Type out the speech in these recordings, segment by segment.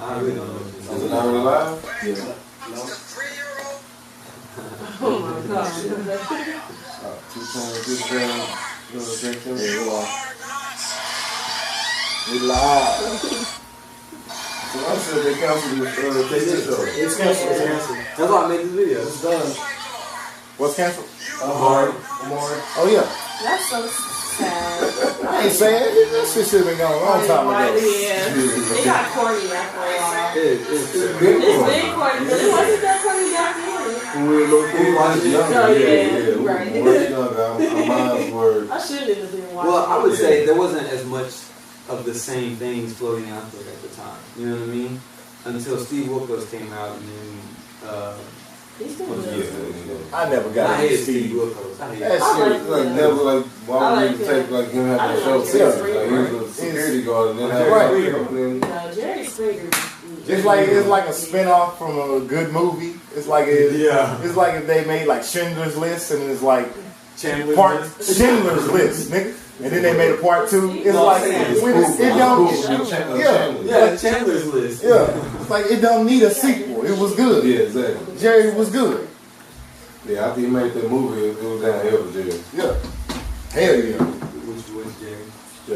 I really don't know. Is it already live? Yeah. Oh my God. 2 times this time. Yeah, we live. So I said they canceled this show. It's canceled. It's canceled. That's why I made this video. It's done. What's canceled? Amari. Oh yeah. That's so sad. I ain't saying that shit should have been gone a long time ago. Yeah. It got corny after a while. It's It's been corny, but it wasn't that corny back then. when we were little watching it. Oh, yeah. Right. Right. I shouldn't have been watching. Well, I would say there wasn't as much of the same things floating out there at the time. You know what I mean? Until Steve Wilkos came out and then. He's still good. I never got I into hated Steve. Steve Wilkos. I hated That shit, like, never, like, why would you take, like, him having a show serious? Like, he was a security guard and then have a show. No, Jerry Springer. It's like a spinoff from a good movie. It's like if they made like Schindler's List and it's like Schindler's List, nigga. And then they made a part 2. It's like it don't Chandler's List. Yeah. It's like it don't need a sequel. It was good. Yeah, exactly. Jerry was good. Yeah, after he made that movie, it was downhill for Jerry. Yeah. Hell yeah. Which Jerry?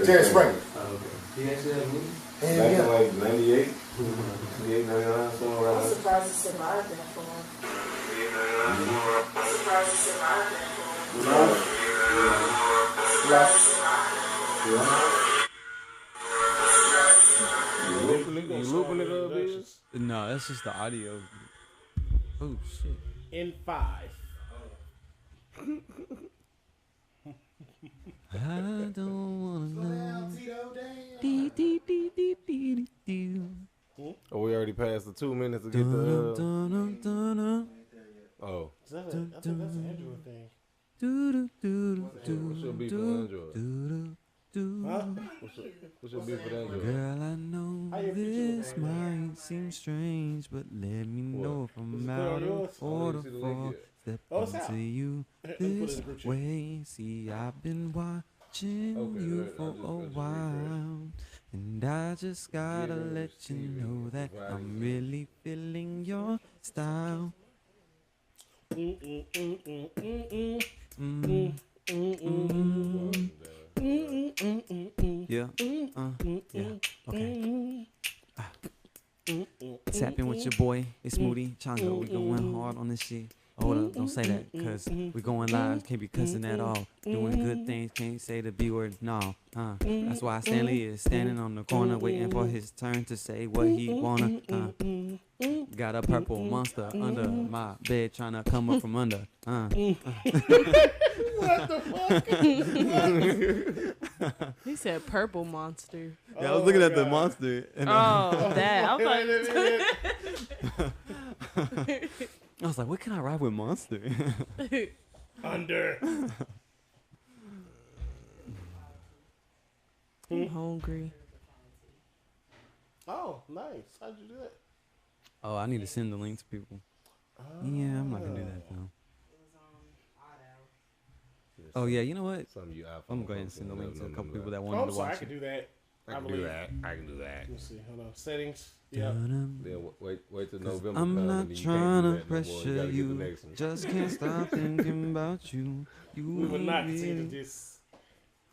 Jerry Springer. Oh, okay. He actually had a movie? Hell Back in yeah. like 98, 98, 99, somewhere around I'm there. surprised he survived that for him. I'm surprised he survived that You looping it up, bitch? No, that's just the audio. Oh shit. In 5. I don't wanna know. Oh, we already passed the 2 minutes to get the. Oh. I think that's an Android thing. What's your beef with Android? Huh? What's your beef with Android? Girl, I know this might seem strange, but let me know if I'm out of order for step into you this way. See, I've been watching you for a while, and I just gotta let you know that I'm really feeling your style. Yeah. Yeah. Okay. Tapping with your boy, it's Smoothie Chongo. We going hard on this shit. Hold up, don't say that, cause we going live, can't be cussing at all. Doing good things, can't say the B word, no. That's why Stanley is standing on the corner waiting for his turn to say what he wanna. Got a purple monster under my bed trying to come up from under. What the fuck? He said purple monster. Yeah, I was looking at the monster. And that. I'm like, I was like, what can I ride with monster? Under. I'm hungry. Oh, nice. How'd you do that? Oh, I need to send the link to people. Yeah, I'm not gonna do that though. Oh yeah, you know what? I'm gonna go ahead and send the link to a couple people that wanted to watch I can do that. I can do that. Let me see. Hold on. Settings. Yeah. Then wait till November. I'm not trying to pressure you. Just can't stop thinking about you. We will not continue this.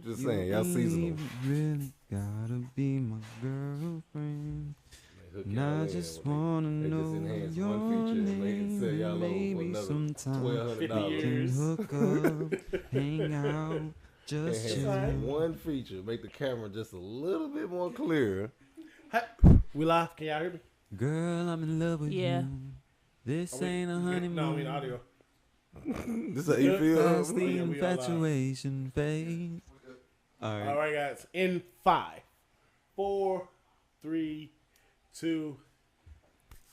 Just saying, y'all seasonal. Really gotta be my girlfriend. And I just wanna know your name. Maybe sometime we can hook up, hang out, just chill. One feature, make the camera just a little bit more clear. We live? Can y'all hear me? Girl, I'm in love with you. This ain't a honeymoon. No, I mean audio. This how you feel? That's the infatuation phase. All right, guys. In 5, 4, 3, 2.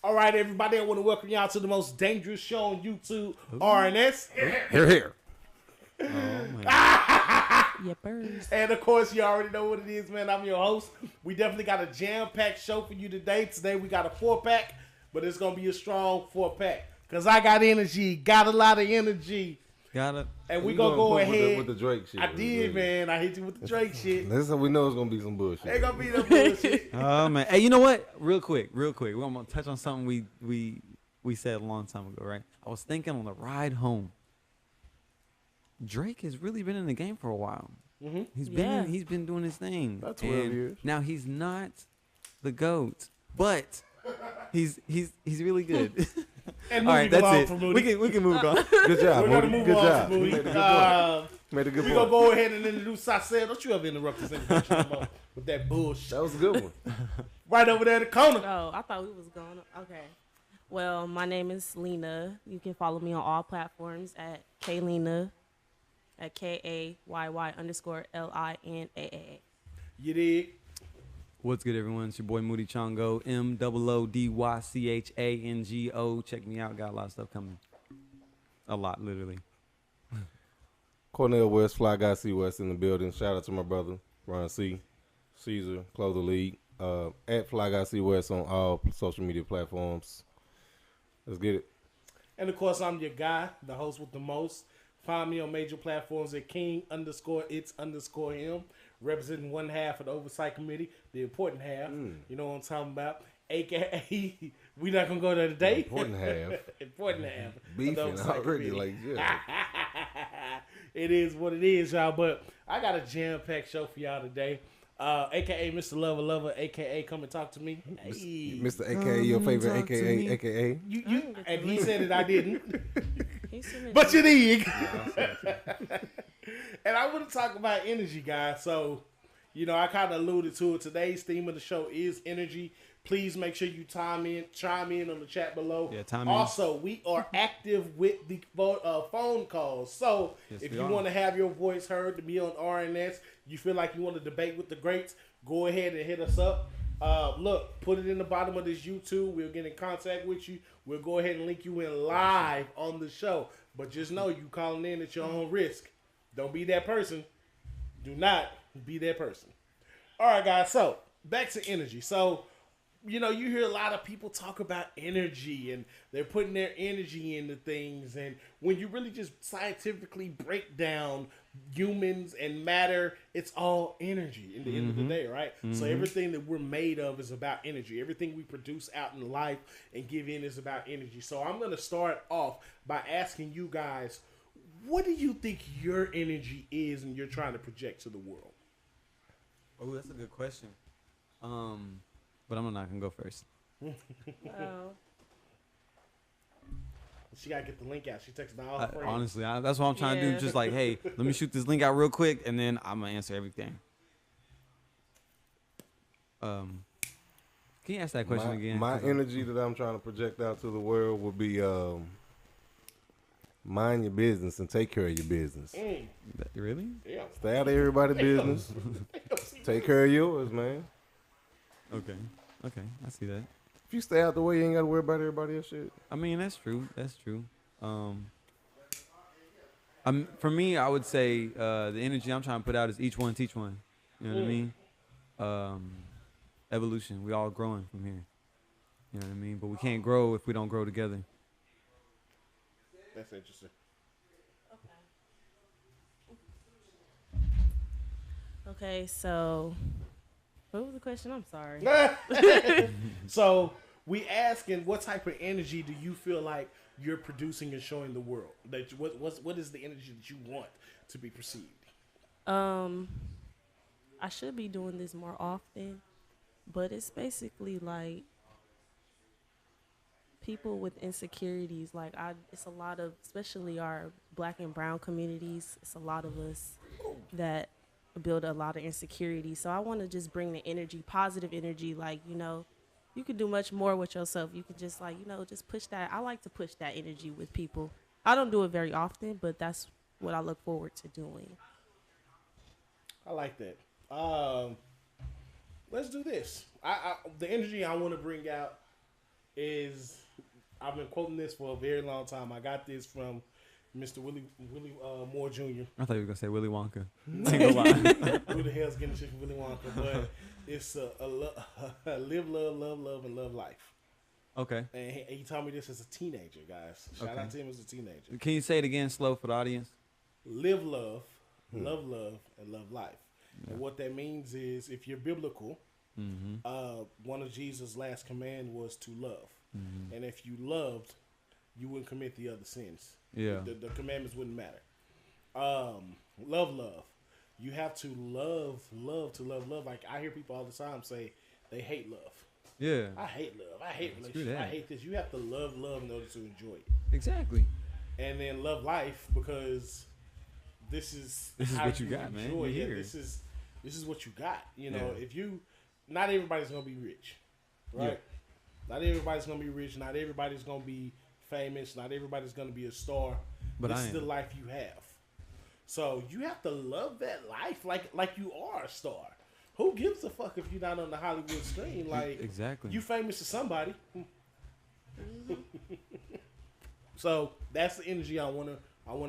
All right, everybody. I want to welcome y'all to the most dangerous show on YouTube, R.N.S. Here. Oh my Yippers. And of course, you already know what it is, man. I'm your host. We definitely got a jam-packed show for you today. Today we got a 4-pack, but it's gonna be a strong 4-pack because I got energy. Got a lot of energy. Got it. And we You gonna go ahead with the Drake shit. I did, man. I hit you with the Drake shit. That's how we know it's gonna be some bullshit. Ain't gonna be no bullshit. Oh man. Hey, you know what? Real quick. We're gonna touch on something we said a long time ago, right? I was thinking on the ride home. Drake has really been in the game for a while. Mm-hmm. He's been doing his thing. About 12 And years. Now he's not the GOAT, but he's really good. And All right, moving that's on it. from Moody. We can move on. Good job. We're gonna Moody. move Good on job. from Moody. Made a good point. Made a good We're point. gonna go ahead and introduce Sasel. Don't you ever interrupt this introduction no more with that bullshit. That was a good one. Right over there in the corner. Oh, I thought we was going. Okay. Well, my name is Lena. You can follow me on all platforms at Kaylina, at KAYY_LINAA. You dig? What's good, everyone? It's your boy Moody Chongo, MOODYCHANGO. Check me out. Got a lot of stuff coming. A lot, literally. Cornell West, Fly Guy C West in the building. Shout out to my brother, Ron C. Caesar, Closer League. At Fly Guy C West on all social media platforms. Let's get it. And of course, I'm your guy, the host with the most. Find me on major platforms at King_It's_him, representing one half of the oversight committee, the important half. You know what I'm talking about? AKA, we not gonna go there today. Important half. Important half. of the Beefing oversight already. committee. Like, yeah. It is what it is, y'all. But I got a jam-packed show for y'all today. AKA Mr. Lover, AKA Come and Talk to Me. Hey. Mr. AKA, your favorite talk to AKA, me. AKA. You, and he said it, I didn't. He submitted. But you did. And I want to talk about energy, guys. So, you know, I kind of alluded to it. Today's theme of the show is energy. Please make sure you chime in on the chat below. Yeah, chime in. Also, we are active with the phone calls. So, Yes, if we you are. want to have your voice heard to be on R.N.S., you feel like you want to debate with the greats, go ahead and hit us up. Look, put it in the bottom of this YouTube. We'll get in contact with you. We'll go ahead and link you in live on the show. But just know you calling in at your own risk. Don't be that person. Do not be that person. All right, guys. So back to energy. So, you know, you hear a lot of people talk about energy and they're putting their energy into things. And when you really just scientifically break down humans and matter, it's all energy in the end of the day, right? So everything that we're made of is about energy. Everything we produce out in life and give in is about energy. So I'm going to start off by asking you guys, what do you think your energy is and you're trying to project to the world? Oh, that's a good question. But I'm not gonna go first. Oh. She got to get the link out. She texted all her friends. Honestly, that's what I'm trying to do. Yeah. Just like, hey, let me shoot this link out real quick, and then I'm gonna answer everything. Can you ask that question again? My energy that I'm trying to project out to the world would be mind your business and take care of your business. Really? Yeah. Stay out of everybody's business. Take care of yours, man. Okay. I see that. If you stay out the way, you ain't got to worry about everybody else shit. I mean, that's true. For me, I would say the energy I'm trying to put out is each one teach one. You know what I mean? Evolution. We all growing from here. You know what I mean? But we can't grow if we don't grow together. That's interesting. Okay, so what was the question? I'm sorry. So we asking, what type of energy do you feel like you're producing and showing the world? That what is the energy that you want to be perceived? I should be doing this more often, but it's basically like people with insecurities. Like it's a lot of, especially our Black and brown communities. It's a lot of us that build a lot of insecurity. So I want to just bring the energy, positive energy. Like, you know, you can do much more with yourself. You can just like, you know, just push that. I like to push that energy with people. I don't do it very often, but that's what I look forward to doing. I like that. Let's do this. The energy I want to bring out is, I've been quoting this for a very long time. I got this from Mr. Willie Moore Jr. I thought you were gonna say Willy Wonka. Ain't gonna lie. Who the hell's getting shit from Willy Wonka? But it's live, love, and love life. Okay. And he told me this as a teenager, guys. Shout out to him as a teenager. Can you say it again slow for the audience? Live love, love love, and love life. Yeah. And what that means is, if you're biblical, one of Jesus' last command was to love. And if you loved, you wouldn't commit the other sins. Yeah. The commandments wouldn't matter. Love. You have to love to love. Like, I hear people all the time say they hate love. Yeah. I hate love. I hate relationships. I hate this. You have to love in order to enjoy it. Exactly. And then love life, because this is what you got, man. You're here. This is what you got. You know, if you, not everybody's gonna be rich, right? Yeah. Not everybody's gonna be rich. Not everybody's gonna be famous. Not everybody's gonna be a star. But this is the life you have. So you have to love that life like you are a star. Who gives a fuck if you're not on the Hollywood screen? Like, exactly. You famous to somebody. So that's the energy I wanna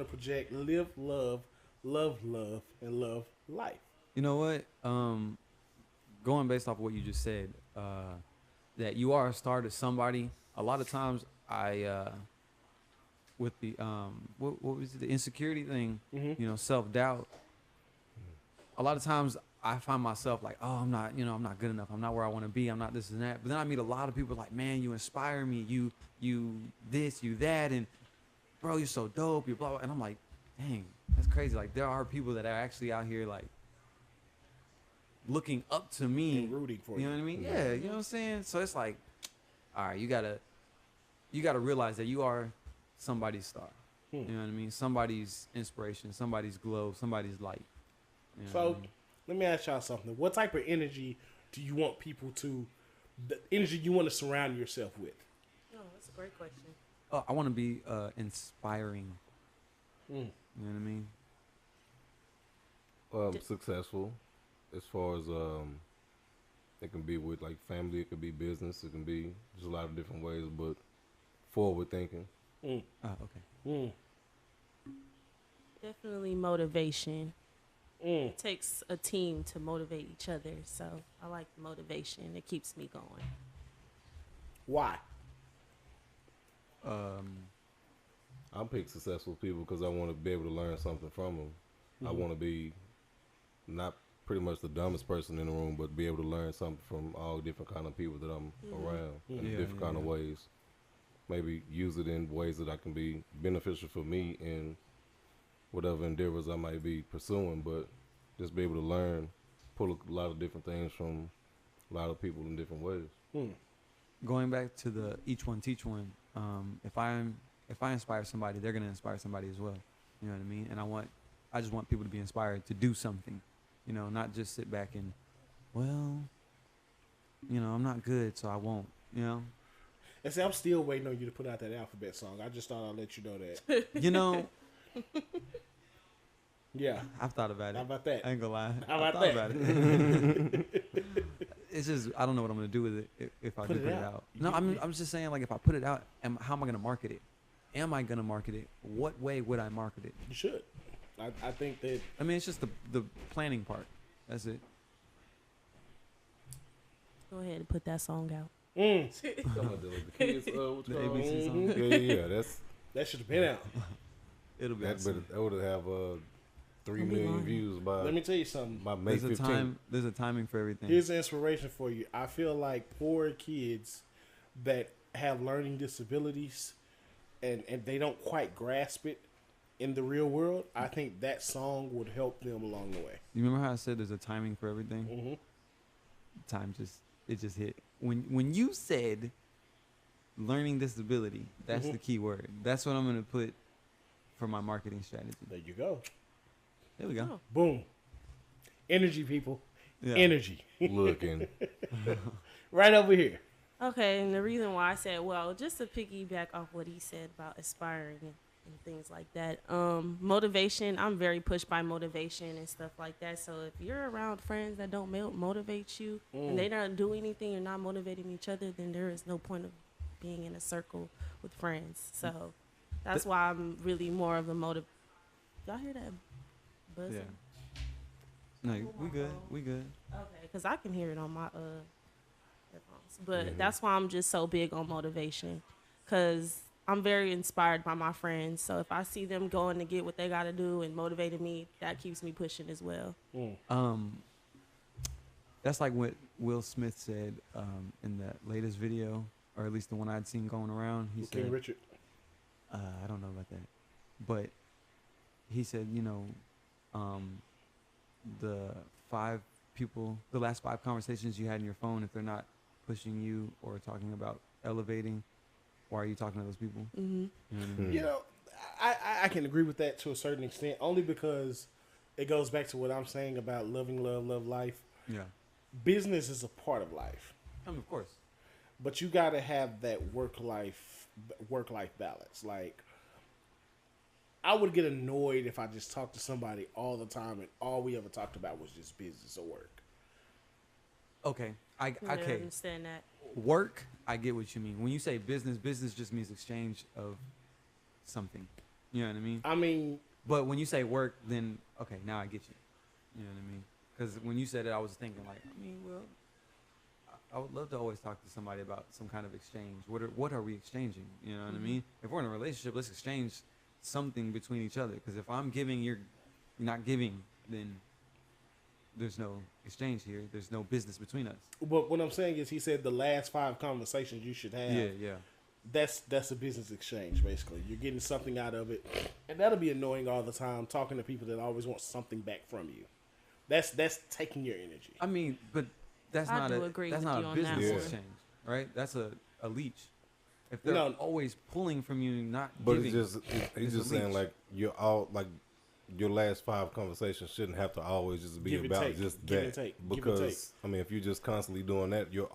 project. Live love, and love life. You know what? Going based off of what you just said, that you are a star to somebody. A lot of times, with the what was it, the insecurity thing, you know, self-doubt. A lot of times I find myself like, oh, I'm not good enough. I'm not where I want to be. I'm not this and that. But then I meet a lot of people like, man, you inspire me. You this, you that, and bro, you're so dope. You blah, blah. And I'm like, dang, that's crazy. Like, there are people that are actually out here like looking up to me and rooting for you. You know what I mean? Yeah, you know what I'm saying? So it's like, all right, you gotta realize that you are somebody's star. You know what I mean? Somebody's inspiration, somebody's glow, somebody's light. You know so let me ask y'all something. What type of energy do you want people to, the energy you want to surround yourself with? Oh, that's a great question. I want to be inspiring. You know what I mean? Successful, as far as it can be with like family, it could be business, it can be just a lot of different ways, but forward thinking. Okay. Definitely motivation. It takes a team to motivate each other, so I like motivation. It keeps me going. Why? I pick successful people because I want to be able to learn something from them. I want to be not pretty much the dumbest person in the room, but be able to learn something from all different kind of people that I'm around in different kind of ways. Maybe use it in ways that I can be beneficial for me in whatever endeavors I might be pursuing, but just be able to learn, pull a lot of different things from a lot of people in different ways. Going back to the each one teach one, if I inspire somebody, they're gonna inspire somebody as well. You know what I mean? And I just want people to be inspired to do something. You know, not just sit back and, well, you know, I'm not good, so I won't. You know. And see, I'm still waiting on you to put out that alphabet song. I just thought I'd let you know that. You know. Yeah. I've thought about it. How about that? I ain't gonna lie. How about that? About it. It's just, I don't know what I'm gonna do with it if I put it out. No, I'm just saying, like, if I put it out, how am I gonna market it? Am I gonna market it? What way would I market it? You should. I think that. I mean, it's just the planning part. That's it. Go ahead and put that song out. The kids, the ABC song. Yeah, that should have been out. It'll be. That would have 3 million views by. Let me tell you something. By May 15th. There's a timing for everything. Here's the inspiration for you. I feel like poor kids that have learning disabilities and they don't quite grasp it in the real world, I think that song would help them along the way. You remember how I said there's a timing for everything? Mm-hmm. Time just hit. When you said learning disability, that's the key word. That's what I'm gonna put for my marketing strategy. There you go. There we go. Boom. Energy, people. Yeah. Energy. Looking. Right over here. Okay, and the reason why I said, well, just to piggyback off what he said about aspiring and things like that. Motivation, I'm very pushed by motivation and stuff like that. So if you're around friends that don't motivate you and they don't do anything, you're not motivating each other, then there is no point of being in a circle with friends. So that's why I'm really more of a Y'all hear that buzzing? Yeah. No, we good. We good. Okay, because I can hear it on my headphones. But that's why I'm just so big on motivation, because I'm very inspired by my friends. So if I see them going to get what they got to do and motivating me, that keeps me pushing as well. That's like what Will Smith said in that latest video, or at least the one I'd seen going around. He said, King Richard. I don't know about that, but he said, the last 5 conversations you had in your phone, if they're not pushing you or talking about elevating, why are you talking to those people? Mm-hmm. You know what I mean? You know, I can agree with that to a certain extent, only because it goes back to what I'm saying about loving, love life. Yeah. Business is a part of life. Of course. But you got to have that work-life balance. Like, I would get annoyed if I just talked to somebody all the time and all we ever talked about was just business or work. Okay. I understand that. Work, I get what you mean. When you say business just means exchange of something. You know what I mean? I mean... But when you say work, then, okay, now I get you. You know what I mean? Because when you said it, I was thinking like, I would love to always talk to somebody about some kind of exchange. What are we exchanging? You know what I mean? If we're in a relationship, let's exchange something between each other. Because if I'm giving, you're not giving, then there's no exchange here. There's no business between us. But what I'm saying is, he said the last 5 conversations you should have. Yeah. That's a business exchange, basically. You're getting something out of it. And that'll be annoying all the time, talking to people that always want something back from you. That's taking your energy. I mean, but that's not a business exchange, right? That's a leech. If they're always pulling from you, not giving. But he's just saying like you're all like your last 5 conversations shouldn't have to always just be about just that. Because I mean, if you're just constantly doing that, your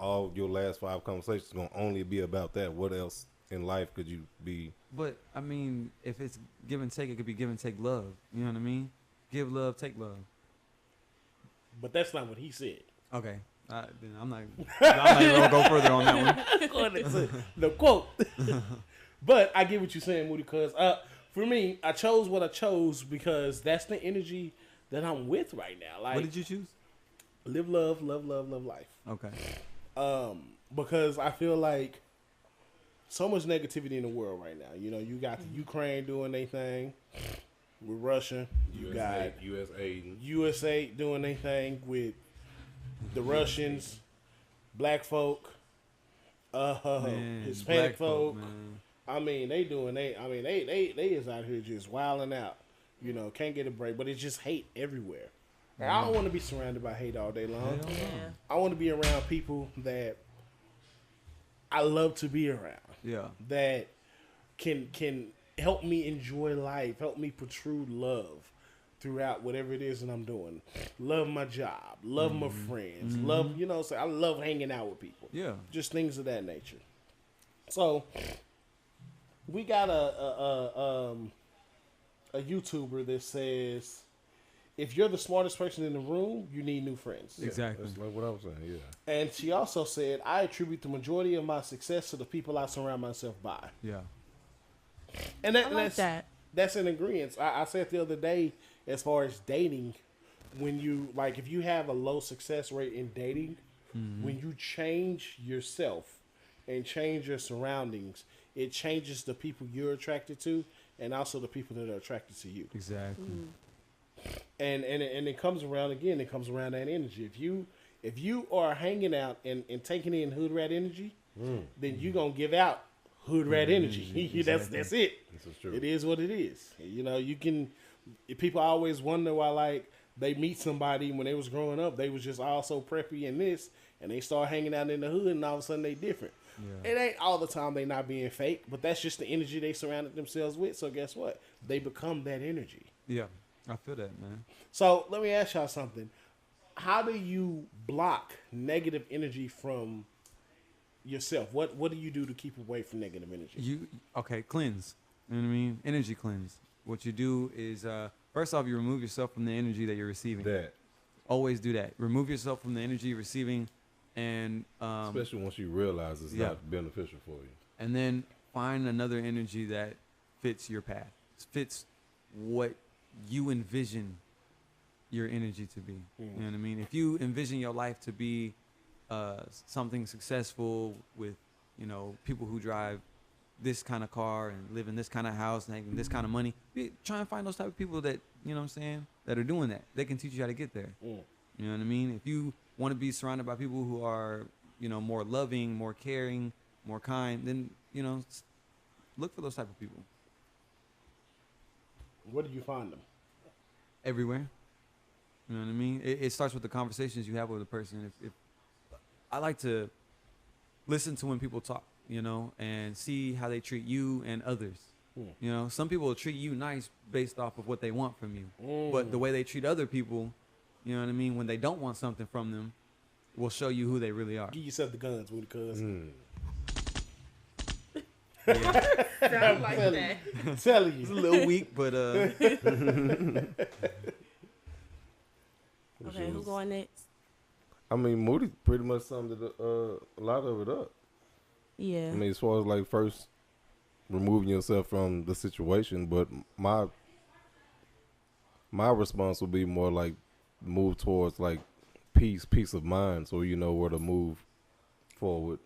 last 5 conversations gonna only be about that. What else in life could you be? But I mean, if it's give and take, it could be give and take love. You know what I mean? Give love, take love. But that's not what he said. Okay. Then I'm not gonna go further on that one. The quote. But I get what you're saying, Moody, because for me, I chose what I chose because that's the energy that I'm with right now. Like, what did you choose? Live, love life. Okay. Because I feel like so much negativity in the world right now. You know, you got the Ukraine doing their thing with Russia. You got USA doing their thing with the Russians, black folk, Hispanic folk. I mean, they is out here just wilding out. You know, can't get a break, but it's just hate everywhere. And I don't want to be surrounded by hate all day long. Yeah. I want to be around people that I love to be around. Yeah. That can help me enjoy life, help me protrude love throughout whatever it is that I'm doing. Love my job, love my friends, love, I love hanging out with people. Yeah. Just things of that nature. So we got a YouTuber that says, if you're the smartest person in the room, you need new friends. Exactly. That's like what I was saying, yeah. And she also said, I attribute the majority of my success to the people I surround myself by. Yeah. And that's an agreement. I said the other day, as far as dating, when you, like, if you have a low success rate in dating, when you change yourself and change your surroundings, it changes the people you're attracted to and also the people that are attracted to you. Exactly. And it comes around again. It comes around that energy. If you are hanging out and taking in hood rat energy, then you're gonna give out hood rat energy. Exactly. That's it. This is true. It is what it is. You know, you can. People always wonder why, like, they meet somebody when they was growing up, they was just all so preppy and this, and they start hanging out in the hood, and all of a sudden they different. Yeah. It ain't all the time they not being fake, but that's just the energy they surrounded themselves with. So guess what? They become that energy. Yeah, I feel that, man. So let me ask y'all something. How do you block negative energy from yourself? What do you do to keep away from negative energy? Cleanse. You know what I mean? Energy cleanse. What you do is, first off, you remove yourself from the energy that you're receiving. Always do that. Remove yourself from the energy you're receiving, and especially once you realize it's not beneficial for you. And then find another energy that fits your path, fits what you envision your energy to be. You know what I mean? If you envision your life to be something successful with, you know, people who drive this kind of car and live in this kind of house and making this kind of money. Try and find those type of people that, you know what I'm saying, that are doing that. They can teach you how to get there. You know what I mean? If you want to be surrounded by people who are, you know, more loving, more caring, more kind, then, you know, look for those type of people. Where do you find them? Everywhere. You know what I mean? It starts with the conversations you have with a person. If I like to listen to when people talk, you know, and see how they treat you and others. You know, some people will treat you nice based off of what they want from you. But the way they treat other people, you know what I mean, when they don't want something from them, will show you who they really are. Give yourself the guns, Woody, cuz. Sound like that. Telling you. It's a little weak, but Okay, who going next? I mean, Moody pretty much summed it, a lot of it up. Yeah. I mean, as far as like first removing yourself from the situation, but my response would be more like move towards like peace of mind, so you know where to move forward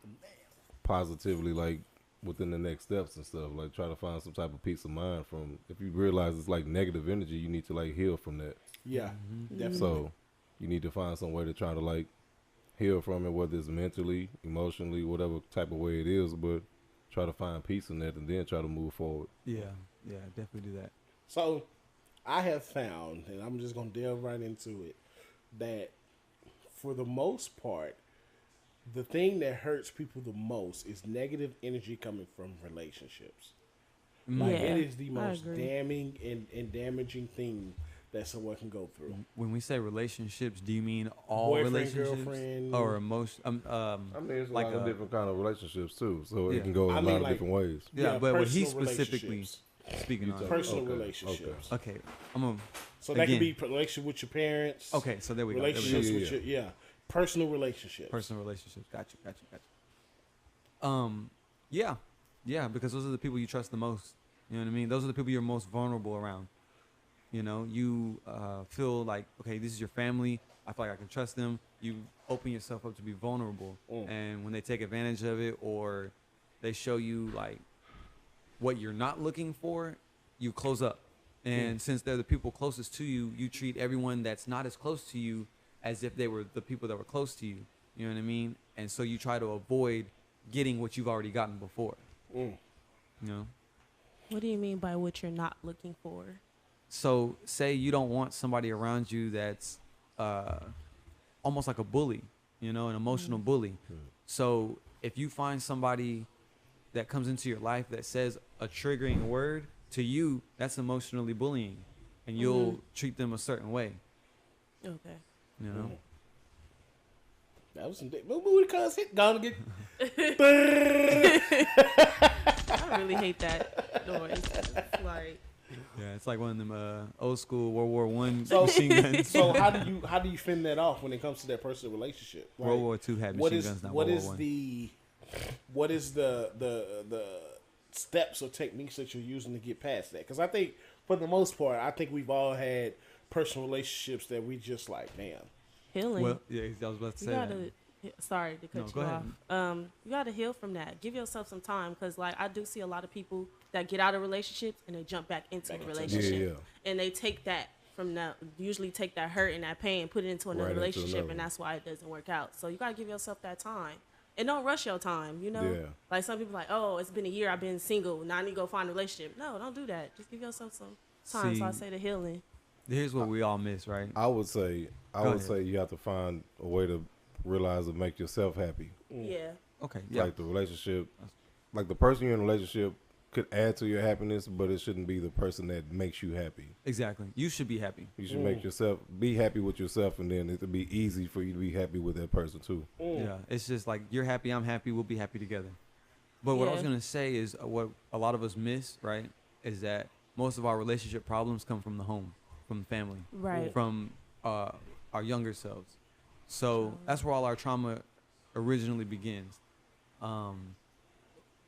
positively, like within the next steps and stuff. Like try to find some type of peace of mind from, if you realize it's like negative energy, you need to like heal from that. Yeah, definitely. So you need to find some way to try to like heal from it, whether it's mentally, emotionally, whatever type of way it is, but try to find peace in that and then try to move forward. yeah, definitely do that. So I have found, and I'm just going to delve right into it, that for the most part, the thing that hurts people the most is negative energy coming from relationships. Like, Yeah, it is the I most agree. damning and damaging thing that someone can go through. When we say relationships, do you mean all Boyfriend, relationships girlfriend. or emotion? I mean, it's like like a different kind of relationships too, so Yeah. it can go in I a mean, lot of like- different ways. Yeah, but what he personal specifically relationships. speaking on. Personal Okay, relationships. Okay, I'm gonna. So that Again. could be relationship with your parents. Okay, so there we go. Relationships Yeah, with yeah. your personal relationships. Personal relationships. Got you. Yeah, because those are the people you trust the most. You know what I mean? Those are the people you're most vulnerable around. You know, you feel like, okay, this is your family. I feel like I can trust them. You open yourself up to be vulnerable. And when they take advantage of it or they show you like what you're not looking for, you close up. And since they're the people closest to you, you treat everyone that's not as close to you as if they were the people that were close to you. You know what I mean? And so you try to avoid getting what you've already gotten before. You know? What do you mean by what you're not looking for? So say you don't want somebody around you that's almost like a bully, you know, an emotional bully. So if you find somebody that comes into your life that says a triggering word to you, that's emotionally bullying, and you'll treat them a certain way, Okay. you know? That was some dick. Movie cuz hit gonna get. I really hate that noise. It's like, Yeah, it's like one of them old school World War One So- machine guns. So how do you fend that off when it comes to that personal relationship? Like, World War II had what machine is guns, not what World is War One. what is the steps or techniques that you're using to get past that? Because I think for the most part, I think we've all had personal relationships that we just like, damn. healing. Well, yeah, I was about to You say gotta, that. sorry to cut No, you go ahead. off. You gotta heal from that. Give yourself some time, because like I do see a lot of people that get out of relationships and they jump back into a relationship, and they take that from that, usually take that hurt and that pain, put it into another Right into relationship, another and one. that's why it doesn't work out. So you gotta give yourself that time, and don't rush your time. You know, Yeah. like some people like, oh, it's been a year, I've been single, now I need to go find a relationship. No, don't do that. Just give yourself some time. So I See, say the healing. Here's what we all miss, right? I would say ahead. you have to find a way to realize and make yourself happy. Yeah. Okay, yeah. Like the relationship, like the person you're in a relationship could add to your happiness, but it shouldn't be the person that makes you happy. Exactly. You should be happy. You should make yourself be happy with yourself, and then it'll be easy for you to be happy with that person too. Yeah, it's just like you're happy, I'm happy, we'll be happy together. But what I was Yeah. gonna say is what a lot of us miss, right, is that most of our relationship problems come from the home, from the family, Right. from our younger selves. So that's where all our trauma originally begins.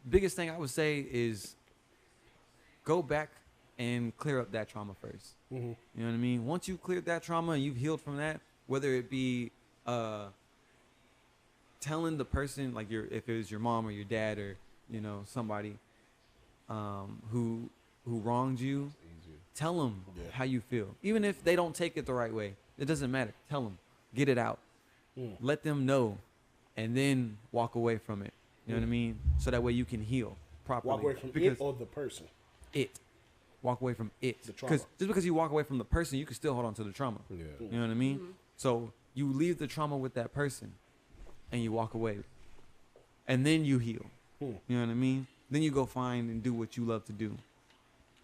Biggest thing I would say is go back and clear up that trauma first. You know what I mean? Once you've cleared that trauma and you've healed from that, whether it be telling the person, like if it was your mom or your dad or somebody who wronged you, tell them how you feel, even if they don't take it the right way. It doesn't matter. Tell them, get it out, let them know, and then walk away from it. You know what I mean? So that way you can heal properly. Walk away from it or the person. Walk away from it. The trauma. Because just because you walk away from the person, you can still hold on to the trauma. Yeah. You know what I mean? Mm-hmm. So you leave the trauma with that person, and you walk away, and then you heal. You know what I mean? Then you go find and do what you love to do.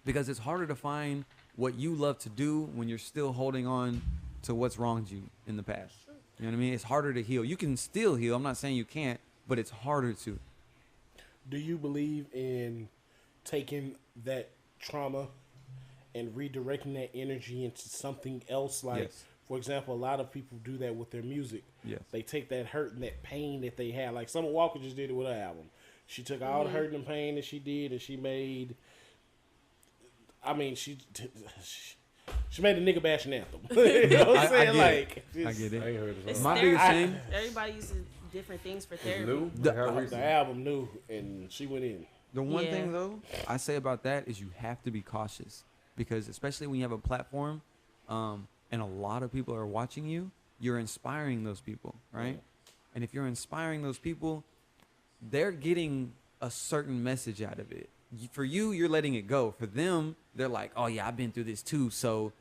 Because it's harder to find what you love to do when you're still holding on to what's wronged you in the past. You know what I mean? It's harder to heal. You can still heal. I'm not saying you can't, but it's harder to. Do you believe in taking that trauma and redirecting that energy into something else? Like, for example, a lot of people do that with their music. Yes. They take that hurt and that pain that they had. Like Summer Walker just did it with her album. She took all the hurt and pain that she did, and she made. I mean, she made a nigga bashing anthem. You know what I'm saying? I get it. I ain't heard it's my biggest thing. Everybody uses different things for therapy. New? The album new, and she went in. The one thing though I say about that is you have to be cautious, because especially when you have a platform, and a lot of people are watching you, you're inspiring those people, right? Yeah. And if you're inspiring those people, they're getting a certain message out of it. For you, you're letting it go. For them, they're like, oh yeah, I've been through this too, so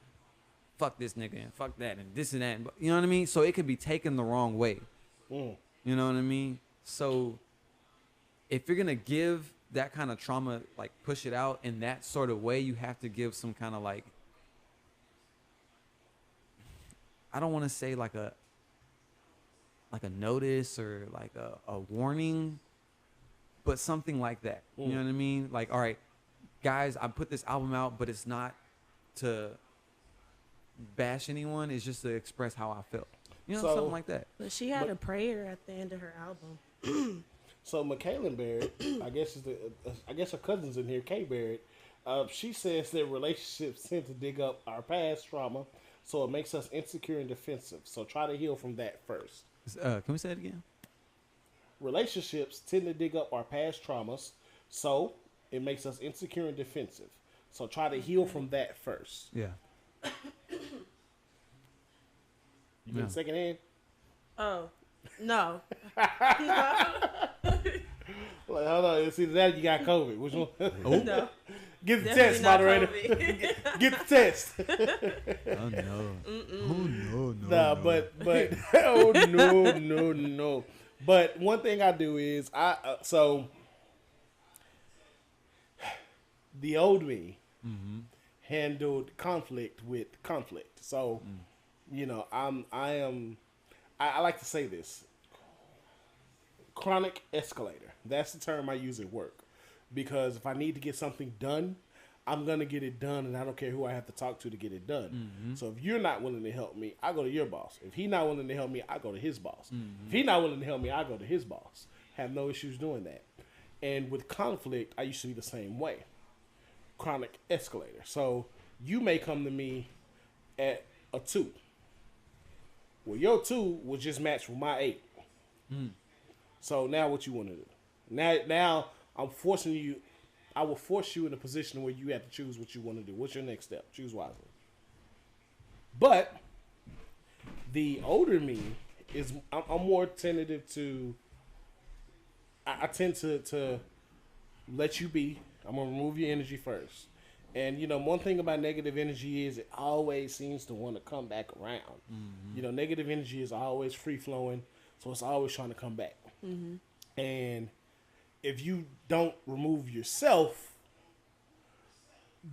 fuck this nigga and fuck that and this and that. You know what I mean? So it could be taken the wrong way. You know what I mean? So if you're gonna give that kind of trauma, like push it out in that sort of way, you have to give some kind of like, I don't want to say like a notice or like a warning, but something like that. You know what I mean? Like, all right, guys, I put this album out, but it's not to bash anyone. It's just to express how I felt. You know, something like that. But she had a prayer at the end of her album. So McKaylin Barrett, I guess her cousin's in here, Kay Barrett. She says that relationships tend to dig up our past trauma, so it makes us insecure and defensive. So try to heal from that first. Can we say it again? Relationships tend to dig up our past traumas, so it makes us insecure and defensive. So try to heal from that first. Yeah. You getting secondhand? Oh, no. Like, hold on. See, that you got COVID. Which one? Oh. No. Get the test, moderator. Get the test. Oh, no. Oh, no. Nah, but oh, no. But one thing I do is, so the old me handled conflict with conflict. So, you know, I like to say this. Chronic escalator. That's the term I use at work. Because if I need to get something done, I'm going to get it done, and I don't care who I have to talk to get it done. So if you're not willing to help me, I go to your boss. If he's not willing to help me, I go to his boss. If he's not willing to help me, I go to his boss. Have no issues doing that. And with conflict, I used to be the same way. Chronic escalator. So you may come to me at a 2. Well, your 2 will just match with my 8. So now what you want to do? Now I'm forcing you. I will force you in a position where you have to choose what you want to do. What's your next step? Choose wisely. But the older me is, I'm more tentative to. I tend to let you be. I'm gonna remove your energy first. And you know, one thing about negative energy is it always seems to want to come back around. You know, negative energy is always free flowing, so it's always trying to come back. And if you don't remove yourself,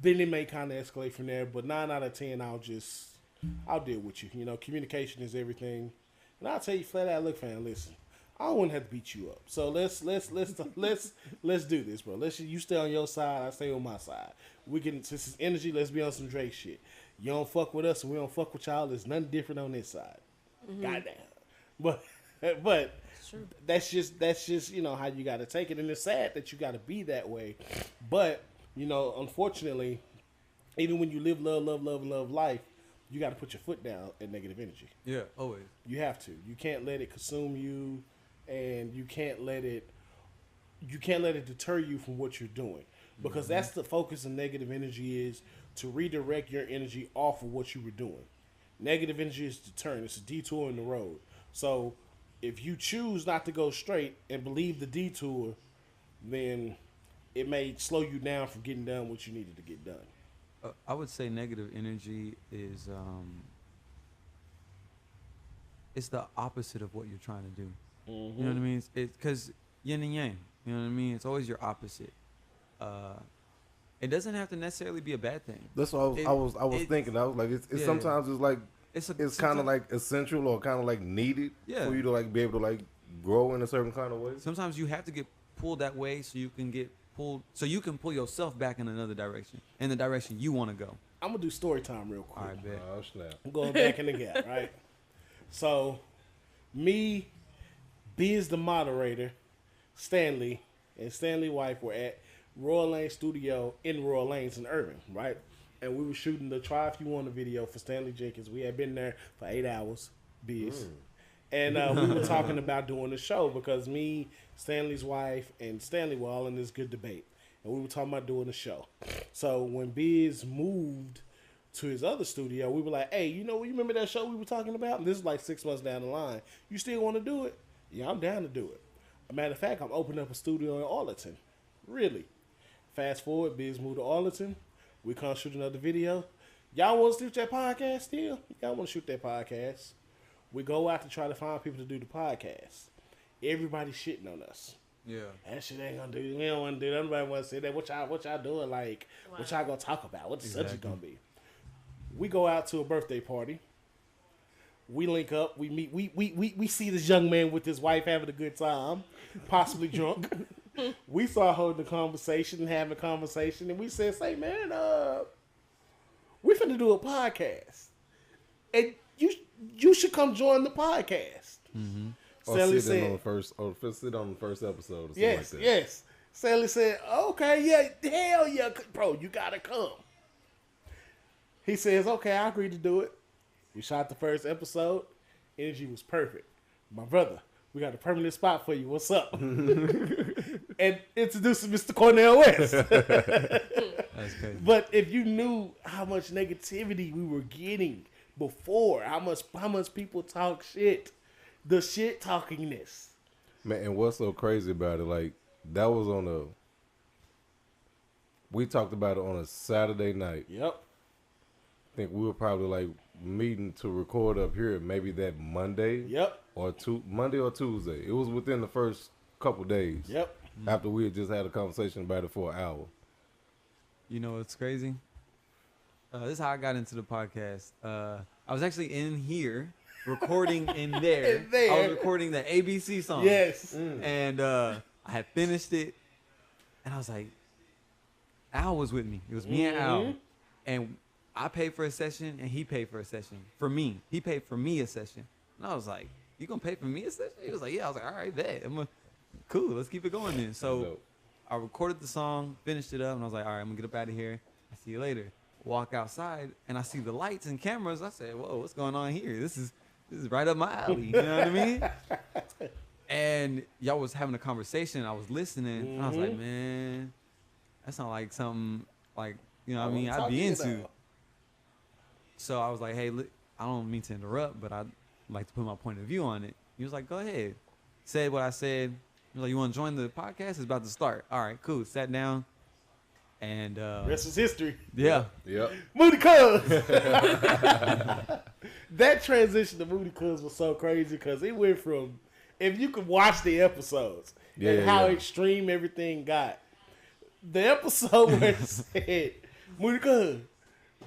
then it may kind of escalate from there. But 9 out of 10, I'll deal with you. You know, communication is everything. And I'll tell you flat out, look, fam, listen, I don't want to have to beat you up. So let's do this, bro. You stay on your side, I stay on my side. We can, since it's energy, let's be on some Drake shit. You don't fuck with us, and we don't fuck with y'all. There's nothing different on this side. Goddamn. But that's just you know how you got to take it, and it's sad that you got to be that way. But you know, unfortunately, even when you live love life, you got to put your foot down at negative energy. Yeah, always. You have to. You can't let it consume you. and you can't let it deter you from what you're doing, because that's the focus of negative energy, is to redirect your energy off of what you were doing. Negative energy is deterrent. It's a detour in the road. So if you choose not to go straight and believe the detour, then it may slow you down from getting done what you needed to get done. I would say negative energy is it's the opposite of what you're trying to do. You know what I mean? It's because yin and yang. You know what I mean? It's always your opposite. It doesn't have to necessarily be a bad thing. That's what I was thinking. I was like, it's sometimes it's like it's kind of like essential or kind of like needed for you to like be able to like grow in a certain kind of way. Sometimes you have to get pulled that way so you can pull yourself back in another direction, in the direction you want to go. I'm gonna do story time real quick. All right, bet. Oh snap! I'm going back in the gap, right? So, me, B is the moderator, Stanley, and Stanley's wife were at Royal Lane Studio in Royal Lanes in Irving, right? And we were shooting the Try If You Want video for Stanley Jenkins. We had been there for 8 hours, biz. And we were talking about doing the show because me, Stanley's wife, and Stanley were all in this good debate. And we were talking about doing the show. So when Biz moved to his other studio, we were like, hey, you remember that show we were talking about? And this is like 6 months down the line. You still want to do it? Yeah, I'm down to do it. As a matter of fact, I'm opening up a studio in Arlington. Really. Fast forward, Biz moved to Arlington. We come shoot another video. Y'all want to shoot that podcast still? Y'all want to shoot that podcast? We go out to try to find people to do the podcast. Everybody's shitting on us. Yeah. That shit ain't gonna do. We don't want to do that. Nobody want to say that. What y'all doing? Like, what y'all gonna talk about? What the subject gonna be? We go out to a birthday party. We link up. We meet. We see this young man with his wife having a good time, possibly drunk. We saw holding a conversation and having a conversation, and we said, "Say, man, we finna do a podcast, and you should come join the podcast." Mm-hmm. Sally sit said, on the first, or sit on the first episode. Or something yes, like that. yes. Sally said, "Okay, yeah, hell yeah, bro, you gotta come." He says, "Okay, I agree to do it." We shot the first episode. Energy was perfect. My brother, we got a permanent spot for you. What's up? And introducing Mr. Cornell West. That's crazy. But if you knew how much negativity we were getting before, how much people talk shit, the shit talkingness. Man, and what's so crazy about it? Like that was we talked about it on a Saturday night. Yep. I think we were probably like meeting to record up here maybe that Monday. Yep. Or Monday or Tuesday. It was within the first couple days. Yep. After we had just had a conversation about it for an hour. You know what's crazy? This is how I got into the podcast. I was actually in here recording in there. I was recording the ABC song. Yes. And I had finished it. And I was like, Al was with me. It was me and Al. And I paid for a session and he paid for a session. For me. He paid for me a session. And I was like, you gonna pay for me a session? He was like, yeah. I was like, all right, bet. Cool, let's keep it going then. So I recorded the song, finished it up, and I was like, all right, I'm gonna get up out of here. I see you later. Walk outside, and I see the lights and cameras. I said, whoa, what's going on here? This is right up my alley. You know what I mean? And y'all was having a conversation. I was listening, and I was like, man, that sounds like something like, you know what I mean, I'd be into. So I was like, hey, look, I don't mean to interrupt, but I'd like to put my point of view on it. He was like, go ahead. Said what I said. He was like, you want to join the podcast? It's about to start. All right, cool. Sat down. And rest is history. Yeah. Yep. Moody Cuz. That transition to Moody Cuz was so crazy because it went from, if you could watch the episodes and how extreme everything got. The episode where it said, Moody Cuz,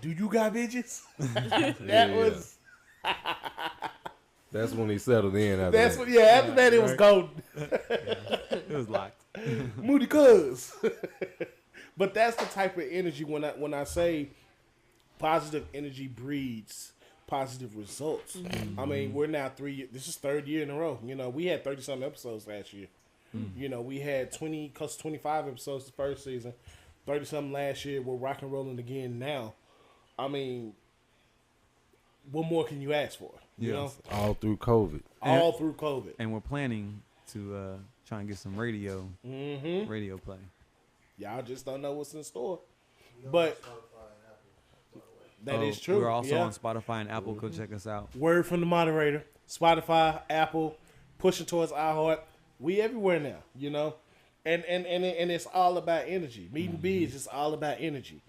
do you got bitches? That was. That's when he settled in. After that it was golden. It was locked. Moody Cuz. But that's the type of energy when I say positive energy breeds positive results. Mm-hmm. I mean, we're now 3 years. This is third year in a row. You know, we had 30-something episodes last year. Mm-hmm. You know, we had 25 episodes the first season, 30-something last year. We're rock and rolling again now. I mean, what more can you ask for? You know? All through COVID. All through COVID. And we're planning to try and get some radio play. Y'all just don't know what's in store. But that is true. We're also on Spotify and Apple. Go check us out. Word from the moderator. Spotify, Apple, pushing towards iHeart. We everywhere now, you know. And it's all about energy. Meeting B is just all about energy.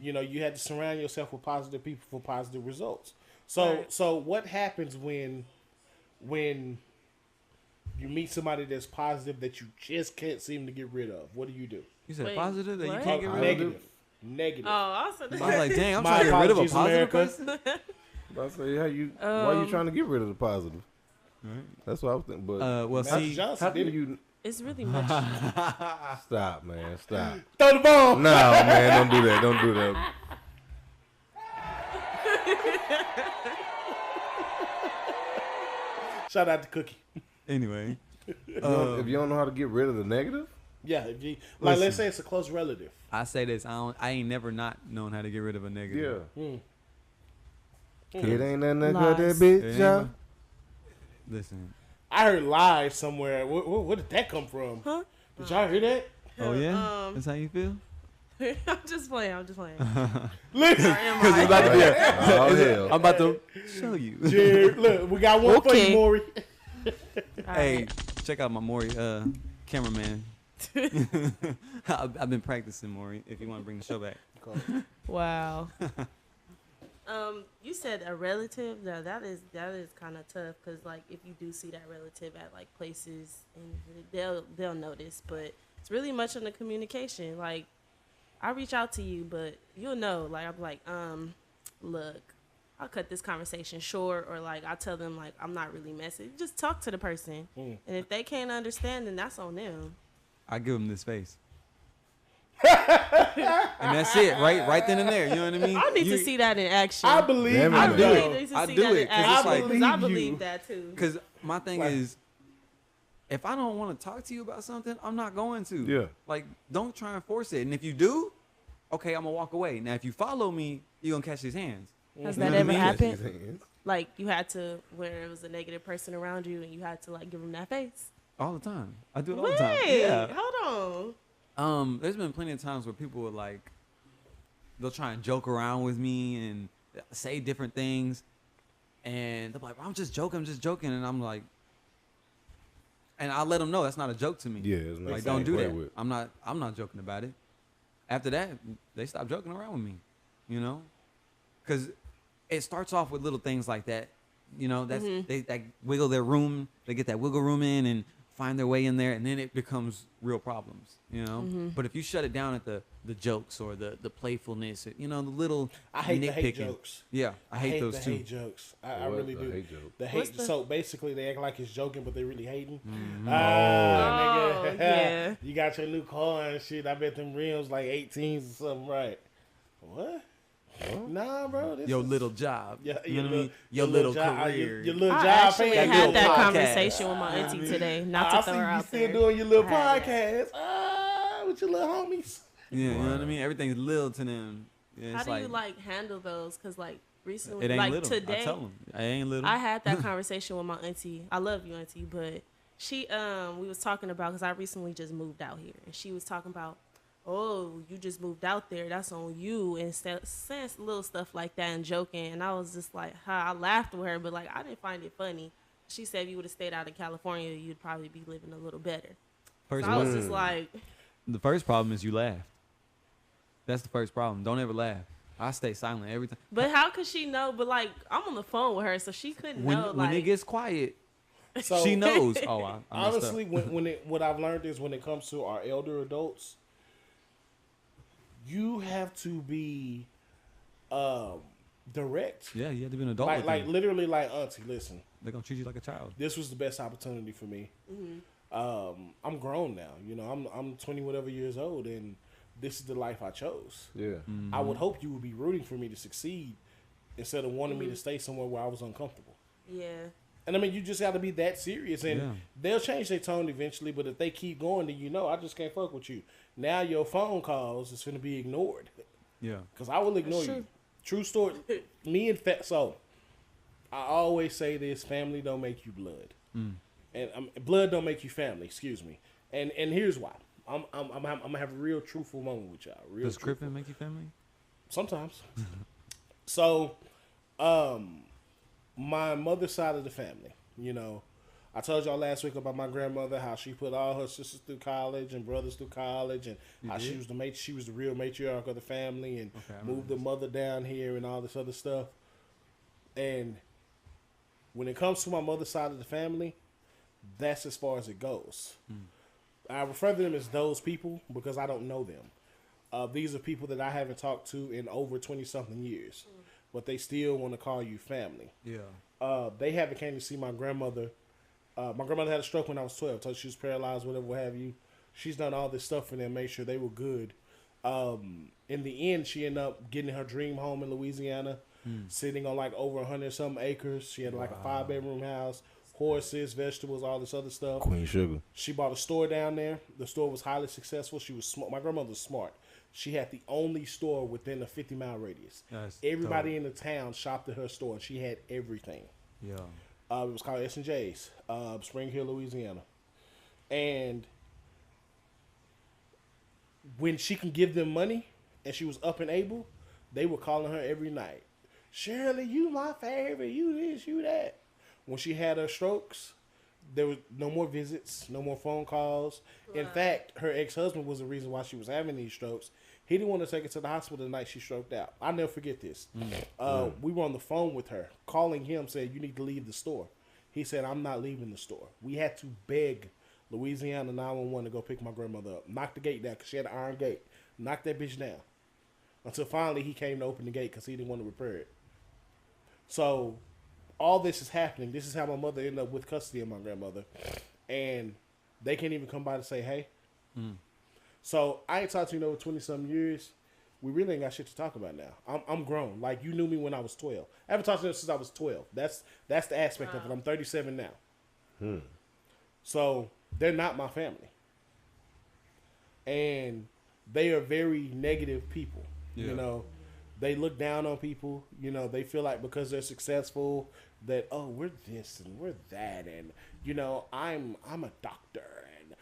You know, you had to surround yourself with positive people for positive results. So what happens when you meet somebody that's positive that you just can't seem to get rid of? What do you do? You said Wait, positive that what? you can't get rid of? Negative. Oh, I said I was like, dang, I'm My trying to get rid of a apologies, positive America. person. I say, why are you trying to get rid of the positive? Right. That's what I was thinking. But Well, Magic see, Johnson how did do it. you it's really much. stop, man? Stop. Throw the ball. No, man, don't do that. Don't do that. Shout out to Cookie. anyway. If you don't know how to get rid of the negative, Yeah, if you, like let's say it's a close relative. I say this. I ain't never not known how to get rid of a negative. yeah. Hmm. It ain't nothing that Lies. good, that It bitch, ain't y'all. no- Listen. I heard lies somewhere. Where did that come from? Huh? Did y'all hear that? Oh yeah. That's how you feel. I'm just playing. Listen, Or am I? about to be Oh, hell. I'm about to show you. Jared, look, we got one for you, Okay. Maury. All Hey, right. check out my Maury cameraman. I've been practicing, Maury. If you want to bring the show back. Wow. You said a relative. Now that is kind of tough because like if you do see that relative at like places and they'll notice, but it's really much on the communication. Like I reach out to you, but you'll know. Like I'm like, look, I'll cut this conversation short, or like I tell them like I'm not really messy. Just talk to the person, and if they can't understand, then that's on them. I give them this face. And that's it, right then and there. You know what I mean? I need to see that in action. I believe Damn it, I man. you. really though. need to I see do that it, in 'cause action it's like- because I believe believe you. that too. Because my thing Like- is, if I don't want to talk to you about something, I'm not going to. Yeah. Like, don't try and force it. And if you do, okay, I'm gonna walk away. Now, if you follow me, you're gonna catch these hands. Has You that know what I ever mean? happened? Like you had to, where it was a negative person around you, and you had to like give them that face. All the time. I do it all the time. Wait, Yeah. hold on. There's been plenty of times where people are like, they'll try and joke around with me and say different things, and they're like, I'm just joking, and I'm like, and I let them know that's not a joke to me. Yeah, it's not Like, something don't do to that. play with. I'm not joking about it. After that, they stop joking around with me, you know, because it starts off with little things like that. You know, that's they wiggle their room, they get that wiggle room in and find their way in there, and then it becomes real problems, you know. But if you shut it down at the jokes or the playfulness, you know, the little I hate the hate nitpicking. jokes. Yeah, I hate those the too. hate jokes. I What? really The do. hate joke? The What's hate. the- So basically, they act like it's joking, but they really hating. Mm-hmm. Ah, Oh, nigga. yeah. You got your new car and shit. I bet them rims like 18s or something, right? What? Nah, bro. This Your is- little job. Yeah, You know what I mean? Your little career. Your little I job. actually fan. That had little that podcast. conversation with my auntie today. Not to I throw see her you out still there. doing your little I had podcast. With your little homies. Yeah, you know what I mean? Everything's little to them. Yeah, How it's do you like handle those? Because like recently, it ain't like little. today, I tell them, I ain't little. I had that conversation with my auntie. I love you, auntie, but she we was talking about because I recently just moved out here, and she was talking about, oh, you just moved out there, that's on you, and saying little stuff like that and joking, and I was just like, I laughed with her, but like I didn't find it funny. She said if you would have stayed out in California, you'd probably be living a little better. First So of I all, was just like, the first problem is you laughed. That's the first problem. Don't ever laugh. I stay silent every time. but how could she know? But like I'm on the phone with her, so she couldn't When know. when Like it gets quiet, So she knows. Oh, I messed honestly, up. what I've learned is when it comes to our elder adults, you have to be direct. Yeah, you have to be an adult. Like with like them. literally like auntie, listen, They're gonna treat you like a child. this was the best opportunity for me. I'm grown now, you know, I'm 20 whatever years old, and this is the life I chose. Yeah. I would hope you would be rooting for me to succeed instead of wanting me to stay somewhere where I was uncomfortable. yeah. And I mean, you just got to be that serious, and Yeah. they'll change their tone eventually. But if they keep going, then you know, I just can't fuck with you. Now your phone calls is going to be ignored Yeah. because I will ignore That's you. True story. Me and so I always say this: family don't make you blood. And blood don't make you family. Excuse me. And here's why. I'm gonna have a real truthful moment with y'all. Does Crippen make you family? Sometimes. So, my mother's side of the family, you know, I told y'all last week about my grandmother, how she put all her sisters through college and brothers through college, and how she was the real matriarch of the family, and moved the mother down here and all this other stuff. And when it comes to my mother's side of the family, that's as far as it goes. I refer to them as those people because I don't know them. These are people that I haven't talked to in over 20-something years, but they still want to call you family. Yeah. They haven't came to see my grandmother. My grandmother had a stroke when I was 12. Told she was paralyzed, whatever, what have you. She's done all this stuff for them, made sure they were good. In the end, she ended up getting her dream home in Louisiana, sitting on like over 100-something acres. She had like a 5-bedroom house, horses, vegetables, all this other stuff. Queen Sugar. She bought a store down there. The store was highly successful. She was smart. My grandmother was smart. She had the only store within a 50-mile radius. Everybody in the town shopped at her store, and she had everything. Yeah. It was called S&J's, Spring Hill, Louisiana. And when she can give them money and she was up and able, they were calling her every night. Shirley, you my favorite, you this, you that. When she had her strokes, there was no more visits, no more phone calls. Wow. In fact, her ex-husband was the reason why she was having these strokes. He didn't want to take her to the hospital the night she stroked out. I'll never forget this. We were on the phone with her, calling him, saying, you need to leave the store. He said, I'm not leaving the store. We had to beg Louisiana 911 to go pick my grandmother up. Knock the gate down because she had an iron gate. Knock that bitch down. Until finally he came to open the gate because he didn't want to repair it. So all this is happening. This is how my mother ended up with custody of my grandmother. And they can't even come by to say, hey. So I ain't talked to you in over 20-something years. We really ain't got shit to talk about now. I'm grown. Like, you knew me when I was 12. I haven't talked to them since I was 12. That's the aspect of it. I'm 37 now. So they're not my family. And they are very negative people. Yeah. You know, they look down on people. You know, they feel like because they're successful that, oh, we're this and we're that. And, you know, I'm a doctor. And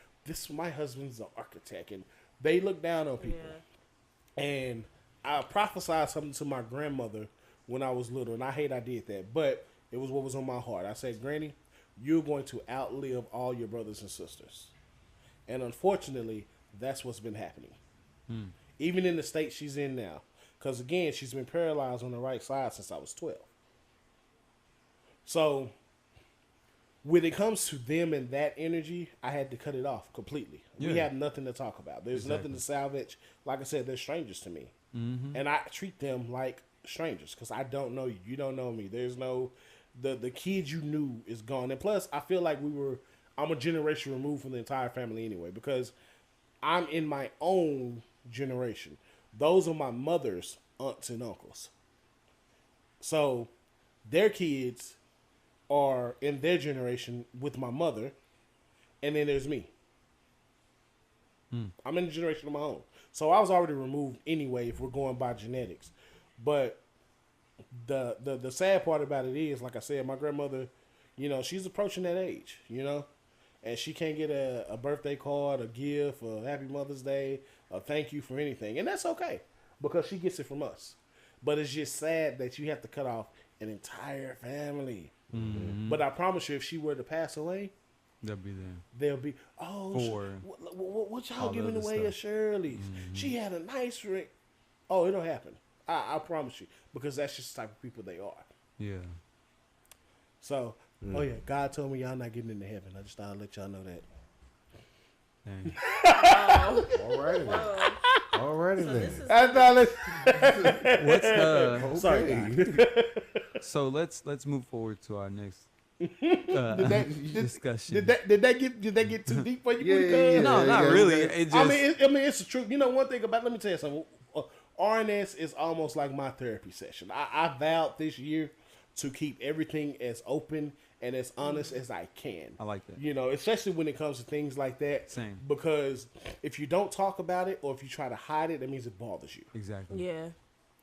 my husband's an architect. And they look down on people. Yeah. And I prophesied something to my grandmother when I was little. And I hate I did that. But it was what was on my heart. I said, Granny, you're going to outlive all your brothers and sisters. And unfortunately, that's what's been happening. Even in the state she's in now. Because, again, she's been paralyzed on the right side since I was 12. So, when it comes to them and that energy, I had to cut it off completely. Yeah. We have nothing to talk about. There's nothing to salvage. Like I said, they're strangers to me. And I treat them like strangers because I don't know you. You don't know me. There's no... The kid you knew is gone. And plus, I feel like I'm a generation removed from the entire family anyway because I'm in my own generation. Those are my mother's aunts and uncles. So their kids are in their generation with my mother, and then there's me. I'm in the generation of my own. So I was already removed anyway if we're going by genetics. But the sad part about it is, like I said, my grandmother, you know, she's approaching that age, you know, and she can't get a birthday card, a gift, a Happy Mother's Day, a thank you for anything. And that's okay because she gets it from us. But it's just sad that you have to cut off an entire family. But I promise you, if she were to pass away, they'll be there. They'll be, what y'all giving away at Shirley's? She had a nice ring. Oh, it'll happen. I promise you. Because that's just the type of people they are. Yeah. So, oh yeah, God told me y'all not getting into heaven. I just thought I'd let y'all know that. Dang. Alrighty then. Alrighty then. What's Sorry. So let's move forward to our next discussion. Did that get too deep for you? Yeah, no, not really. It just, I mean, it's the truth. You know, one thing about, let me tell you something. R.N.S is almost like my therapy session. I vowed this year to keep everything as open and as honest as I can. I like that. You know, especially when it comes to things like that. Same. Because if you don't talk about it or if you try to hide it, that means it bothers you. Exactly. Yeah.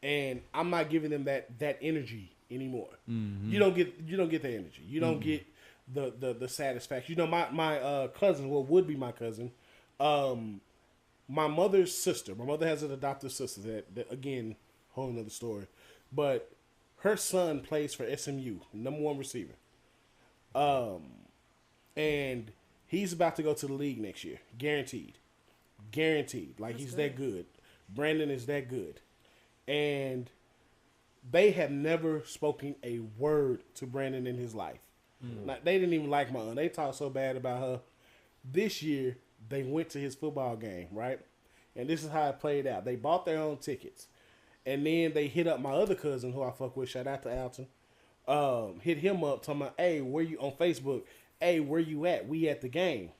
And I'm not giving them that energy anymore. You don't get the energy. You don't get the satisfaction. You know, my cousin, what would be my cousin, my mother's sister. My mother has an adopted sister that again, whole another story. But her son plays for SMU, #1 receiver. And he's about to go to the league next year, guaranteed. Like, he's that good. Brandon is that good. And they have never spoken a word to Brandon in his life. Like, they didn't even like my aunt. They talked so bad about her. This year, they went to his football game, right? And this is how it played out. They bought their own tickets. And then they hit up my other cousin, who I fuck with. Shout out to Alton. Hit him up, talking about, hey, where you on Facebook? Hey, where you at? We at the game.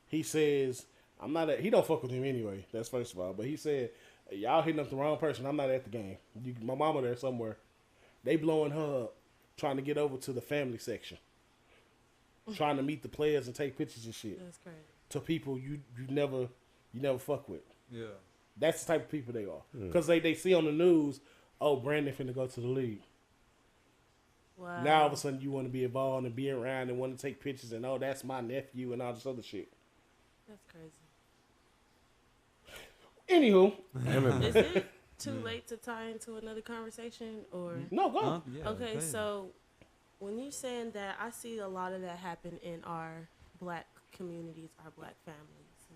He says, I'm not at, he don't fuck with him anyway. That's first of all. But he said, y'all hitting up the wrong person. I'm not at the game. My mama there somewhere. They blowing her up, trying to get over to the family section. Trying to meet the players and take pictures and shit. That's great. To people you never fuck with. Yeah. That's the type of people they are. Because they see on the news, oh, Brandon finna go to the league. Wow. Now all of a sudden you want to be involved and be around and want to take pictures and, oh, that's my nephew and all this other shit. That's crazy. Anywho. Is it too late to tie into another conversation? Or No, go. Yeah, okay, so when you're saying that, I see a lot of that happen in our black communities, our black families.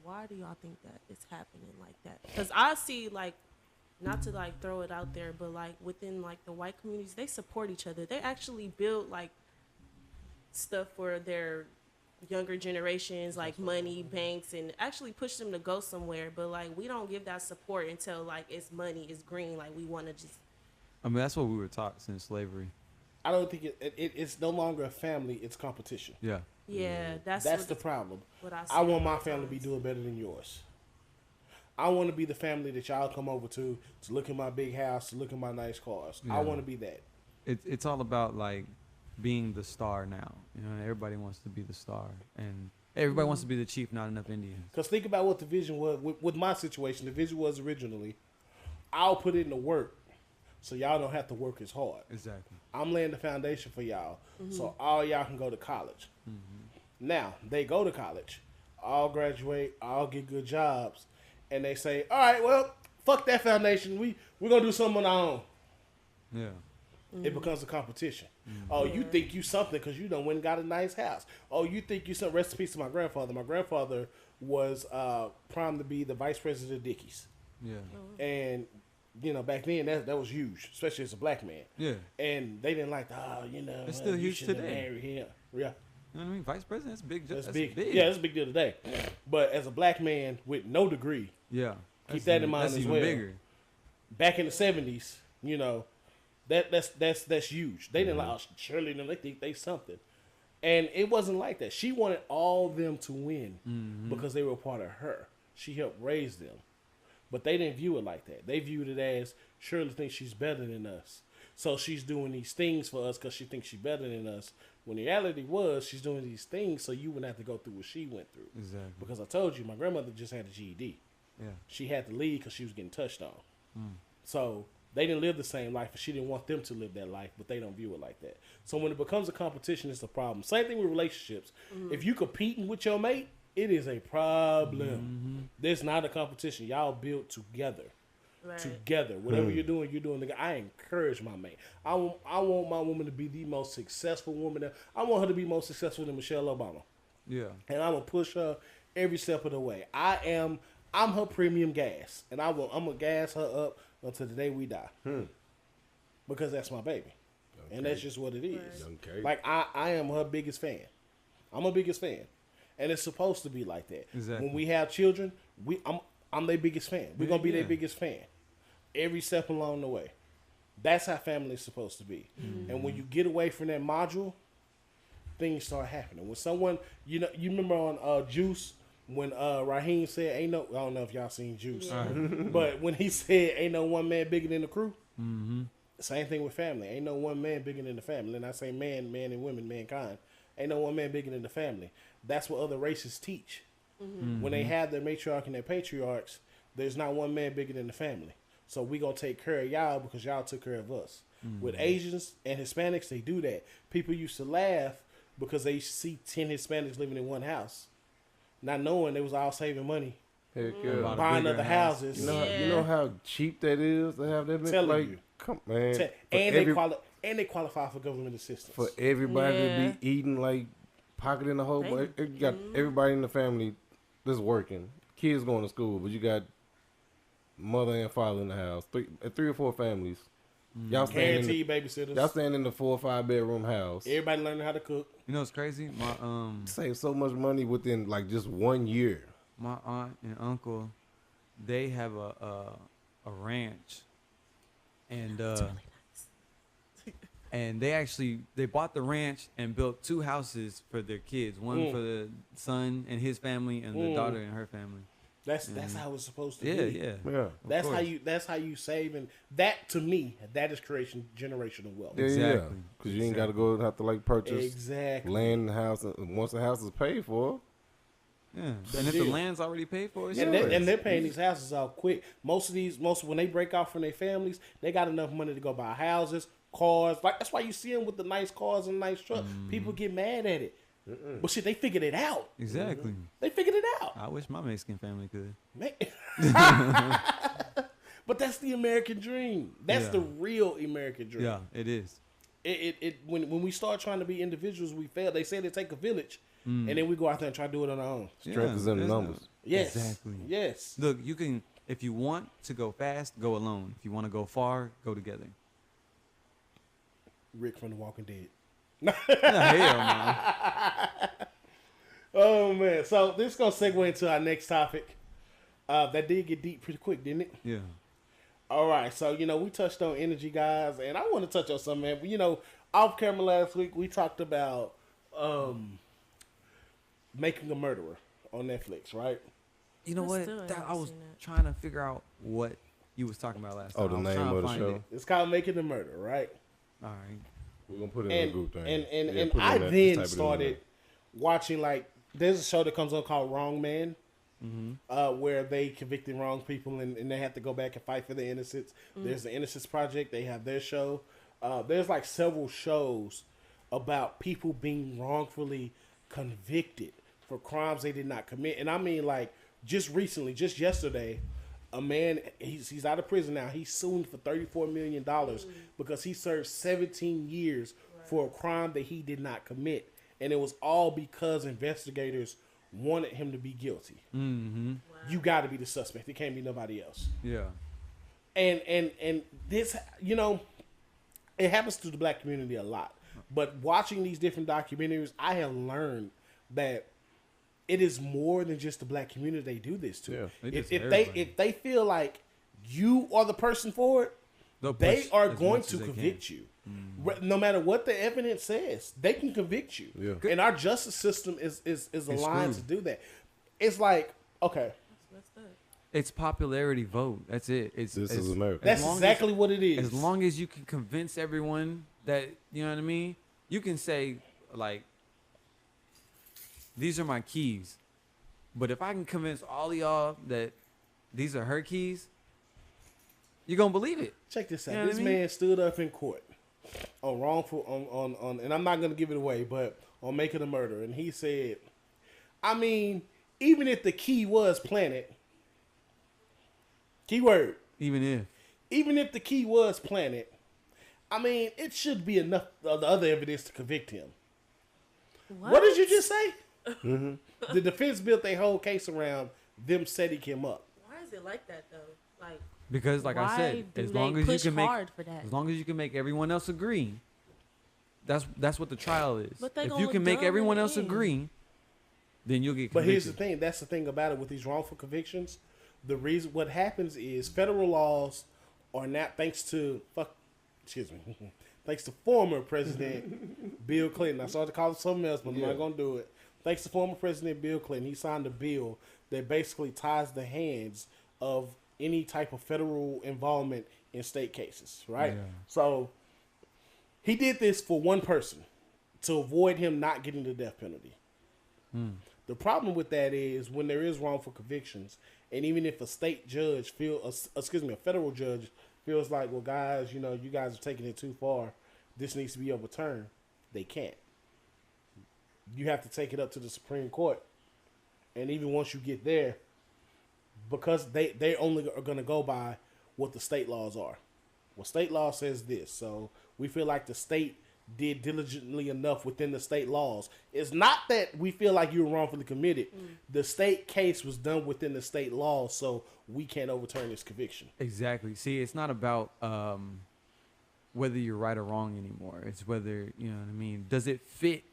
Why do y'all think that it's happening like that? Because I see, like, not to like throw it out there, but like within like the white communities, they support each other. They actually build like stuff for their younger generations, like money, banks, and actually push them to go somewhere. But like, we don't give that support until like it's money, it's green. Like, we want to just. I mean, that's what we were taught since slavery. I don't think it's no longer a family, it's competition. Yeah. Yeah, that's the problem. What I, I want my family to be doing better than yours. I want to be the family that y'all come over to look at my big house, to look at my nice cars. Yeah. I want to be that. It's all about like being the star now. You know, everybody wants to be the star, and everybody wants to be the chief. Not enough Indians. Because think about what the vision was with my situation. The vision was originally, I'll put in the work, so y'all don't have to work as hard. Exactly. I'm laying the foundation for y'all, so all y'all can go to college. Now they go to college, all graduate, all get good jobs. And they say, all right, well, fuck that foundation. We're going to do something on our own. Yeah. It becomes a competition. Oh, you think you something because you done went and got a nice house. Oh, you think you some recipes to my grandfather. My grandfather was primed to be the vice president of Dickies. Yeah. And, you know, back then that was huge, especially as a black man. Yeah. And they didn't like, you know, It's still you huge shouldn't today. marry him. Yeah. You know what I mean? Vice president, that's big. That's big. Yeah, that's a big deal today. But as a black man with no degree, Yeah. keep that in mind that's as even well. Bigger. Back in the 70s, you know, that's huge. They didn't like, oh, Shirley and them, they think they something. And it wasn't like that. She wanted all them to win because they were a part of her. She helped raise them. But they didn't view it like that. They viewed it as Shirley thinks she's better than us. So she's doing these things for us because she thinks she's better than us. When the reality was, she's doing these things so you wouldn't have to go through what she went through. Exactly. Because I told you, my grandmother just had a GED. Yeah. She had to leave because she was getting touched on. So they didn't live the same life, and she didn't want them to live that life, but they don't view it like that. So when it becomes a competition, it's a problem. Same thing with relationships. If you competing with your mate, it is a problem. There's not a competition. Y'all build together. Right. Together. Whatever you're doing. I encourage my mate. I want my woman to be the most successful woman. I want her to be more successful than Michelle Obama. Yeah. And I'm gonna push her every step of the way. I'm her premium gas, and I'm gonna gas her up until the day we die, because that's my baby, and that's just what it is. Okay. Like I am her biggest fan. I'm her biggest fan, and it's supposed to be like that. Exactly. When we have children, I'm their biggest fan. We're gonna be their biggest fan every step along the way. That's how family is supposed to be. And when you get away from that module, things start happening. When someone, you remember on Juice, when Raheem said, ain't no, I don't know if y'all seen Juice, but when he said, ain't no one man bigger than the crew, same thing with family. Ain't no one man bigger than the family. And I say man and women, mankind. Ain't no one man bigger than the family. That's what other races teach. When they have their matriarch and their patriarchs, there's not one man bigger than the family. So we gonna take care of y'all because y'all took care of us. With Asians and Hispanics, they do that. People used to laugh because they see 10 Hispanics living in one house, not knowing they was all saving money. Heck yeah. Buying other houses. You know how cheap that is to have that. Telling you. Come man. And they qualify for government assistance. For everybody to be eating like pocketing the whole. You got everybody in the family that's working. Kids going to school, but you got mother and father in the house. Three or four families. Y'all guaranteed babysitters. Y'all staying in the 4 or 5 bedroom house. Everybody learning how to cook. You know what's crazy? My save so much money within like just 1 year. My aunt and uncle, they have a ranch, and It's really nice. and they bought the ranch and built 2 houses for their kids. One for the son and his family, and the daughter and her family. That's how it's supposed to be. Yeah. That's how you save, and that to me, that is creation generational wealth. Yeah, exactly. Because you ain't got to go and have to like purchase land and house. Once the house is paid for. Yeah, and if the land's already paid for, it's and they're paying these houses off quick. Most when they break off from their families, they got enough money to go buy houses, cars. Like that's why you see them with the nice cars and nice trucks. People get mad at it. But shit, they figured it out. Exactly. They figured it out. I wish my Mexican family could. But that's the American dream. That's the real American dream. Yeah, it is. When we start trying to be individuals, we fail. They say they take a village, and then we go out there and try to do it on our own. Strength is in the numbers. Yes. Exactly. Yes. Look, you can, if you want to go fast, go alone. If you want to go far, go together. Rick from The Walking Dead. Hell no. Oh man! So this is gonna segue into our next topic. That did get deep pretty quick, didn't it? Yeah. All right. So we touched on energy, guys, and I want to touch on something, man. Off camera last week we talked about Making a Murderer on Netflix, right? You know what? I was trying to figure out what you was talking about last time. Oh, the name of the show. It's called Making a Murderer, right? All right. We're gonna put it in a group thing. And I then started watching, like, there's a show that comes on called Wrong Man, where they convicted wrong people and they have to go back and fight for the innocents. There's the Innocence Project. They have their show. There's like several shows about people being wrongfully convicted for crimes they did not commit. And I mean, like, just recently, just yesterday, a man, he's out of prison now. He's sued for $34 million because he served 17 years for a crime that he did not commit. And it was all because investigators wanted him to be guilty. Mm-hmm. Wow. You got to be the suspect. It can't be nobody else. Yeah. And this, it happens to the black community a lot. But watching these different documentaries, I have learned that it is more than just the black community they do this to. Yeah, if they feel like you are the person for it, they are going to convict you. No matter what the evidence says, they can convict you. Yeah. And our justice system is aligned to do that. It's like, okay. It's popularity vote. That's it. This is America. That's exactly what it is. As long as you can convince everyone that, you know what I mean? You can say, like, these are my keys. But if I can convince all of y'all that these are her keys, you're going to believe it. Check this out. You know This man stood up in court on wrongful, on, and I'm not going to give it away, but on Making a Murder. And he said, I mean, even if the key was planted, keyword, even if the key was planted, I mean, it should be enough of the other evidence to convict him. What did you just say? Mm-hmm. The defense built their whole case around them setting him up. Why is it like that though? Like, because, like I said, as long as you can make everyone else agree, that's what the trial is. If you can make everyone else agree, then you'll get convicted. But here's the thing. That's the thing about it with these wrongful convictions. The reason what happens is federal laws are not, thanks to former President Bill Clinton. I started to call it something else, but I'm not going to do it. Thanks to former President Bill Clinton, he signed a bill that basically ties the hands of any type of federal involvement in state cases, right? Yeah. So he did this for one person to avoid him not getting the death penalty. The problem with that is when there is wrongful convictions, and even if a state judge a federal judge feels like, well, guys, you guys are taking it too far, this needs to be overturned, they can't. you have to take it up to the Supreme Court. And even once you get there, because they only are going to go by what the state laws are. Well, state law says this. So we feel like the state did diligently enough within the state laws. It's not that we feel like you were wrongfully committed. The state case was done within the state laws, so we can't overturn this conviction. Exactly. See, it's not about whether you're right or wrong anymore. It's whether, you know what I mean, does it fit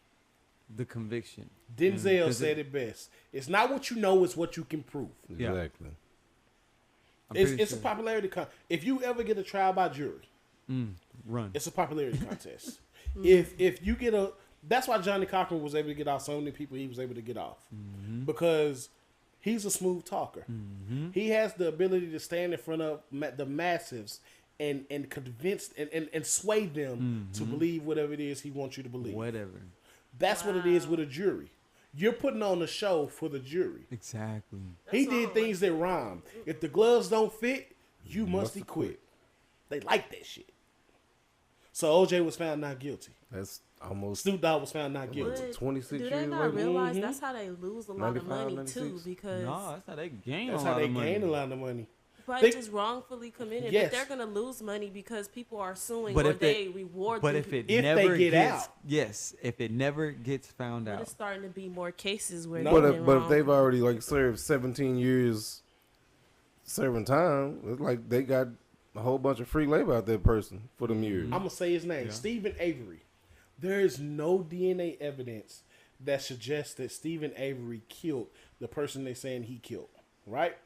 the conviction? Denzel said it best. It's not what you know, it's what you can prove. Exactly. It's a popularity contest. If you ever get a trial by jury, run. it's a popularity contest. If you get that's why Johnny Cochran was able to get off so many people he was able to get off. Because he's a smooth talker. He has the ability to stand in front of the masses and convince and sway them to believe whatever it is he wants you to believe. Whatever. That's what it is with a jury. You're putting on a show for the jury. Exactly. He did things that rhyme. If the gloves don't fit, you must quit. They like that shit. So OJ was found not guilty. That's almost Snoop Dogg was found not guilty. 26 Do years they not later. realize that's how they lose a lot of 95, money 96. too? Because No, that's how they gain That's a how lot they of money. gain a lot of money. but They- just wrongfully committed. Yes. But they're gonna lose money because people are suing But or if they reward But them. if it If they never get gets out. yes, if it never gets found But out. it's starting to be more cases where No. they've But been if, but if wrong. they've already like served 17 years serving time, it's like they got a whole bunch of free labor out that person for them years. I'm gonna say his name, Stephen Avery. There is no DNA evidence that suggests that Stephen Avery killed the person they're saying he killed. Right?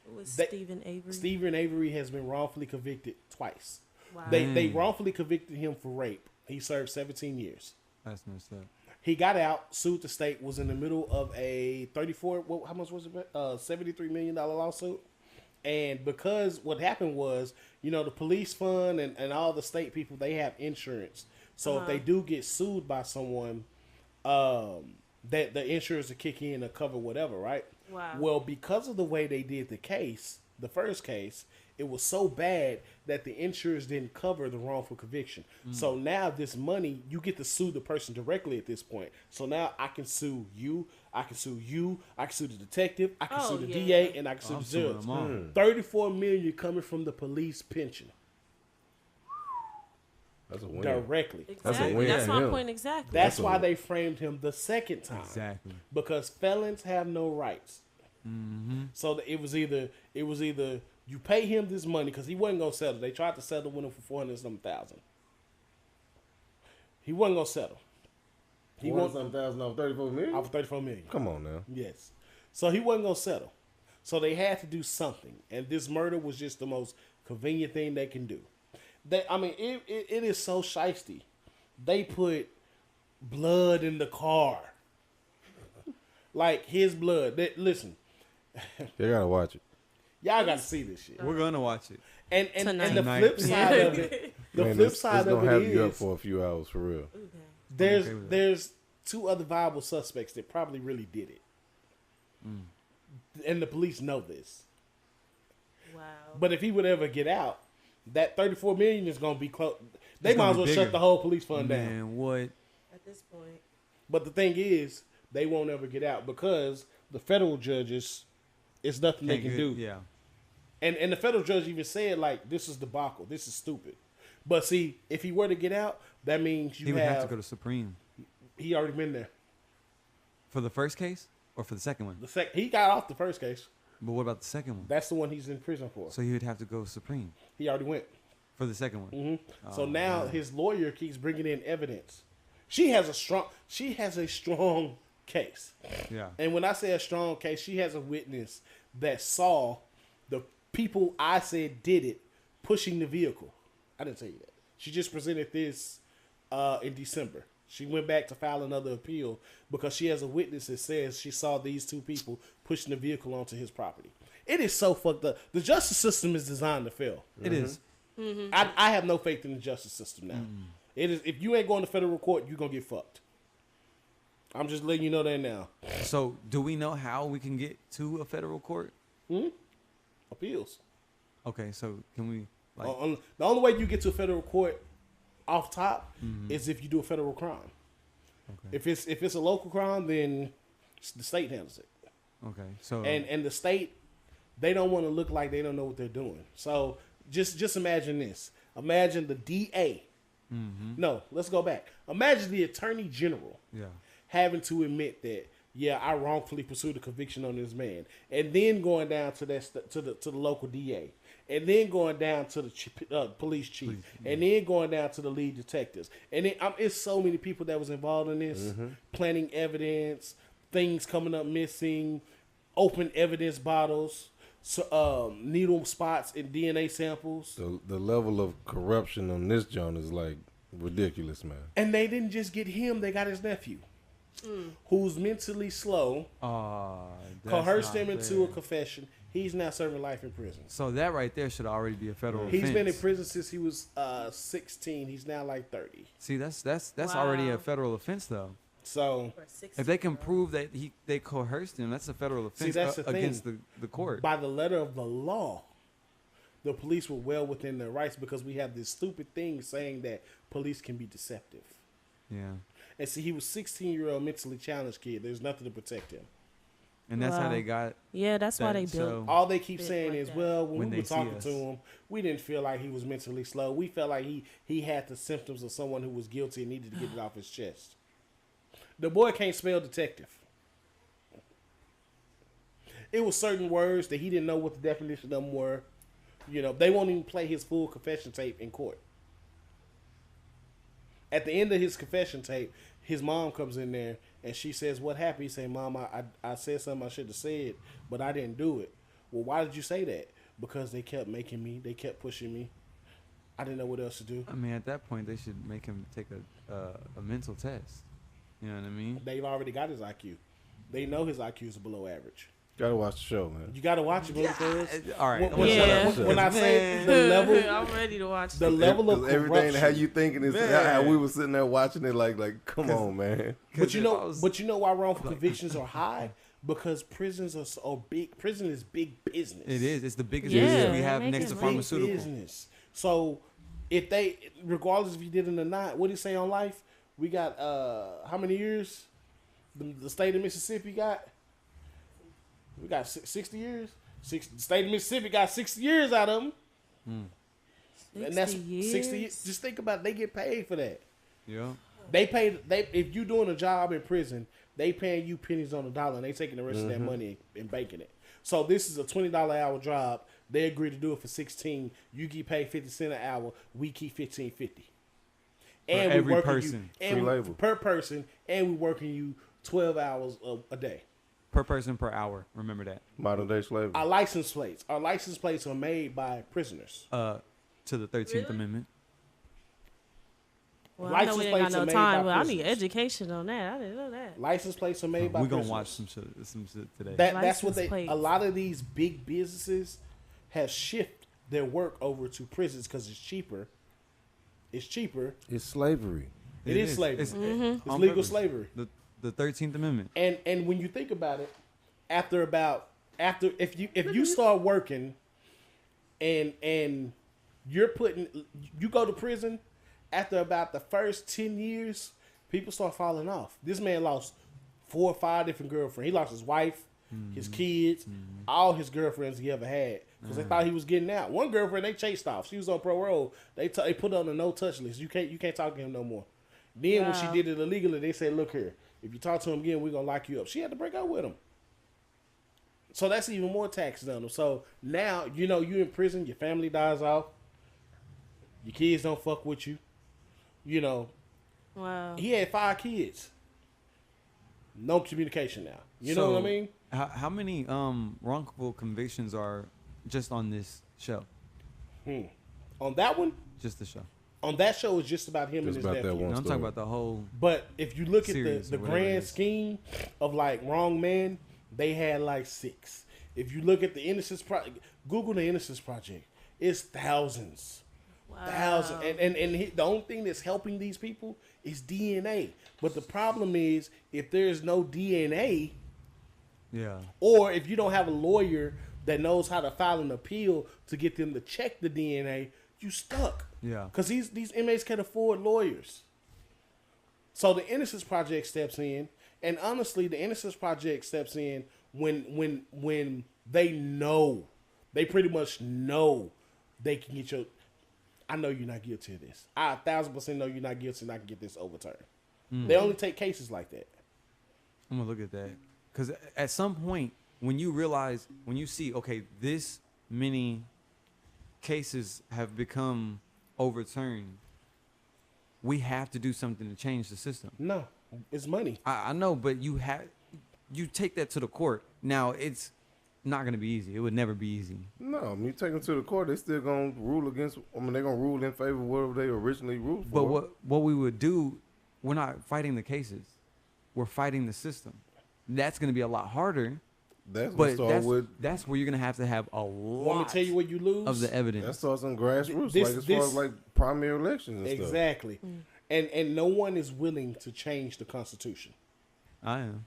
It was they- Stephen Avery. Stephen Avery has been wrongfully convicted twice. Wow. They wrongfully convicted him for rape. He served 17 years. That's messed up. He got out, sued the state, was in the middle of a 34, how much was it? $73 million lawsuit. And because what happened was, you know, the police fund and all the state people, they have insurance. So if they do get sued by someone, that the insurance will kick in to cover whatever, right? Wow. Well, because of the way they did the case, the first case, it was so bad that the insurance didn't cover the wrongful conviction. So now this money, you get to sue the person directly at this point. So now I can sue you, I can sue you, I can sue the detective, I can sue the DA, and I can sue I'm the suing judge. them all. $34 million coming from the police pension That's a win. directly. Exactly. win That's for my him. point exactly. That's why they framed him the second time. Exactly. Because felons have no rights. So it was either you pay him this money because he wasn't gonna settle. They tried to settle with him for 400,000. He wasn't gonna settle. He He won won some thousand off 34 million. off of 34 million. Come on now. Yes. So he wasn't gonna settle. So they had to do something, and this murder was just the most convenient thing they can do. It is so shiesty. They put blood in the car, like his blood. Listen, You gotta watch it. y'all got to see this shit. We're gonna watch it. And the Tonight. flip side of it, It's gonna have you up for a few hours for real. there's okay with that. there's two other viable suspects that probably really did it, and the police know this. Wow. But if he would ever get out, that 34 million is gonna be close. They It's might gonna as well be shut bigger. the whole police fund down. Man, what? At this point. But the thing is, they won't ever get out because the federal judges, it's nothing they can do. Yeah. And the federal judge even said, like, this is debacle. This is stupid. But see, if he were to get out, that means He would have to go to Supreme he already been there. for the first case or for the second one. He got off the first case. But what about the second one? That's the one he's in prison for. So he would have to go Supreme He already went. for the second one. So Oh, now man. his lawyer keeps bringing in evidence. She has a strong case. Yeah. And when I say a strong case, she has a witness that saw the people I said did it pushing the vehicle. I didn't tell you that. She just presented this in December. She went back to file another appeal because she has a witness that says she saw these two people pushing the vehicle onto his property. It is so fucked up. The justice system is designed to fail. It is. I have no faith in the justice system now. It is. If you ain't going to federal court, you're gonna get fucked. I'm just letting you know that now. So do we know how we can get to a federal court? Appeals. Okay, so can we like The only way you get to a federal court off top is if you do a federal crime. Okay. If it's a local crime, then the state handles it. Okay. So And the state, they don't want to look like they don't know what they're doing. So just imagine this. Imagine the DA. No, let's go back. Imagine the Attorney General having to admit that, yeah, I wrongfully pursued a conviction on this man, and then going down to the local DA, and then going down to the police chief, and then going down to the lead detectives, and then it's so many people that was involved in this, planting evidence, things coming up missing, open evidence bottles, needle spots in DNA samples. The level of corruption on this joint is like ridiculous, man. And they didn't just get him; they got his nephew, who's mentally slow. Coerced him into a confession. He's now serving life in prison. So that right there should already be a federal offense. He's been in prison since he was 16. He's now like 30. See, that's already a federal offense, though. So if they can prove that they coerced him, that's a federal offense against the court. By the letter of the law, the police were well within their rights because we have this stupid thing saying that police can be deceptive. Yeah. And see, he was 16-year-old mentally challenged kid. There's nothing to protect him. And that's how they got. Yeah, that's why they built. All they keep saying like is, that. well, when we were see talking us. to him, we didn't feel like he was mentally slow. We felt like he had the symptoms of someone who was guilty and needed to get it off his chest. The boy can't spell detective. It was certain words that he didn't know what the definition of them were. You know, they won't even play his full confession tape in court. At the end of his confession tape, his mom comes in there and she says, "What happened?" He said, "Mom, I said something I should have said, but I didn't do it." "Well, why did you say that?" "Because they kept making me. They kept pushing me. I didn't know what else to do." I mean, at that point, they should make him take a mental test. You know what I mean? They've already got his IQ. They know his IQ is below average. Gotta watch the show, man. You gotta watch it, because All right. when I say the level, I'm ready to watch the level of everything corruption. how you thinking is how we were sitting there watching it like come on, man. But you know why wrongful convictions are high? Because prisons are so big. Prison is big business. It is. It's the biggest Yeah, business we they have make next it to big pharmaceutical. Business. So if they, regardless if you did it or not, what do you say on life? We got how many years? The state of Mississippi got. We got 60 years. The state of Mississippi got 60 years out of them. And that's 60 years. Just think about it. They get paid for that. Yeah. If you doing a job in prison, they paying you pennies on the dollar, and they taking the rest of that money and banking it. So this is a $20 hour job. They agree to do it for 16. You get paid 50 cents an hour. We keep $15.50. And every we person. Free labor per person, and we working you 12 hours a day. Per person per hour. Remember that. Modern day slavery. Our license plates are made by prisoners. To the 13th Amendment. Well, I know we ain't got no time, but I need education on that. I didn't know that. License plates are made by We're prisoners. going to watch some shit today. That's what License a lot of these big businesses have shifted their work over to prisons because it's cheaper. It's cheaper. It's slavery. It is slavery. It's legal purpose. slavery. The 13th Amendment. And when you think about it, after if you start working and you go to prison, after about the first 10 years, people start falling off. This man lost 4 or 5 different girlfriends. He lost his wife, his kids, all his girlfriends he ever had because they thought he was getting out. One girlfriend they chased off. She was on parole. They put her on a no touch list. You can't talk to him no more. Then when she did it illegally, they said, "Look here, if you talk to him again, we're gonna lock you up." She had to break up with him. So that's even more taxes on them. So now you in prison, your family dies off, your kids don't fuck with you. Wow. He had 5 kids. No communication now. You know what I mean? How many wrongful convictions are just on this show? On that one? Just the show. On that show, it's just about him and his nephew. No, I'm talking about the whole. But if you look at the grand grand scheme of like Wrong Man, they had like 6. If you look at the Innocence Project, Google the Innocence Project, it's thousands. Wow. Thousands. And the only thing that's helping these people is DNA. But the problem is if there's no DNA, or if you don't have a lawyer that knows how to file an appeal to get them to check the DNA, you stuck. Yeah. Because these inmates can't afford lawyers. So the Innocence Project steps in, and honestly, the Innocence Project steps in when they know, they pretty much know they can get your. I know you're not guilty of this. I 1,000% know you're not guilty, and I can get this overturned. They only take cases like that. I'm gonna look at that because at some point, when you realize, when you see, okay, this many cases have become overturned, we have to do something to change the system. No, it's money. I know, but you take that to the court. Now it's not gonna be easy. It would never be easy. No, I mean, you take them to the court, they still gonna rule against. I mean, they're gonna rule in favor of whatever they originally ruled for. But what we would do, we're not fighting the cases. We're fighting the system. That's gonna be a lot harder. That's but that's where you're gonna have to have a lot. Want me to tell you what you lose of the evidence. That starts on grassroots, as far as like primary elections and exactly. stuff. And no one is willing to change the Constitution. I am.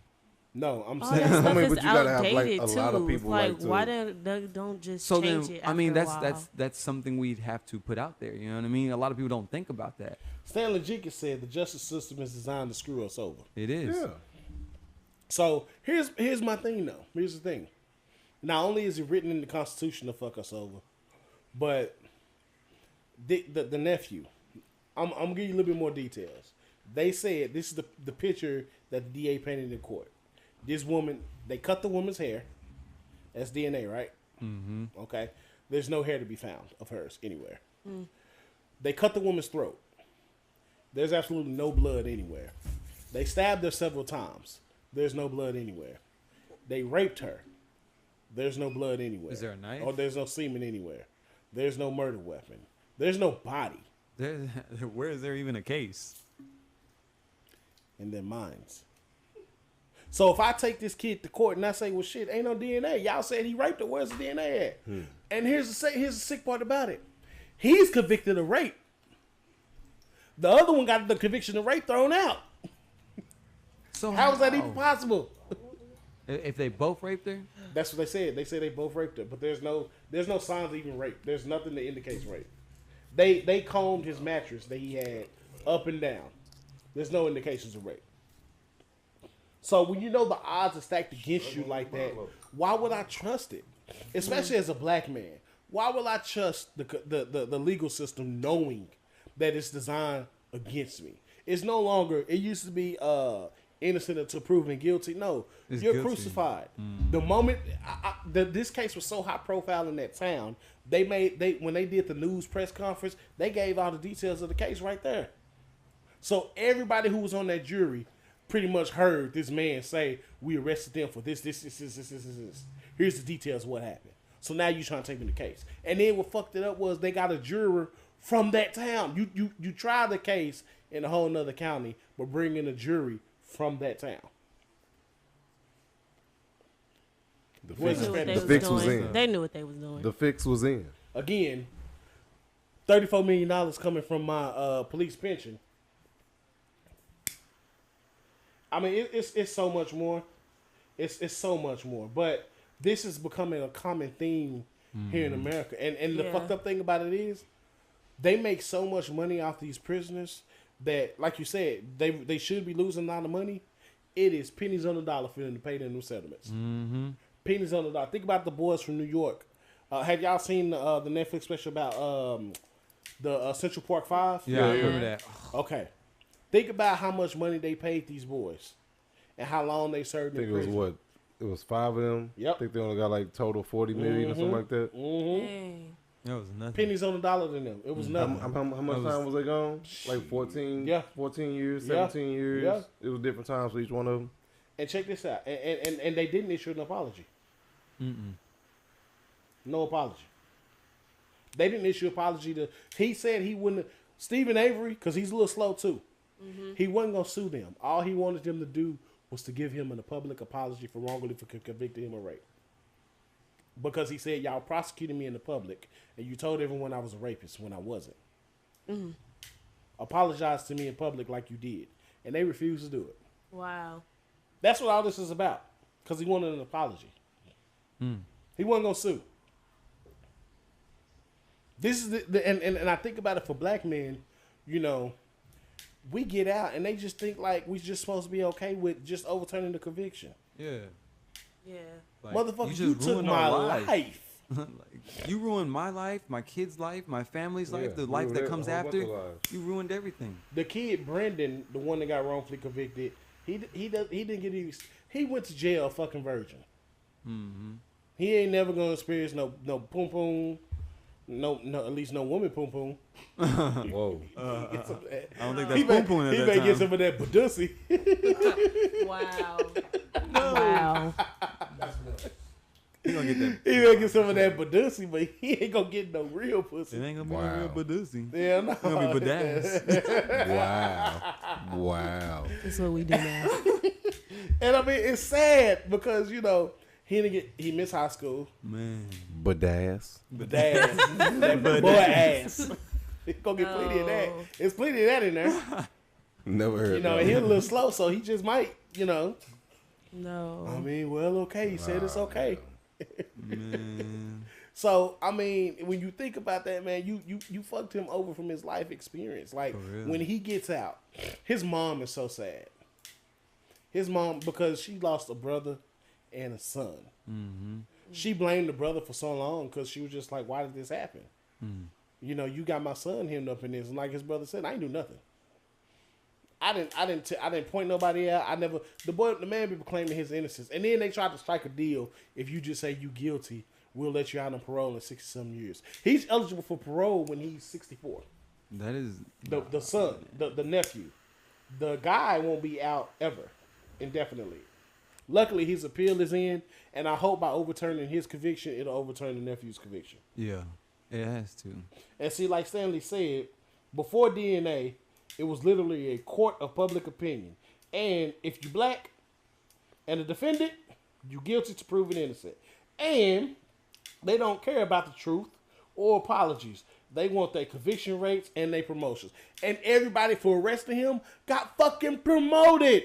No, I'm All saying. that stuff I mean, is but you gotta have like outdated, a lot of too. people Like, like to. why don't just So change then, it? I mean, after a while? that's something we'd have to put out there. You know what I mean? A lot of people don't think about that. Stanley Jenkins said the justice system is designed to screw us over. It is. Yeah. So here's my thing though. Here's the thing. Not only is it written in the Constitution to fuck us over, but the nephew. I'm gonna give you a little bit more details. They said this is the picture that the DA painted in court. This woman, they cut the woman's hair. That's DNA, right? Mm-hmm. Okay. There's no hair to be found of hers anywhere. They cut the woman's throat. There's absolutely no blood anywhere. They stabbed her several times. There's no blood anywhere. They raped her. There's no blood anywhere. Is there a knife? Or there's no semen anywhere. There's no murder weapon. There's no body Where is there even a case? in their minds. So if I take this kid to court and I say, well, shit, ain't no DNA. Y'all said he raped her. Where's the DNA at? And here's the sick part about it. He's convicted of rape. The other one got the conviction of rape thrown out. So How is that even possible? If they both raped her? That's what they said. They said they both raped her, but there's no signs of even rape. There's nothing that indicates rape. They combed his mattress that he had up and down. There's no indications of rape. So when you know the odds are stacked against you like that, why would I trust it? Especially as a black man, why will I trust the legal system knowing that it's designed against me? It's no longer. It used to be innocent until proven guilty. No, It's you're guilty. crucified. The moment this case was so high profile in that town, when they did the news press conference, they gave all the details of the case right there. So everybody who was on that jury pretty much heard this man say, "We arrested them for this. Here's the details of what happened." So now you trying to take me the case, and then what fucked it up was they got a juror from that town. You try the case in a whole nother county, but bring in a jury from that town. The They knew what they fix was was doing. in. They knew what they was doing. The fix was in. Again, $34 million coming from my police pension. I mean, it's so much more. It's so much more. But this is becoming a common theme here in America. And the fucked up thing about it is, they make so much money off these prisoners that, like you said, they should be losing a lot of money. It is pennies on the dollar for them to pay their new settlements. Mm-hmm. Pennies on the dollar. Think about the boys from New York. Have y'all seen the Netflix special about the Central Park 5? Yeah, I remember that. Okay. Think about how much money they paid these boys and how long they I served think in it was prison. what? It was 5 of them. Yep. I think they only got like total 40 million or something like that. Mm-hmm. Dang. That was nothing. Pennies on the dollar to them. It was nothing. How much time was they gone? Like 14, Yeah. 14 years, Yeah. 17 years. Yeah. It was different times for each one of them. And check this out. And they didn't issue an apology. Mm-mm. No apology. They didn't issue an apology to. He said he wouldn't. Stephen Avery, because he's a little slow too. He wasn't gonna sue them. All he wanted them to do was to give him a public apology for wrongly convicting him of rape. Because he said, y'all prosecuted me in the public and you told everyone I was a rapist when I wasn't. Apologize to me in public like you did. And they refused to do it. Wow. That's what all this is about. Because he wanted an apology. He wasn't going to sue. This is and I think about it for black men, you know, we get out and they just think like we just supposed to be okay with just overturning the conviction. Yeah. Yeah. Like, Motherfucker, you just took ruined my our life. like, you ruined my life, my kid's life, my family's life, the life that comes after. You ruined everything. The kid Brendan, the one that got wrongfully convicted, he didn't get any. He went to jail, a fucking virgin. Mm-hmm. He ain't never gonna experience no poom poom, no at least no woman poom poom. Whoa. I don't think that's poom poom at He that may time. get some of that badussy. Wow. Wow. He gonna get that. He may get some of that badussy, but he ain't gonna get no real pussy. It ain't gonna be no real badussy. Yeah, no. It's gonna be badass. Wow. That's what we do now. And I mean, it's sad because he missed high school. Man. Badass. Badass, that boy ass. He gonna get plenty of that. There's plenty of that in there. Never heard. And he's a little slow, so he just might. No. I mean, well, okay. He said it's okay. Man. So I mean, when you think about that, man, you fucked him over from his life experience. Like when he gets out, his mom is so sad. His mom, because she lost a brother and a son. Mm-hmm. She blamed the brother for so long because she was just like, "Why did this happen?" Mm. You got my son hemmed up in this, and like his brother said, I ain't do nothing. I didn't point nobody out. The man be proclaiming his innocence, and then they tried to strike a deal. If you just say you guilty, we'll let you out on parole in 60-some years. He's eligible for parole when he's 64. That is The son, the nephew, the guy won't be out ever, indefinitely. Luckily, his appeal is in, and I hope by overturning his conviction, it'll overturn the nephew's conviction. Yeah, it has to. And see, like Stanley said, before DNA, it was literally a court of public opinion. And if you black and a defendant, you guilty to proven innocent. And they don't care about the truth or apologies. They want their conviction rates and their promotions. And everybody for arresting him got fucking promoted.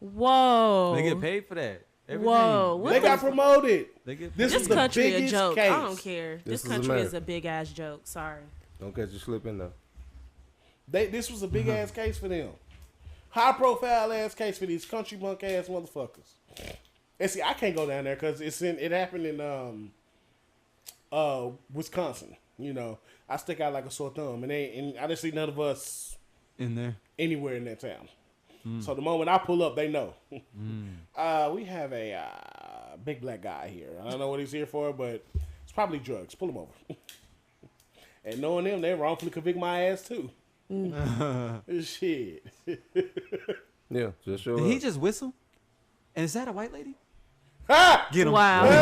Whoa. They get paid for that. Everything. Whoa. They got promoted. They get paid. This This is the country a biggest joke. case. I don't care. This This is country America. is a big ass joke. Sorry. Don't catch you slipping though. This was a big ass case for them. High profile ass case for these country punk ass motherfuckers. And see, I can't go down there because it happened in Wisconsin. I stick out like a sore thumb, and I didn't see none of us in there anywhere in that town. So the moment I pull up, they know. We have a big black guy here. I don't know what he's here for, but it's probably drugs. Pull him over. And knowing them, they wrongfully convict my ass too. Shit. Yeah, just show Did up. he just whistle? And is that a white lady? Ha! Get him. Wow. Whoa.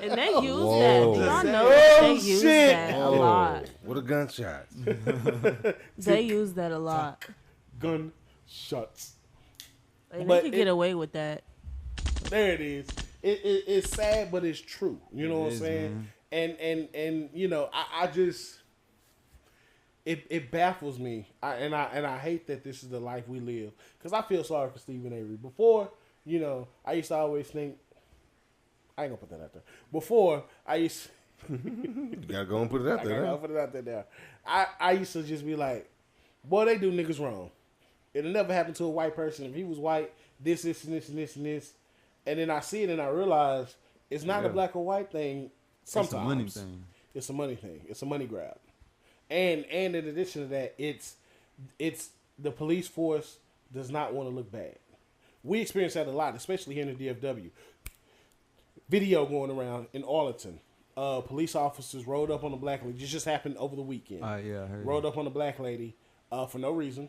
And they use Whoa. that. Do y'all know that they use shit. that a lot? What a gunshot. They use that a lot. Gun shots. Like, But they could get away with that. There it is. It's sad, but it's true. You know what I'm is, saying? And I just it baffles me. I hate that this is the life we live because I feel sorry for Stephen Avery. Before, I used to always think I ain't gonna put that out there. Before I used. You gotta go and put it out there. I Huh? gotta put it out there now. I used to just be like, boy, they do niggas wrong. It'll never happen to a white person. If he was white, this, and this, and this, and this. And then I see it and I realize it's not a black or white thing sometimes. It's a money thing. It's a money thing. It's a money grab. And in addition to that, it's the police force does not want to look bad. We experience that a lot, especially here in the DFW. Video going around in Arlington. Police officers rode up on a black lady. This just happened over the weekend. Yeah, I heard. Rode up on a black lady for no reason.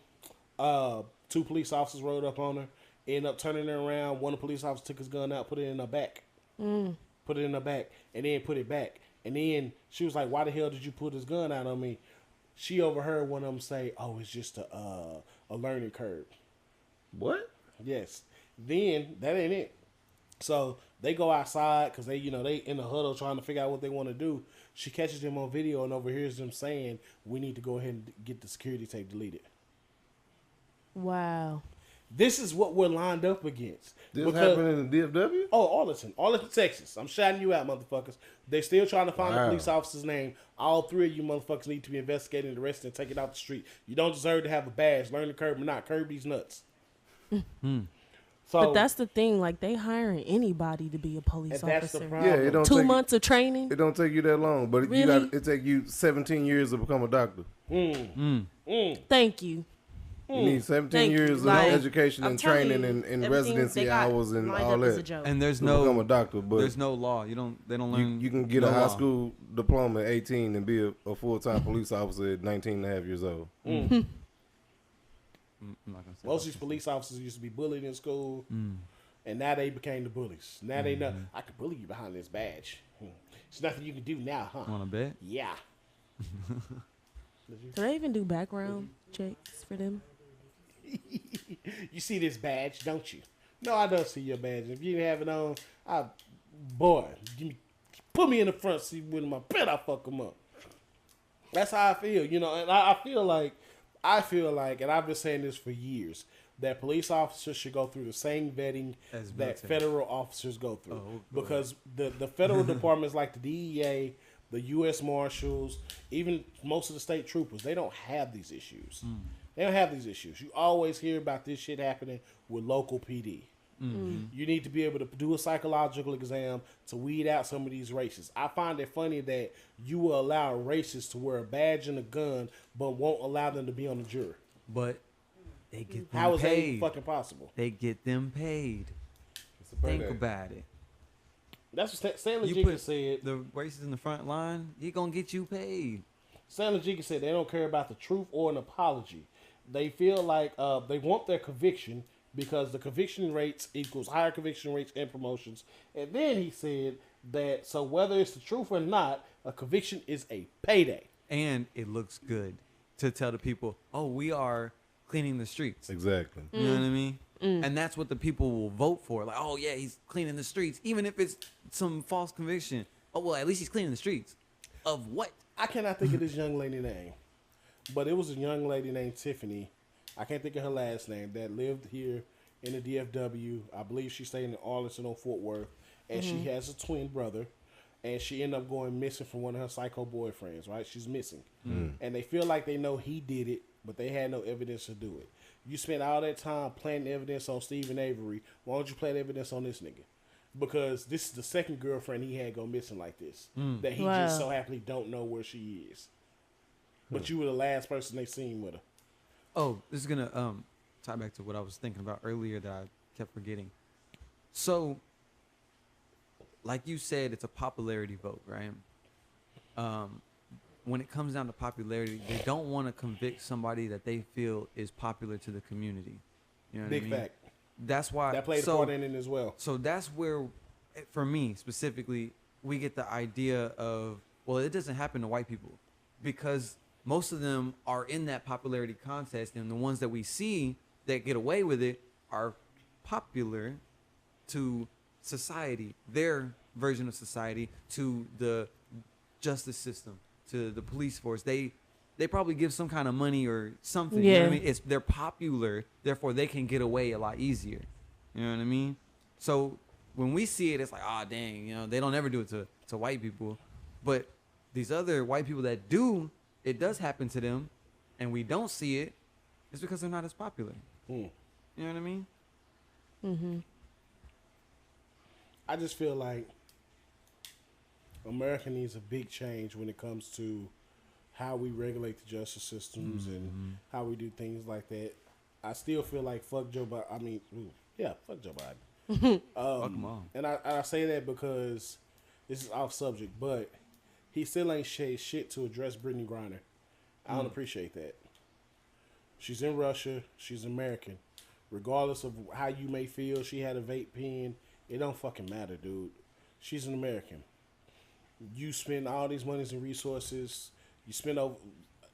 2 police officers rode up on her. Ended up turning her around. One of the police officers took his gun out, put it in her back. Put it in her back, and then put it back. And then she was like, "Why the hell did you put his gun out on me?" She overheard one of them say, "Oh, it's just a learning curve." What? Yes. Then that ain't it. So they go outside because they in the huddle trying to figure out what they want to do. She catches them on video and overhears them saying, "We need to go ahead and get the security tape deleted." Wow. This is what we're lined up against. This happened in the DFW? Oh, Arlington, Texas. I'm shouting you out, motherfuckers. They're still trying to find the police officer's name. All 3 of you motherfuckers need to be investigated, arrested, and taken out the street. You don't deserve to have a badge. Learn to curb or not. Curb these nuts. But that's the thing. Like, they hiring anybody to be a police that's the officer. problem. Yeah, it don't 2 months of training. It don't take you that long, but Really? it take you 17 years to become a doctor. Thank you. You need 17 Thank years you. of Like, education I'm and telling training you, and everything residency they got hours and lined all up as a that. joke. And there's To no become a doctor, but there's no law. They don't learn. you can get no a high law. school diploma at 18 and be a full-time police officer at 19 and a half years old. I'm not gonna say Most of that. these police officers used to be bullied in school, and now they became the bullies. Now they know, I can bully you behind this badge. There's nothing you can do now, huh? Want to bet? Yeah. Do they even do background checks for them? You see this badge, don't you? No, I don't see your badge. If you didn't have it on, put me in the front seat with him. I bet I fuck him up. That's how I feel, and I feel like, and I've been saying this for years, that police officers should go through the same vetting As that military. federal officers go through. Oh, Because the federal departments like the DEA, the U.S. Marshals, even most of the state troopers, they don't have these issues. They don't have these issues. You always hear about this shit happening with local PD. You need to be able to do a psychological exam to weed out some of these racists. I find it funny that you will allow racists to wear a badge and a gun, but won't allow them to be on the jury. But they get them How is that paid. even fucking possible? They get them paid. It's a Think payday. about it. That's what Stanley You Jenkins put said. the racists in the front line, he gonna get you paid. Stanley Jenkins said they don't care about the truth or an apology. They feel like they want their conviction because the conviction rates equals higher conviction rates and promotions. And then he said that so whether it's the truth or not, a conviction is a payday. And it looks good to tell the people, oh, we are cleaning the streets. Exactly. You know what I mean? And that's what the people will vote for. Like, oh, yeah, he's cleaning the streets. Even if it's some false conviction. Oh, well, at least he's cleaning the streets. Of what? I cannot think of this young lady name, but it was a young lady named Tiffany. I can't think of her last name that lived here in the DFW. I believe she stayed in Arlington or Fort Worth, and she has a twin brother, and she ended up going missing from one of her psycho boyfriends. Right, she's missing, and they feel like they know he did it, but they had no evidence to do it. You spent all that time planting evidence on Stephen Avery. Why don't you plant evidence on this nigga? Because this is the second girlfriend he had go missing like this. That he just so happily don't know where she is. But you were the last person they seen with her. Oh, this is going to tie back to what I was thinking about earlier that I kept forgetting. So, like you said, it's a popularity vote, right? When it comes down to popularity, they don't want to convict somebody that they feel is popular to the community. You know what Big I mean? fact. That's why That played a part in it as well. So that's where, for me specifically, we get the idea of, well, it doesn't happen to white people because most of them are in that popularity contest, and the ones that we see that get away with it are popular to society, their version of society, to the justice system, to the police force. They probably give some kind of money or something. You know what I mean? They're popular, therefore they can get away a lot easier. You know what I mean? So when we see it, it's like, ah, dang, they don't ever do it to white people. But these other white people that do, it does happen to them, and we don't see it, it's because they're not as popular. You know what I mean? Mm-hmm. I just feel like America needs a big change when it comes to how we regulate the justice systems and how we do things like that. I still feel like fuck Joe Biden. I mean, fuck Joe Biden. Fuck 'em all. And I say that because this is off subject, but he still ain't said shit to address Brittany Griner. I don't appreciate that. She's in Russia. She's American. Regardless of how you may feel, she had a vape pen. It don't fucking matter, dude. She's an American. You spend all these monies and resources. You spend over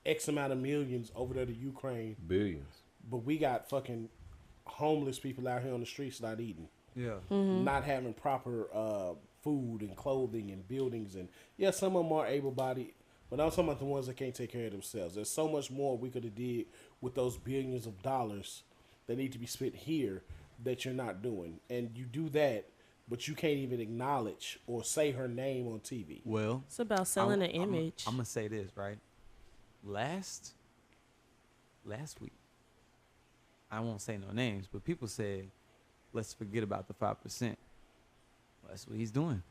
X amount of millions over there to Ukraine. Billions. But we got fucking homeless people out here on the streets not eating. Yeah. Not having proper food and clothing and buildings. And yeah, some of them are able-bodied. But I'm talking about the ones that can't take care of themselves. There's so much more we could have did with those billions of dollars that need to be spent here that you're not doing. And you do that, but you can't even acknowledge or say her name on TV. Well, It's about selling an image. I'm gonna say this, right? Last week, I won't say no names, but people said, let's forget about the 5%. Well, that's what he's doing.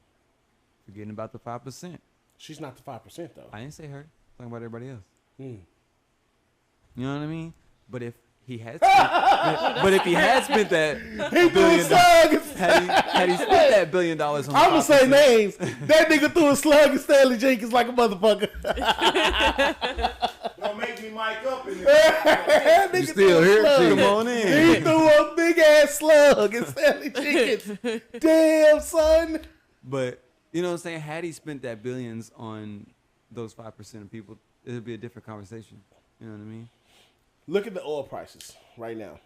Forgetting about the 5%. She's not the 5% though. I didn't say her. I'm talking about everybody else. Hmm. You know what I mean? But if he had spent that He threw a slug. had he spent that $1 billion on the I'm gonna say 5%, names. That nigga threw a slug at Stanley Jenkins like a motherfucker. Don't make me mic up in there. You still here? come on in. He threw a big ass slug at Stanley Jenkins. Damn, son. But you know what I'm saying? Had he spent that billions on those 5% of people, it would be a different conversation. You know what I mean? Look at the oil prices right now.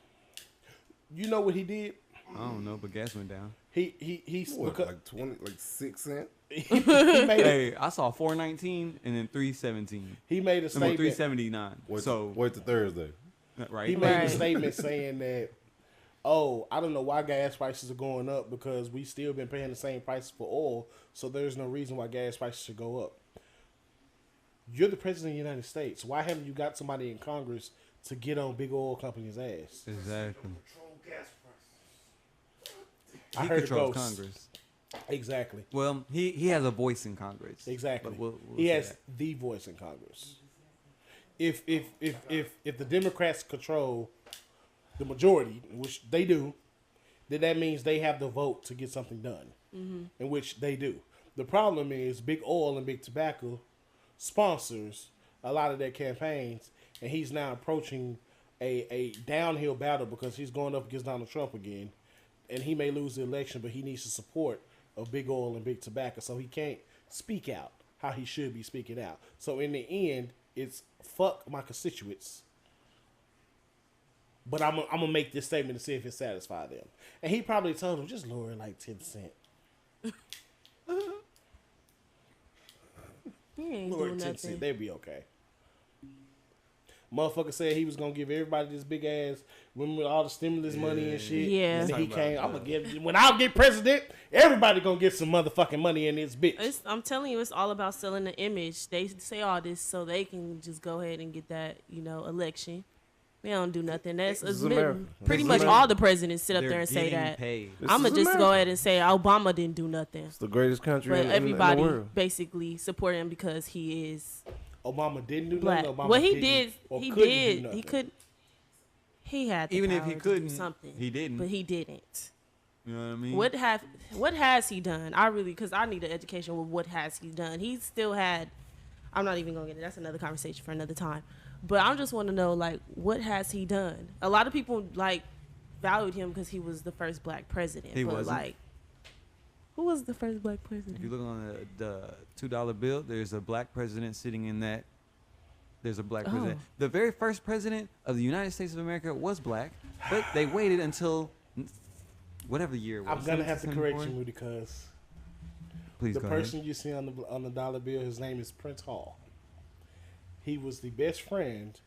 You know what he did? I don't know, but gas went down. He's What, like 6 cents? he made Hey, I saw 419 and then 317. he made a No, statement. 379. Wait, So wait till Thursday. right. He made a Right. statement saying that, oh, I don't know why gas prices are going up because we still been paying the same prices for oil, so there's no reason why gas prices should go up. You're the president of the United States. Why haven't you got somebody in Congress to get on big oil companies' ass? Exactly. I He heard it controls goes. Congress. Exactly. Well, he has a voice in Congress. Exactly. But we'll He say has that. the voice in Congress. If the Democrats control the majority, which they do, then that means they have the vote to get something done, in which they do. The problem is big oil and big tobacco sponsors a lot of their campaigns, and he's now approaching a downhill battle because he's going up against Donald Trump again, and he may lose the election, but he needs the support of big oil and big tobacco, so he can't speak out how he should be speaking out. So in the end, it's fuck my constituents, but I'm gonna make this statement to see if it satisfies them. And he probably told them, just lower it like 10 cents. He ain't Lower doing it 10 nothing. cents. They'll be okay. Motherfucker said he was gonna give everybody this big ass, remember all the stimulus money and shit. Yeah. And then he Talking came, about, I'm gonna give, when I get president, everybody gonna get some motherfucking money in this bitch. I'm telling you, it's all about selling the image. They say all this so they can just go ahead and get that, election. They don't do nothing. That's This is America. pretty This is much America. all the presidents sit up They're there and say getting that. paid. This I'm is gonna just America. go ahead and say Obama didn't do nothing, It's the greatest country but in everybody the world. basically support him because he is Obama didn't do black. nothing. Obama Well, he didn't did. or He couldn't do did. nothing. He could. He had the Even if power he to couldn't, do something. he didn't. But he didn't. You know what I mean? What has he done? Because I need an education with what has he done. He still had. I'm not even gonna get it. That's another conversation for another time. But I just want to know, what has he done? A lot of people valued him because he was the first black president. He but wasn't. who was the first black If you president? look on the $2 bill, there's a black president sitting in that. There's a black president. Oh. The very first president of the United States of America was black, but they waited until whatever year it was. I'm gonna have to correct 1774? you, Moody, because Please the go person you see on the dollar bill, his name is Prince Hall. He was the best friend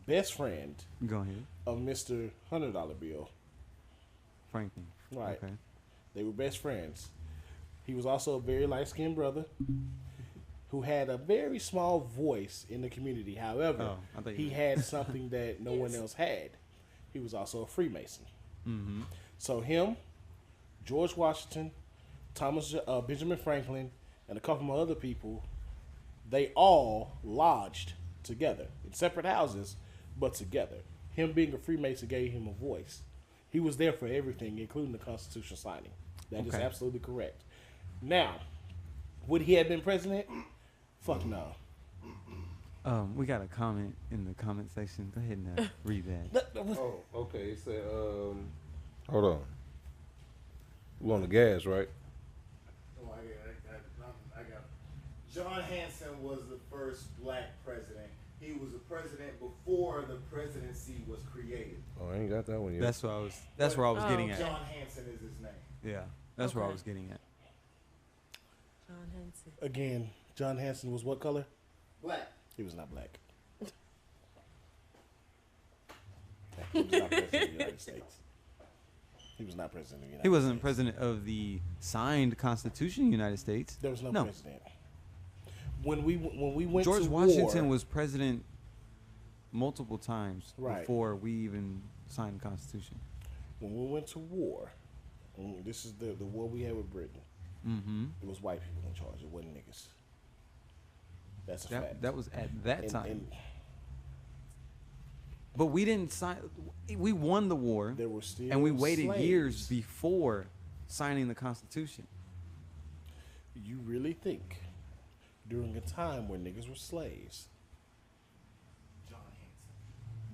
ahead. Go ahead. of Mr. $100 bill. Franklin. Right. Okay. They were best friends. He was also a very light-skinned brother who had a very small voice in the community. However, Oh, I thought you he meant- had something that no one else had. He was also a Freemason. Mm-hmm. So him, George Washington, Benjamin Franklin, and a couple of other people, they all lodged together in separate houses, but together. Him being a Freemason gave him a voice. He was there for everything, including the Constitution signing. That is Okay. absolutely correct. Now, would he have been president? Fuck no. We got a comment in the comment section. Go ahead and read that. Oh, okay. It said, hold on. We on the gas, right? Oh, I got it. John Hanson was the first black president. He was a president before the presidency was created. Oh, I ain't got that one yet. That's what I was. That's where I was Oh, getting at. John Hanson is his name. Yeah, that's where I Okay. was getting at. John Henson. Again, John Hanson was what color? Black. He was not black. He was not president of the United States. He was not president of the United States. He wasn't president of the signed Constitution of the United States. There was no president. When we went George to Washington war, was president multiple times Right. before we even signed the Constitution. when we went to war, this is the war we had with Britain. Mm-hmm. It was white people in charge. It wasn't niggas. That's a fact. That was at that time. And but we didn't sign. We won the war, there were still and we waited slaves. years before signing the Constitution. You really think during a time where niggas were slaves?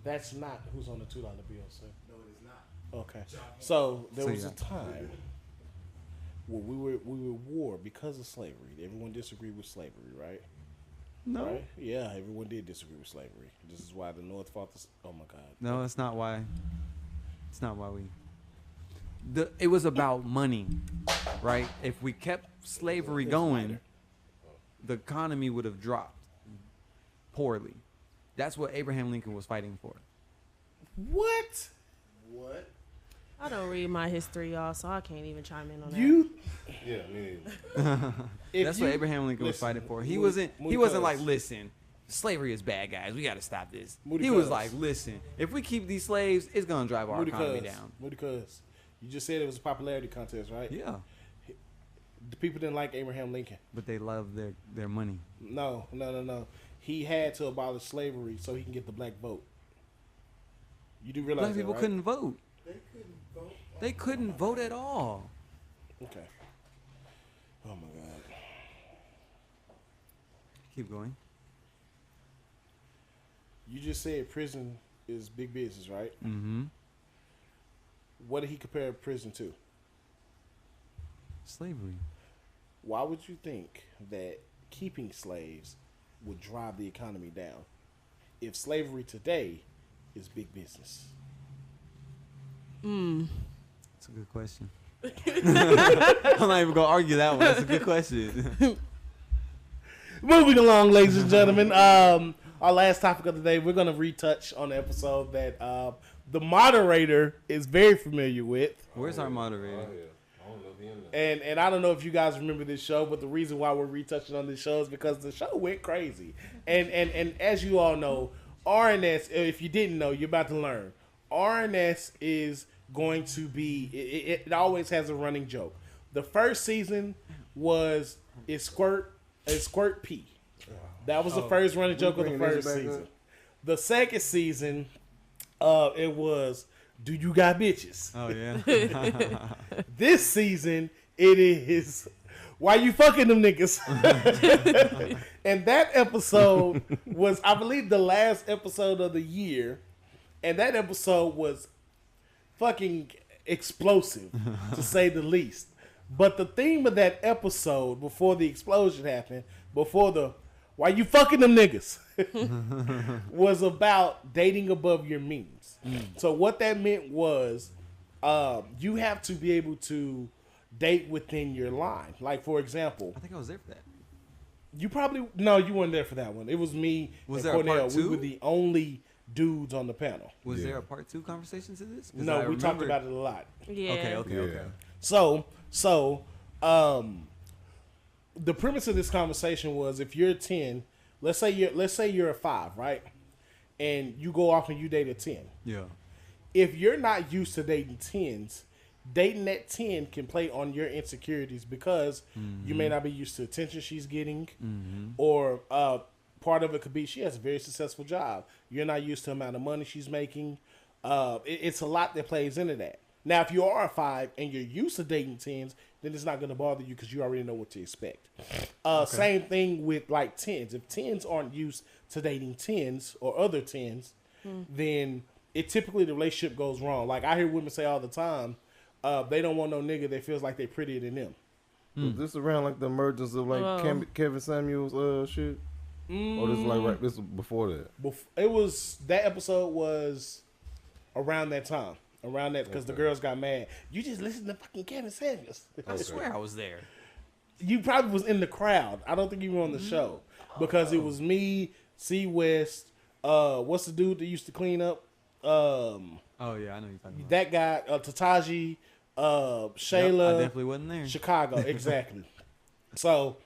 That's not who's on the $2 bill, sir. No, it is not. Okay. So there So was yeah. a time where we were war because of slavery. Everyone disagreed with slavery, right? No, Right? Yeah, everyone did disagree with slavery. This is why the North fought the. Oh my God. no, that's not why. It's not why we. It was about money, right? If we kept slavery going, the economy would have dropped poorly. That's what Abraham Lincoln was fighting for. What? I don't read my history, y'all, so I can't even chime in on that. You? Yeah, me neither. That's what Abraham Lincoln was fighting for. He wasn't like, listen, slavery is bad, guys. We got to stop this. He was like, listen, if we keep these slaves, it's gonna drive our economy down. Because you just said it was a popularity contest, right? Yeah, The people didn't like Abraham Lincoln. but they love their money. No. He had to abolish slavery so he can get the black vote. You do realize Black people that, right? couldn't vote. They couldn't vote. They couldn't vote at all. Okay. Oh my God. Keep going. You just said prison is big business, right? Mm-hmm. What did he compare prison to? Slavery. Why would you think that keeping slaves would drive the economy down if slavery today is big business? That's a good question. I'm not even gonna argue that one. That's a good question. Moving along, ladies and gentlemen. Our last topic of the day, we're going to retouch on the episode that the moderator is very familiar with. Where's our moderator? And I don't know if you guys remember this show, but the reason why we're retouching on this show is because the show went crazy. And as you all know, R.N.S., if you didn't know, you're about to learn. R.N.S. is going to be, it always has a running joke. The first season was It Squirt Pee. That was the first running joke of the first season. The second season, it was, do you got bitches? Oh yeah. This season, it is, why you fucking them niggas? And that episode was, I believe, the last episode of the year. And that episode was fucking explosive, to say the least. But the theme of that episode, before the explosion happened, before the why you fucking them niggas, was about dating above your means. So what that meant was you have to be able to date within your line. Like, for example, I think I was there for that. you probably, no, you weren't there for that one. It was me Was and there a Cornell. part We two? were the only dudes on the panel. Was there a part 2 conversation to this? 'Cause I No, we talked remember- about it a lot. Yeah. Okay. So, the premise of this conversation was, if you're 10, let's say you're a 5, right? And you go off and you date a 10. Yeah. If you're not used to dating 10s, dating that 10 can play on your insecurities because you may not be used to attention she's getting, or part of it could be she has a very successful job. You're not used to the amount of money she's making. It's a lot that plays into that. Now, if you are a 5 and you're used to dating 10s, then it's not going to bother you because you already know what to expect. Same thing with like 10s. If 10s aren't used to dating 10s or other 10s, then it typically the relationship goes wrong. Like I hear women say all the time, they don't want no nigga that feels like they're prettier than them. Was this around like the emergence of like Kevin Samuels shit? Or this is like this was before that? It was, that episode was around that time. Around that, because the girls got mad. You just listen to fucking Kevin Samuels. I swear I was there. You probably was in the crowd. I don't think you were on the show. Because it was me, C West, what's the dude that used to clean up? Oh yeah, I know you're talking about. That guy, Tataji, Shayla. Yep, I definitely wasn't there. Chicago, exactly. So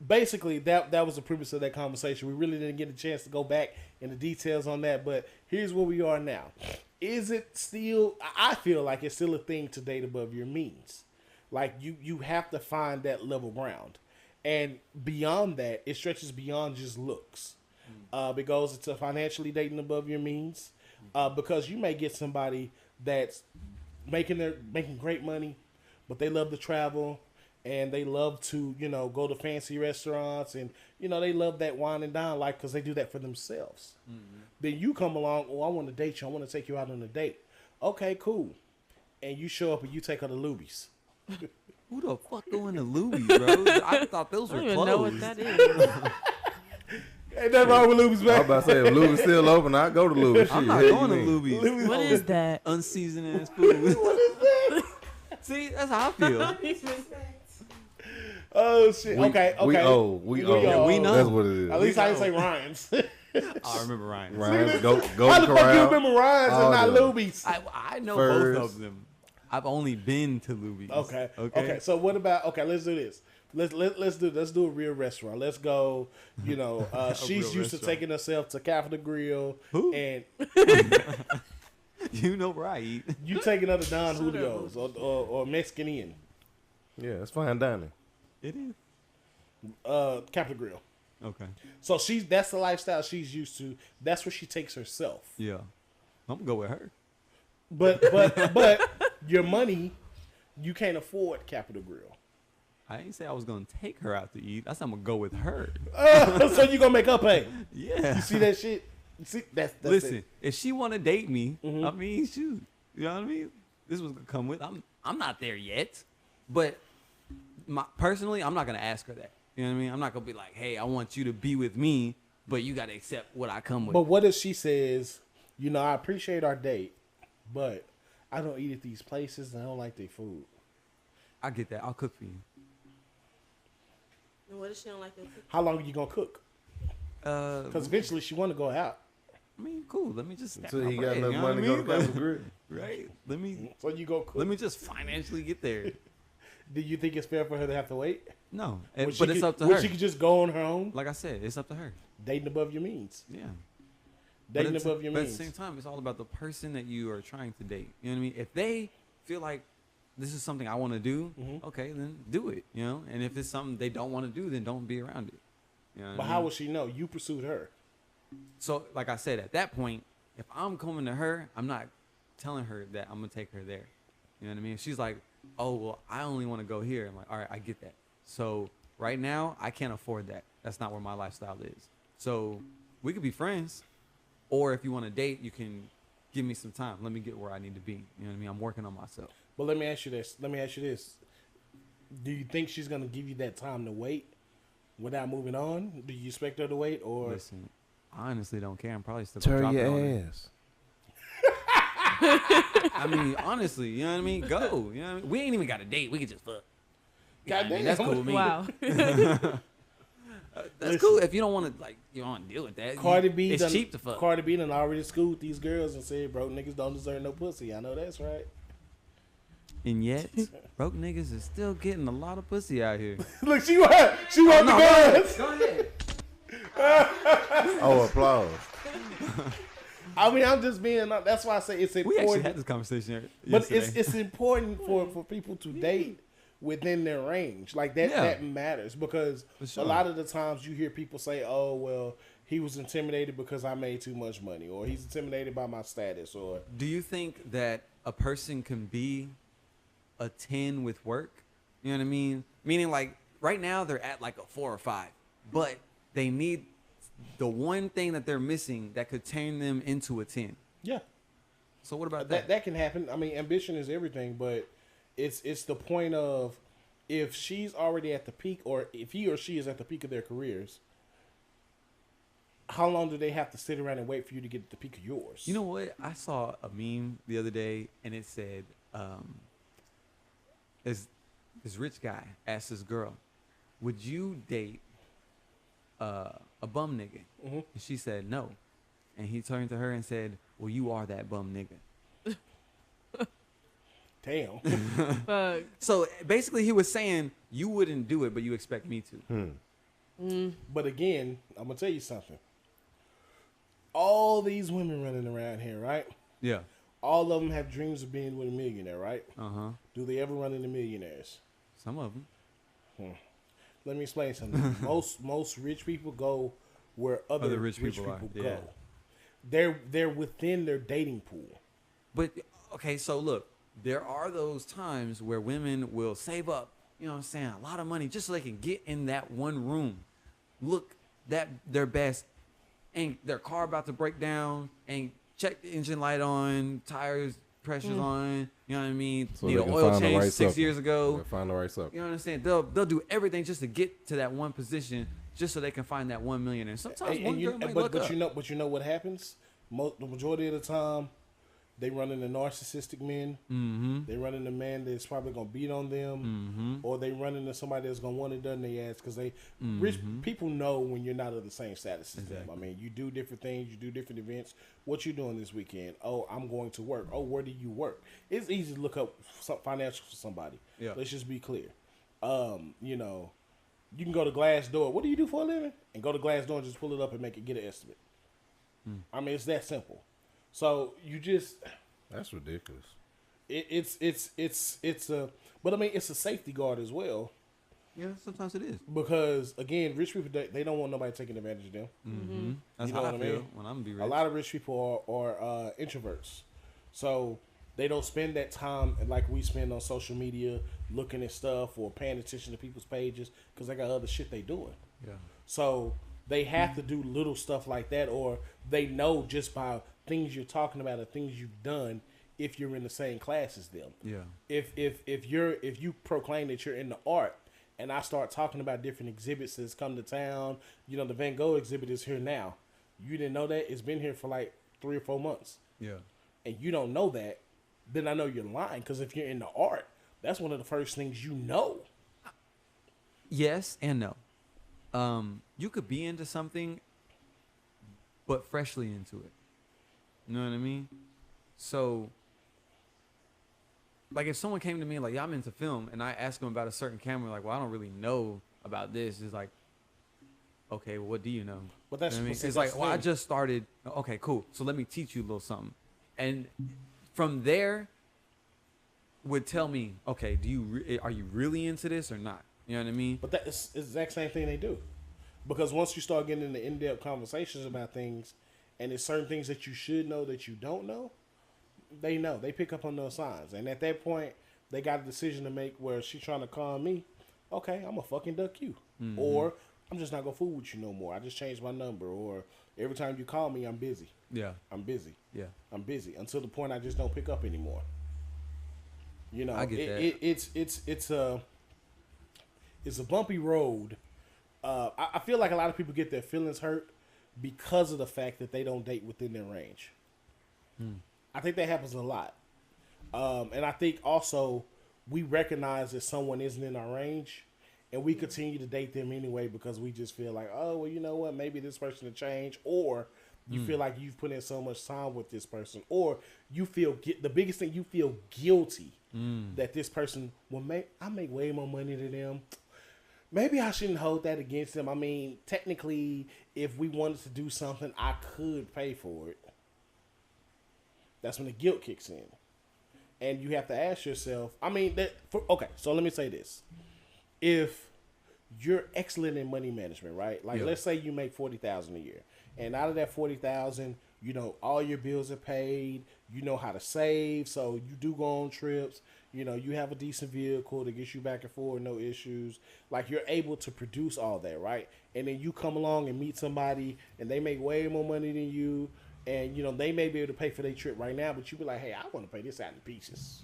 basically, that was the premise of that conversation. We really didn't get a chance to go back into details on that, but here's where we are now. Is it still? I feel like it's still a thing to date above your means. Like you have to find that level ground, and beyond that, it stretches beyond just looks. It goes into financially dating above your means, because you may get somebody that's making great money, but they love to travel and they love to go to fancy restaurants, and they love that wine and dine life because they do that for themselves. Then you come along, I want to date you, I want to take you out on a date. Okay, cool. And you show up and you take her to Luby's. Who the fuck going to Luby's, bro? I thought those were I don't closed. even know what that is. Ain't nothing wrong with Luby's, man. I was about to say, if Luby's still open, I'd go to Luby's. I'm Shit, not hell going to you mean? Luby's. What is that? Unseasoned ass food. What is that? See, that's how I feel. Oh shit. Okay. We owe. we know. That's what it is. At least I didn't say Ryan's. I remember Ryan. Ryan's go How the fuck you corral. remember Ryan's and All not them. Luby's? I know First. both of them. I've only been to Luby's. Okay. So what about? Okay, let's do this. Let's do a real restaurant. Let's go. She's used to taking herself to Capitol Grill. Who? And You know where I eat. you taking her to Don Julio's or Mexican Inn. Yeah, it's fine dining. It is. Capitol Grill. Okay. So that's the lifestyle she's used to. That's where she takes herself. Yeah. I'm gonna go with her. But your money, you can't afford Capitol Grill. I ain't say I was gonna take her out to eat. I said I'm gonna go with her. So you gonna make her pay? Yeah. You see that shit? You see that's Listen, it. if she wanna date me, Mhm. I mean, shoot. You know what I mean? This was gonna come with. I'm not there yet, but personally, I'm not gonna ask her that. You know what I mean? I'm not gonna be like, hey, I want you to be with me, but you gotta accept what I come with. But what if she says, I appreciate our date, but I don't eat at these places and I don't like their food. I get that. I'll cook for you. And what if she don't like the cookie? How long are you gonna cook? Because eventually she want to go out. I mean, cool. Let me just stack Until my he got bread, enough you know money to what go I to mean? Capitol Grill. Right. So you go cook. Let me just financially get there. Do you think it's fair for her to have to wait? No, When but she it's could- up to when her. She could just go on her own, Like I said, it's up to her. dating above your means. Yeah. Dating But above your But at means. the same time, it's all about the person that you are trying to date. You know what I mean? If they feel like this is something I want to do, Mhm. okay, then do it. You know, and if it's something they don't want to do, then don't be around it. You know what But I how mean? will she know? You pursued her. So, like I said, at that point, if I'm coming to her, I'm not telling her that I'm gonna take her there. You know what I mean? If she's like, "Oh, well, I only want to go here," I'm like, "All right, I get that." So right now, I can't afford that. That's not where my lifestyle is. So we could be friends, or if you want to date, you can give me some time. Let me get where I need to be. You know what I mean? I'm working on myself. But let me ask you this. Do you think she's gonna give you that time to wait without moving on? Do you expect her to wait, or Listen, I honestly don't care. I'm probably still Turn gonna drop it your on her. ass. I mean, honestly, you know what I mean? Go. You know what I mean? We ain't even got a date. We can just fuck. You know what I mean? That's cool with me. Wow. That's cool if you don't want to you don't want to deal with that. Cardi B? It's done, cheap to fuck. Cardi B done already schooled these girls and said, "Bro, niggas don't deserve no pussy." I know that's right. And yet, broke niggas is still getting a lot of pussy out here. Look, she want the guns. Go ahead. Oh, applause. I mean, I'm just being. That's why I say it's We actually important. had this conversation But yesterday. it's important for people to date within their range. Like that Yeah. that matters because For sure. a lot of the times you hear people say, "Oh, well, he was intimidated because I made too much money," or "He's intimidated by my status," or Do you think that a person can be a 10 with work? You know what I mean? Meaning, like, right now they're at like a 4 or 5, but they need the one thing that they're missing that could turn them into a 10. yeah, So what about that that? that can happen. I mean, ambition is everything, but it's the point of if she's already at the peak, or if he or she is at the peak of their careers. How long do they have to sit around and wait for you to get at the peak of yours? You know what? I saw a meme the other day, and it said, this rich guy asked this girl, would you date a bum nigga? Mhm. And she said no. And he turned to her and said, well, you are that bum nigga. Damn. Fuck. So basically, he was saying you wouldn't do it, but you expect me to. But again, I'm gonna tell you something. All these women running around here, right? Yeah. All of them have dreams of being with a millionaire, right? Do they ever run into millionaires? Some of them. Let me explain something. most rich people go where other rich people are. go. Yeah. They're within their dating pool. But okay, so look, there are those times where women will save up, you know what I'm saying, a lot of money just so they can get in that one room, look that their best, and their car about to break down, and check the engine light on, tires pressures on, you know what I mean? So need an oil change 6 years ago. They'll find the right sucker. You know what I'm saying? They'll do everything just to get to that one position, just so they can find that 1 million. And sometimes one girl might look up. You know what happens? The majority of the time, they run into narcissistic men. They run into men that's probably gonna beat on them, or they run into somebody that's gonna want it done their ass because they rich people know when you're not of the same status as them. I mean, you do different things, you do different events. What you doing this weekend? Oh, I'm going to work. Oh, where do you work? It's easy to look up some financial for somebody. Yeah. Let's just be clear. You know, you can go to Glassdoor. What do you do for a living? And go to Glassdoor and just pull it up and get an estimate. I mean, it's that simple. So you just, that's ridiculous. It's a, but I mean, it's a safety guard as well. Yeah, sometimes it is. Because again, rich people, they don't want nobody taking advantage of them. That's You know how I what I feel mean? when I'm be rich. A lot of rich people are introverts, so they don't spend that time like we spend on social media looking at stuff or paying attention to people's pages because they got other shit they doing. Yeah. So they have to do little stuff like that, or they know just by things you're talking about or things you've done if you're in the same class as them. Yeah. If you proclaim that you're in the art, and I start talking about different exhibits that's come to town, you know, the Van Gogh exhibit is here now. You didn't know that? It's been here for like 3 or 4 months. Yeah. And you don't know that, then I know you're lying. Because if you're in the art, that's one of the first things you know. Yes and no. You could be into something, but freshly into it. You know what I mean? So, like, if someone came to me like, "Yeah, I'm into film," and I ask them about a certain camera, like, "Well, I don't really know about this." It's like, okay, well, what do you know? But that's, You know what I mean? see, It's that's like, well, I the thing. just started. Okay, cool. So let me teach you a little something, and from there, would tell me, okay, are you really into this or not? You know what I mean? But that's the exact same thing they do. Because once you start getting into in-depth conversations about things, and there's certain things that you should know that you don't know, they know. They pick up on those signs. And at that point, they got a decision to make where she's trying to calm me. Okay, I'm going to fucking duck you. Or I'm just not going to fool with you no more. I just changed my number. Or every time you call me, I'm busy. Yeah. I'm busy. Yeah. I'm busy. Until the point I just don't pick up anymore. You know, I get that. It's a bumpy road. I feel like a lot of people get their feelings hurt because of the fact that they don't date within their range. I think that happens a lot. And I think also we recognize that someone isn't in our range and we continue to date them anyway because we just feel like, oh, well, you know what? Maybe this person will change. Or you feel like you've put in so much time with this person. Or you feel, the biggest thing, you feel guilty that this person, well, I make way more money than them. Maybe I shouldn't hold that against them. I mean, technically, if we wanted to do something, I could pay for it. That's when the guilt kicks in. And you have to ask yourself, I mean, okay, so let me say this. If you're excellent in money management, right? Like, let's say you make $40,000 a year. And out of that $40,000, you know, all your bills are paid. You know how to save. So you do go on trips. You know, you have a decent vehicle that gets you back and forth, no issues. Like, you're able to produce all that, right? And then you come along and meet somebody, and they make way more money than you, and, you know, they may be able to pay for their trip right now, but you be like, hey, I want to pay this out in pieces.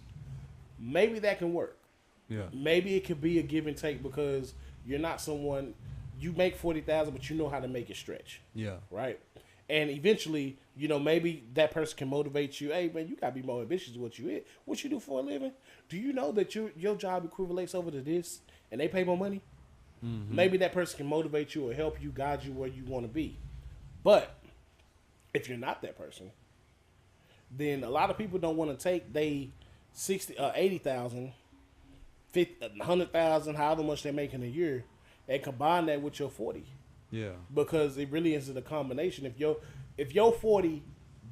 Maybe that can work. Yeah. Maybe it could be a give and take because you're not someone, you make $40,000, but you know how to make it stretch. Yeah. Right? And eventually, you know, maybe that person can motivate you. Hey, man, you got to be more ambitious than what you is. What you do for a living? Do you know that your job equivalates over to this and they pay more money? Maybe that person can motivate you or help you, guide you where you want to be. But if you're not that person, then a lot of people don't want to take they $80,000, $100,000, however much they're making a year, and combine that with your 40. Yeah. Because it really is a combination. If your 40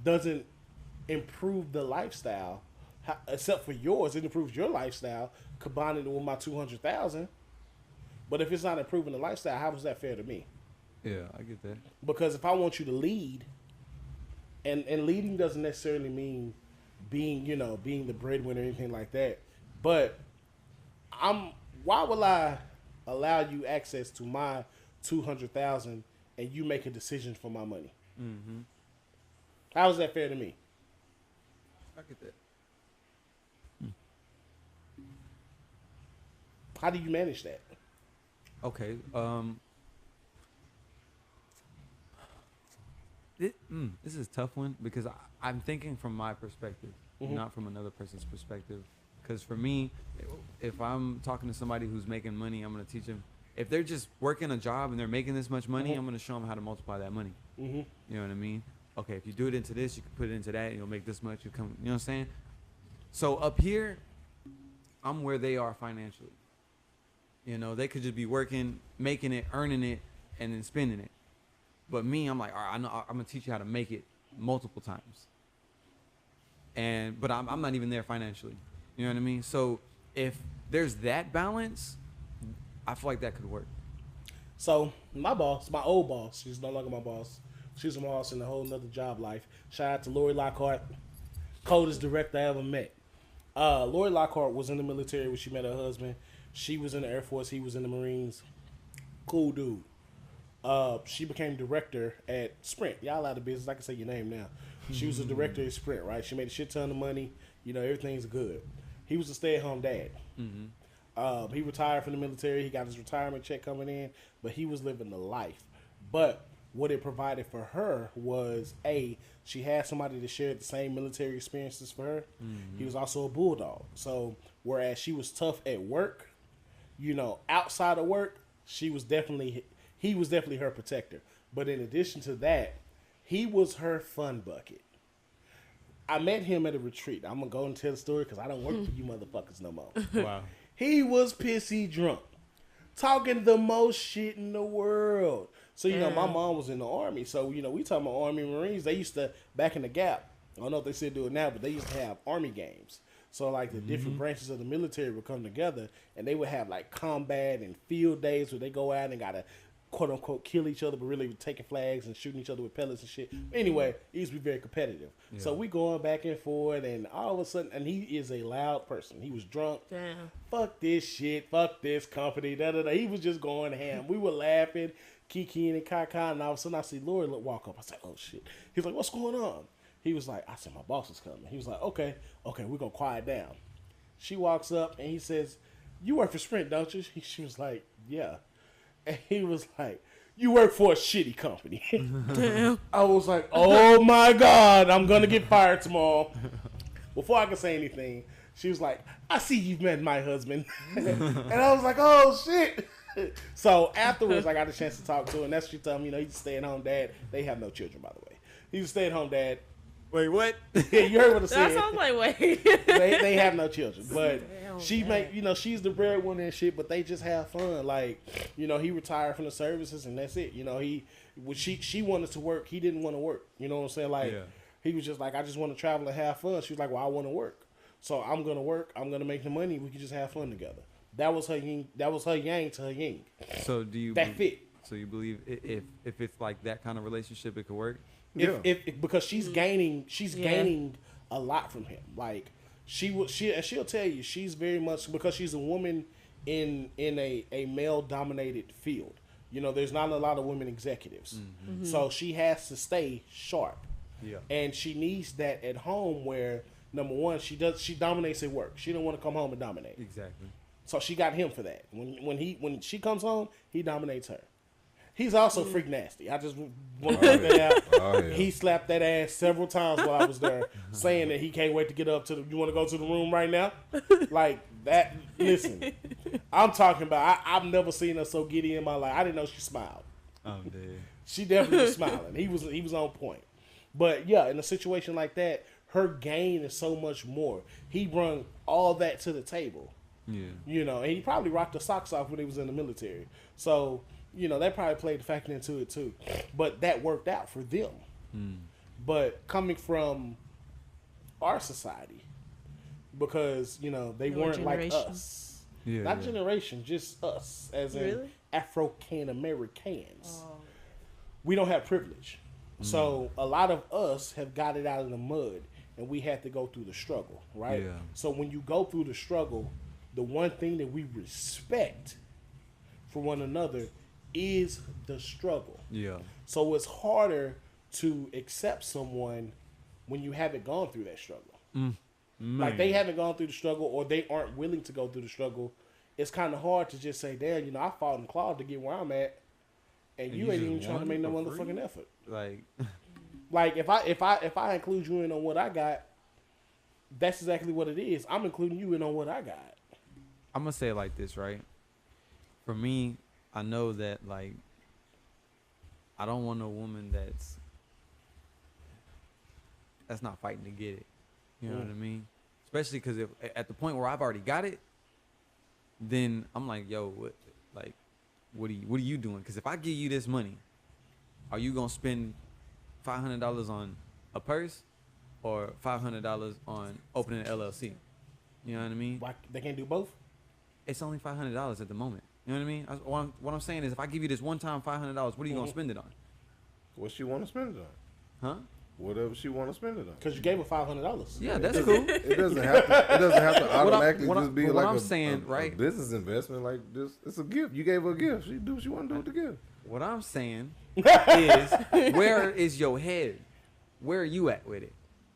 doesn't improve the lifestyle, except for yours, it improves your lifestyle. Combining it with my 200,000. But if it's not improving the lifestyle, how is that fair to me? Yeah, I get that. Because if I want you to lead, and leading doesn't necessarily mean being the breadwinner or anything like that. But why will I allow you access to my 200,000 and you make a decision for my money? Mm-hmm. How is that fair to me? I get that. How do you manage that? Okay. This is a tough one because I'm thinking from my perspective, not from another person's perspective. Because for me, if I'm talking to somebody who's making money, I'm going to teach them. If they're just working a job and they're making this much money, I'm going to show them how to multiply that money. You know what I mean? Okay, if you do it into this, you can put it into that, and you'll make this much. You know what I'm saying? So up here, I'm where they are financially. You know, they could just be working, making it, earning it, and then spending it. But me, I'm like, all right, I know, I'm gonna teach you how to make it multiple times. But I'm not even there financially. You know what I mean? So if there's that balance, I feel like that could work. So my boss, my old boss, she's no longer my boss. She's my boss in a whole nother job life. Shout out to Lori Lockhart, coldest director I ever met. Lori Lockhart was in the military when she met her husband. She was in the Air Force. He was in the Marines. Cool dude. She became director at Sprint. Y'all out of business. I can say your name now. She was a director at Sprint, right? She made a shit ton of money. You know, everything's good. He was a stay-at-home dad. He retired from the military. He got his retirement check coming in, but he was living the life. But what it provided for her was, she had somebody that shared the same military experiences for her. He was also a bulldog. So whereas she was tough at work, you know, outside of work, he was definitely her protector. But in addition to that, he was her fun bucket. I met him at a retreat. I'm going to go and tell the story because I don't work for you motherfuckers no more. Wow. He was pissy drunk, talking the most shit in the world. So, you know, my mom was in the Army. So, you know, we talking about Army Marines. They used to, back in the Gap, I don't know if they still do it now, but they used to have Army games. So, like, the different branches of the military would come together, and they would have, like, combat and field days where they go out and got to, quote-unquote, kill each other, but really taking flags and shooting each other with pellets and shit. Anyway, it used to be very competitive. Yeah. So we going back and forth, and all of a sudden, and he is a loud person. He was drunk. Damn. Fuck this shit. Fuck this company. Da-da-da. He was just going ham. We were laughing, kikiing and kaka, and all of a sudden I see Lori walk up. I said, oh, shit. He's like, what's going on? He was like, I said, my boss is coming. He was like, okay, we're going to quiet down. She walks up, and he says, you work for Sprint, don't you? She was like, yeah. And he was like, you work for a shitty company. Damn. I was like, oh, my God, I'm going to get fired tomorrow. Before I could say anything, she was like, I see you've met my husband. And I was like, oh, shit. So afterwards, I got a chance to talk to her, and that's what she told me, you know, he's a stay-at-home dad. They have no children, by the way. He's a stay-at-home dad. Wait, what? Yeah, you heard what I said. That sounds like, wait. They have no children, but Damn, she make, you know, she's the breadwinner and shit, but they just have fun. Like, you know, he retired from the services and that's it. You know, she wanted to work, he didn't want to work. You know what I'm saying? Like, he was just like, I just want to travel and have fun. She was like, well, I want to work, so I'm gonna work. I'm gonna make the money. We can just have fun together. That was her yin. That was her yang to her yin. So do you? That fit. So you believe if it's like that kind of relationship, it could work? If because she's gaining a lot from him. Like she'll tell you, she's very much, because she's a woman in a male dominated field. You know, there's not a lot of women executives, so she has to stay sharp. Yeah, and she needs that at home where, number one, she dominates at work. She don't want to come home and dominate. Exactly. So she got him for that. When she comes home, he dominates her. He's also freak nasty. I just want to point that out. Oh, yeah. He slapped that ass several times while I was there, saying that he can't wait to get up to the. You want to go to the room right now? Like that. Listen, I'm talking about. I've never seen her so giddy in my life. I didn't know she smiled. I'm dead. She definitely was smiling. He was on point. But yeah, in a situation like that, her gain is so much more. He brought all that to the table. Yeah. You know, and he probably rocked the socks off when he was in the military. So, you know, that probably played a factor into it too. But that worked out for them. But coming from our society, because, you know, they weren't like us. Yeah, Not generation, just us as in Afro-Can Americans. We don't have privilege. So a lot of us have got it out of the mud and we had to go through the struggle, right? Yeah. So when you go through the struggle, the one thing that we respect for one another is the struggle. Yeah. So it's harder to accept someone when you haven't gone through that struggle. Like they haven't gone through the struggle or they aren't willing to go through the struggle. It's kind of hard to just say, damn, you know, I fought and clawed to get where I'm at. And you ain't even trying to make no motherfucking effort. Like if I include you in on what I got, that's exactly what it is. I'm including you in on what I got. I'm gonna say it like this, right? For me, I know that like I don't want a woman that's not fighting to get it. You know what I mean? Especially because if at the point where I've already got it, then I'm like, yo, what are you doing? Because if I give you this money, are you gonna spend $500 on a purse or $500 on opening an LLC? You know what I mean? Why they can't do both? It's only $500 at the moment. You know what I mean? What I'm saying is, if I give you this one time $500, what are you gonna spend it on? What she want to spend it on? Huh? Whatever she want to spend it on. Because you gave her $500. Yeah, that's cool. It doesn't have to automatically just be like right? a business investment like this. It's a gift. You gave her a gift. She do what she want to do with the gift. What I'm saying is, where is your head? Where are you at with it?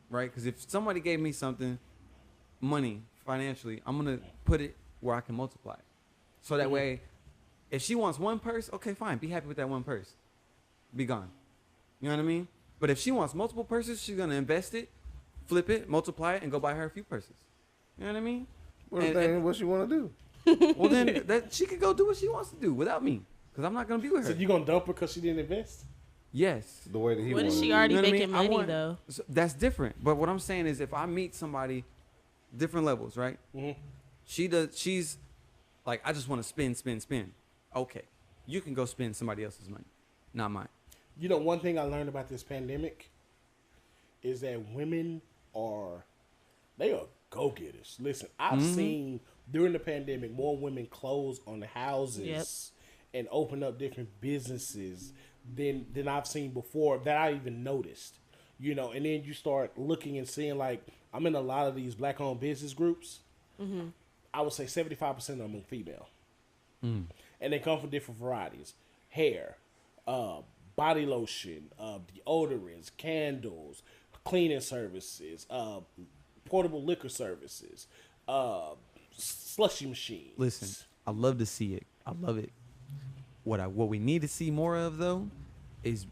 Right? Because if somebody gave me something, money, financially, I'm going to put it where I can multiply it. So that way, if she wants one purse, okay, fine. Be happy with that one purse. Be gone. You know what I mean? But if she wants multiple purses, she's going to invest it, flip it, multiply it, and go buy her a few purses. You know what I mean? What she want to do? Well, then that she could go do what she wants to do without me. Because I'm not going to be with her. So you going to dump her because she didn't invest? Yes. The way that he What wanted if she to. already You know what I making mean? money, though? So that's different. But what I'm saying is, if I meet somebody, different levels, right? She's like, I just want to spend. Okay. You can go spend somebody else's money, not mine. You know, one thing I learned about this pandemic is that women they are go-getters. Listen, I've seen during the pandemic more women close on houses and open up different businesses than I've seen before that I even noticed. You know, and then you start looking and seeing, like, I'm in a lot of these black-owned business groups. I would say 75% of them are female. And they come from different varieties. Hair, body lotion, deodorants, candles, cleaning services, portable liquor services, slushy machines. Listen, I love to see it. I love it. What we need to see more of, though, is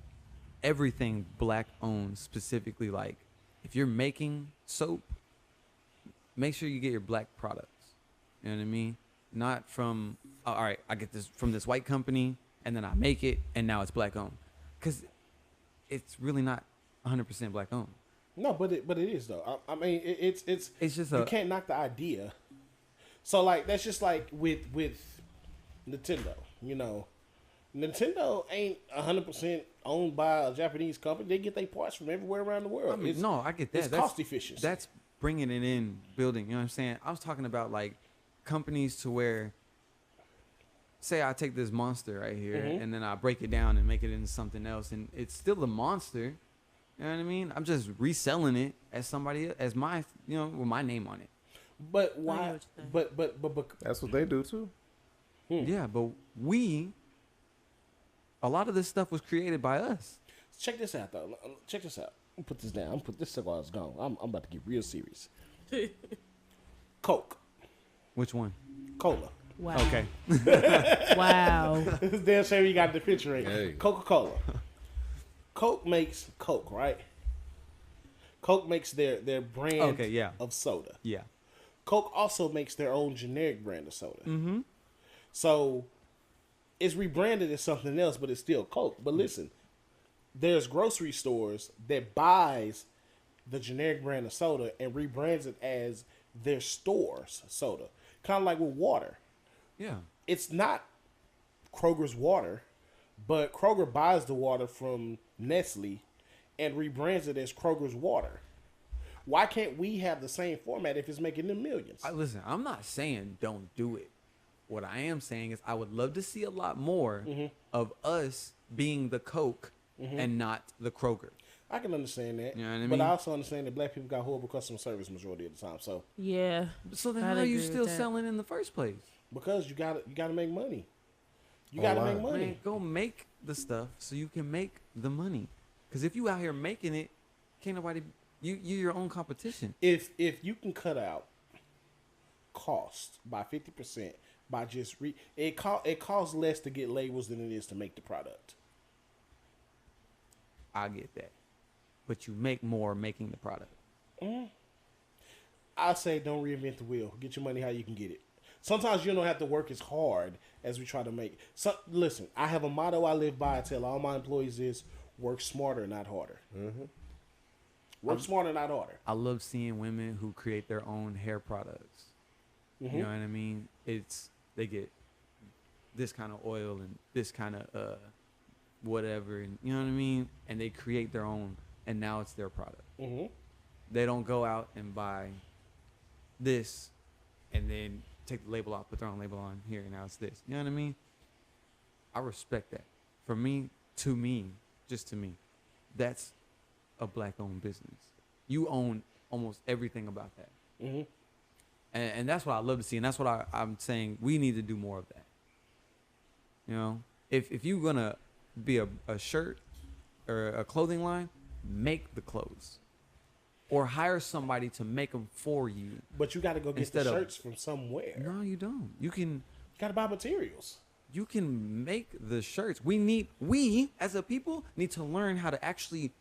everything black owned. Specifically, like, if you're making soap, make sure you get your black products. You know what I mean? Not from, all right, I get this from this white company and then I make it and now it's black owned. Because it's really not 100% black owned. No, but it is though. I mean, it's just you can't knock the idea. So like that's just like with Nintendo. You know, Nintendo ain't 100% owned by a Japanese company. They get their parts from everywhere around the world. I mean, no, I get that. It's cost efficient. That's bringing it in, building. You know what I'm saying? I was talking about like companies to where, say I take this monster right here and then I break it down and make it into something else, and it's still a monster. You know what I mean? I'm just reselling it as somebody, as my, you know, with my name on it. But why? But That's what they do too. Yeah, but a lot of this stuff was created by us. Check this out though. Check this out. I'm put this down. I'm put this while it's gone. I'm about to get real serious. Coke. Which one? Cola. Wow. Okay. Wow. It's damn shame you got the picture right. Hey. Coca-Cola. Coke makes Coke, right? Coke makes their brand of soda. Yeah. Coke also makes their own generic brand of soda. So it's rebranded as something else, but it's still Coke. But listen, there's grocery stores that buys the generic brand of soda and rebrands it as their store's soda. Kind of like with water. Yeah. It's not Kroger's water, but Kroger buys the water from Nestle and rebrands it as Kroger's water. Why can't we have the same format if it's making them millions? Listen, I'm not saying don't do it. What I am saying is I would love to see a lot more of us being the Coke and not the Kroger. I can understand that. You know what I But mean? I also understand that black people got horrible customer service majority of the time. So Yeah. So then I'd how are you agree with still that. selling in the first place? because you gotta make money. You gotta make money. Man, go make the stuff so you can make the money. Because if you out here making it, can't nobody. You're your own competition. If you can cut out cost by 50% by just it costs less to get labels than it is to make the product. I get that, but you make more making the product. I say don't reinvent the wheel. Get your money how you can get it. Sometimes you don't have to work as hard as we try to make. So listen, I have a motto I live by. I tell all my employees is work smarter, not harder. Work smarter, not harder. I love seeing women who create their own hair products. You know what I mean? They get this kind of oil and this kind of whatever, and you know what I mean? And they create their own, and now it's their product. They don't go out and buy this and then take the label off, put their own label on here, and now it's this. You know what I mean? I respect that. For me, just to me, that's a black-owned business. You own almost everything about that. And that's what I love to see, and that's what I'm saying we need to do more of that. You know, if you're gonna be a shirt or a clothing line, make the clothes, or hire somebody to make them for you. But you got to go get the shirts from somewhere. No, you don't. You got to buy materials. You can make the shirts. We as a people need to learn how to actually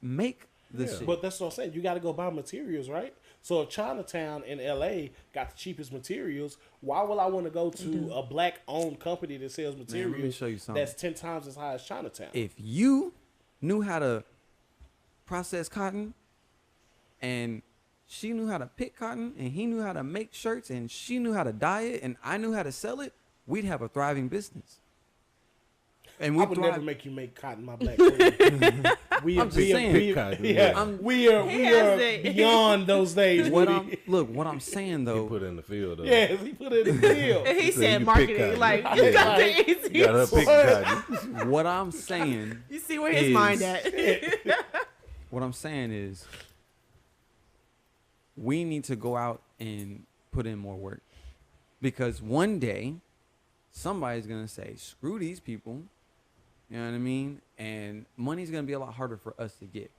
make this shit. But that's what I'm saying. You got to go buy materials, right? So if Chinatown in LA got the cheapest materials, why will I want to go to a black-owned company that sells materials let me show you something. that's 10 times as high as Chinatown? If you knew how to process cotton, and she knew how to pick cotton, and he knew how to make shirts, and she knew how to dye it, and I knew how to sell it, we'd have a thriving business. And I would never make you make cotton, my black friend. I'm just saying. We are beyond those days. What I'm saying though. He put it in the field though. Yes, he put it in the field. And he said marketing, like, you got the easy. You got her pick cotton. What I'm saying. You see where his mind at. What I'm saying is, we need to go out and put in more work, because one day somebody's gonna say, "Screw these people," you know what I mean? And money's gonna be a lot harder for us to get.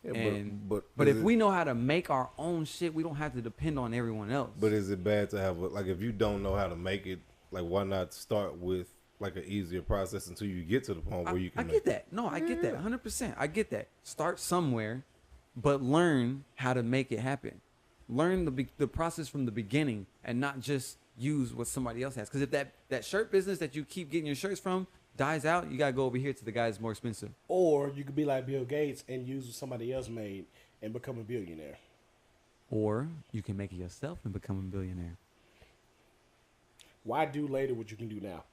Yeah, but if we know how to make our own shit, we don't have to depend on everyone else. But is it bad to have like if you don't know how to make it, like why not start with like an easier process until you get to the point where you can? I get that. No, I get that 100%. I get that. Start somewhere, but learn how to make it happen. Learn the process from the beginning, and not just use what somebody else has. Because if that shirt business that you keep getting your shirts from dies out, you gotta go over here to the guy that's more expensive. Or you could be like Bill Gates and use what somebody else made and become a billionaire. Or you can make it yourself and become a billionaire. Why do later what you can do now?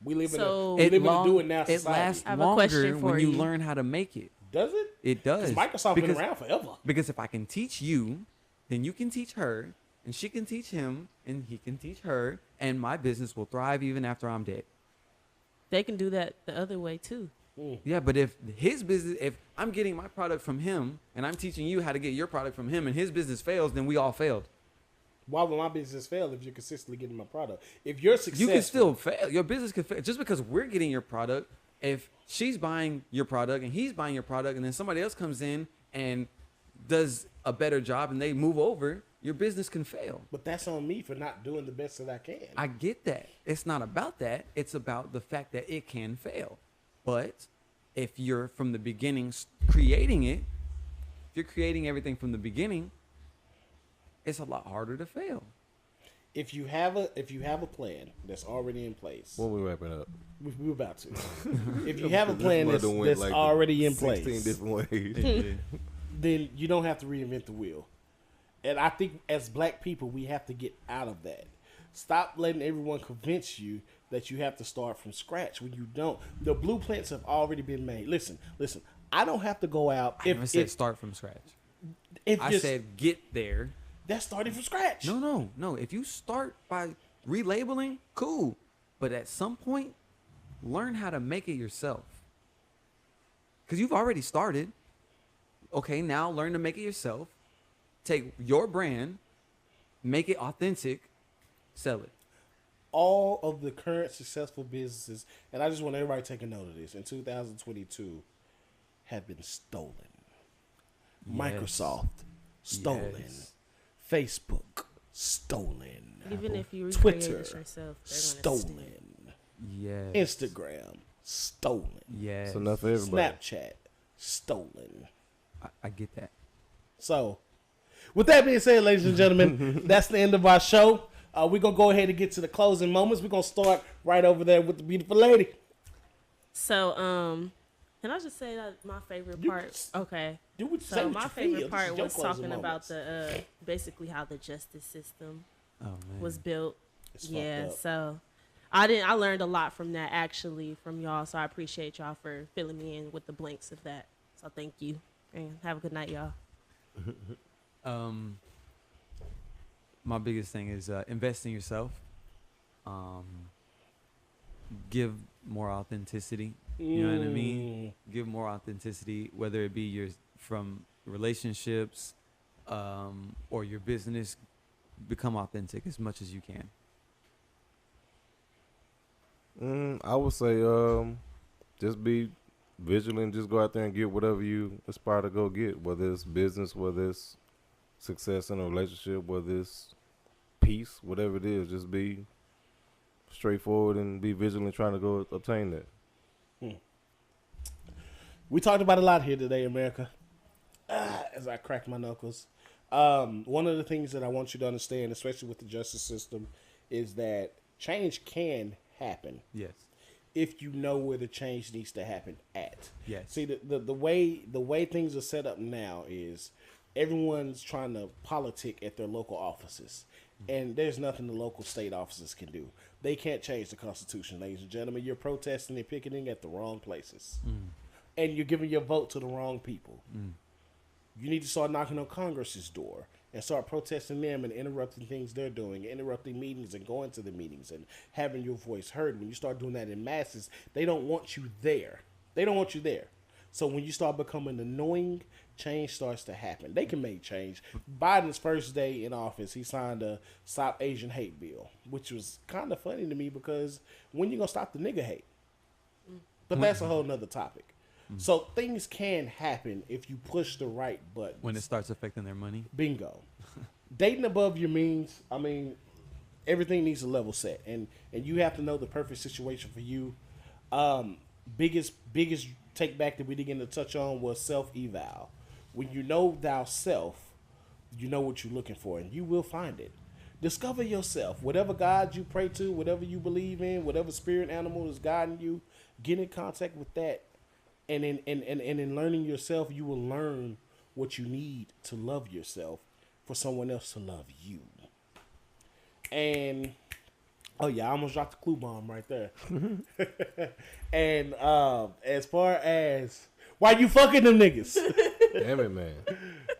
We live in So- a do it now It society. lasts I have a longer question for when you you. learn how to make it. Does it? It does. Microsoft been around forever. Because if I can teach you, then you can teach her, and she can teach him, and he can teach her, and my business will thrive even after I'm dead. They can do that the other way too. Yeah, but if his business, if I'm getting my product from him, and I'm teaching you how to get your product from him, and his business fails, then we all failed. Why would my business fail if you're consistently getting my product? If you're successful, You can still fail. Your business can fail. Just because we're getting your product, if she's buying your product and he's buying your product, and then somebody else comes in and does a better job and they move over, your business can fail. But that's on me for not doing the best that I can. I get that. It's not about that. It's about the fact that it can fail. But if you're from the beginning creating it, if you're creating everything from the beginning, it's a lot harder to fail. if you have a plan that's already in place. When we wrapping up? We're about to. If you have a plan that's like already in place, 16 different ways, then you don't have to reinvent the wheel. And I think as black people, we have to get out of that. Stop letting everyone convince you that you have to start from scratch when you don't. The blueprints have already been made. Listen. I don't have to go out. I never said start from scratch. I said get there. That's starting from scratch. No. If you start by relabeling, cool. But at some point, learn how to make it yourself. Because you've already started. Okay, now learn to make it yourself. Take your brand, make it authentic, sell it. All of the current successful businesses, and I just want everybody to take a note of this, in 2022, have been stolen. Yes. Microsoft, stolen. Yes. Facebook, stolen. Even if you Twitter, it yourself, stolen. Yes. Instagram, stolen. Yes. It's enough for everybody. Snapchat, stolen. I get that. So, with that being said, ladies and gentlemen, that's the end of our show. We're going to go ahead and get to the closing moments. We're going to start right over there with the beautiful lady. So, can I just say that my favorite part? Okay. So my favorite part was talking about the basically how the justice system was built. Yeah. So I learned a lot from that actually from y'all. So I appreciate y'all for filling me in with the blanks of that. So thank you and have a good night, y'all. My biggest thing is invest in yourself. Give more authenticity. You know what I mean? Give more authenticity, whether it be from relationships or your business. Become authentic as much as you can. I would say just be vigilant. Just go out there and get whatever you aspire to go get, whether it's business, whether it's success in a relationship, whether it's peace, whatever it is. Just be straightforward and be vigilant trying to go obtain that. We talked about a lot here today, America. As I crack my knuckles. One of the things that I want you to understand, especially with the justice system, is that change can happen. Yes. If you know where the change needs to happen at. Yes. See, the way things are set up now is everyone's trying to politic at their local offices. And there's nothing the local state offices can do. They can't change the Constitution, ladies and gentlemen. You're protesting and picketing at the wrong places. And you're giving your vote to the wrong people. You need to start knocking on Congress's door and start protesting them and interrupting things they're doing, interrupting meetings and going to the meetings and having your voice heard. When you start doing that in masses, they don't want you there. They don't want you there. So when you start becoming annoying, change starts to happen. They can make change. Biden's first day in office, he signed a Stop Asian Hate bill, which was kind of funny to me because when you going to stop the nigga hate? But that's a whole nother topic. So things can happen if you push the right button. When it starts affecting their money? Bingo. Dating above your means, I mean, everything needs a level set. And you have to know the perfect situation for you. Biggest take back that we began to touch on was self-eval. When you know thyself, you know what you're looking for, and you will find it. Discover yourself. Whatever God you pray to, whatever you believe in, whatever spirit animal is guiding you, get in contact with that. And in learning yourself, you will learn what you need to love yourself for someone else to love you. And, oh yeah, I almost dropped the clue bomb right there. And as far as, why you fucking them niggas? Damn it, man.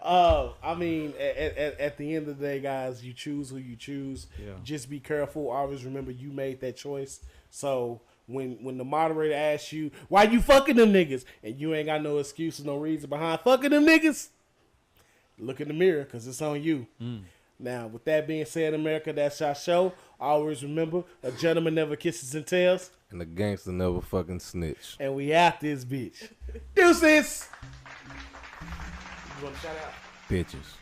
I mean, at the end of the day, guys, you choose who you choose. Yeah. Just be careful. Always remember you made that choice. So when the moderator asks you, why you fucking them niggas? And you ain't got no excuses, no reason behind fucking them niggas, look in the mirror because it's on you. Now, with that being said, America, that's our show. Always remember, a gentleman never kisses and tells. And a gangster never fucking snitch. And we out this bitch. Deuces! You want to shout out? Bitches.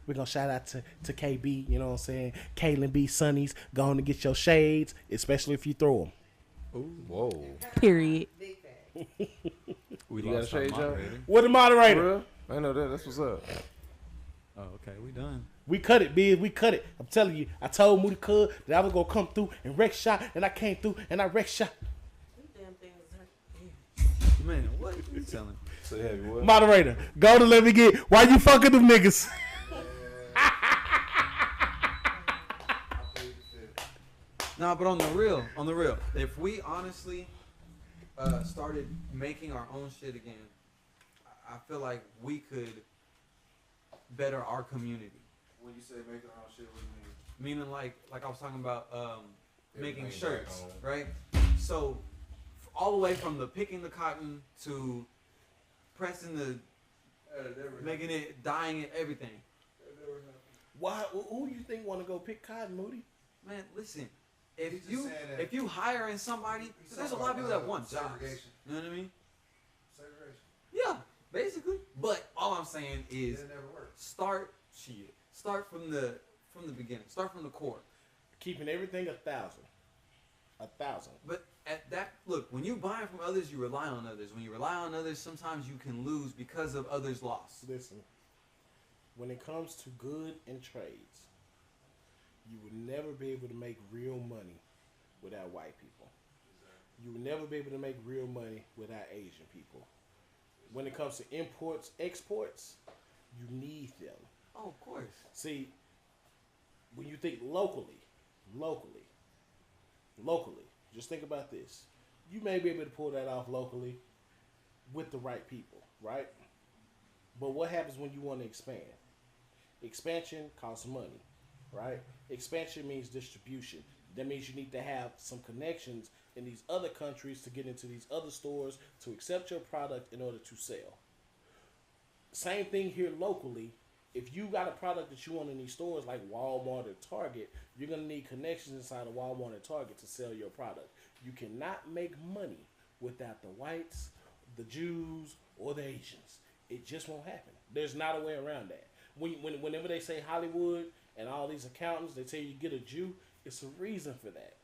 We're going to shout out to KB, you know what I'm saying? Kaylin B. Sonnies, go on to get your shades, especially if you throw them. Ooh, whoa. Period. We You got a shade, Joe? What the moderator? I know that. That's what's up. Oh, okay. We done. We cut it, Biz. We cut it. I'm telling you. I told Moody Cub that I was gonna come through and wreck shot, and I came through and I wrecked shot. Damn things. Man, what are you telling? Say heavy what? Moderator, go to let me get. Why you fucking them niggas? Nah, but on the real, if we honestly started making our own shit again, I feel like we could better our community. When you say making our own shit, what do you mean? Meaning like I was talking about making shirts, right? So all the way from the picking the cotton to pressing the, making it, dyeing it, everything. Why? Who you think want to go pick cotton, Moody? Man, listen. If you hiring somebody, there's a lot of people that want jobs. You know what I mean? Segregation. Yeah, basically. But all I'm saying is start from the beginning. Start from the core. Keeping everything 1,000. 1,000. But at that, look, when you buy from others, you rely on others. When you rely on others, sometimes you can lose because of others' loss. Listen, when it comes to good and trades, you will never be able to make real money without white people. You will never be able to make real money without Asian people. When it comes to imports, exports, you need them. Oh, of course. See, when you think locally, just think about this. You may be able to pull that off locally with the right people, right? But what happens when you want to expand? Expansion costs money, right? Expansion means distribution. That means you need to have some connections in these other countries to get into these other stores to accept your product in order to sell. Same thing here locally. If you got a product that you want in these stores like Walmart or Target, you're going to need connections inside of Walmart or Target to sell your product. You cannot make money without the whites, the Jews, or the Asians. It just won't happen. There's not a way around that. Whenever they say Hollywood and all these accountants, they tell you get a Jew, it's a reason for that.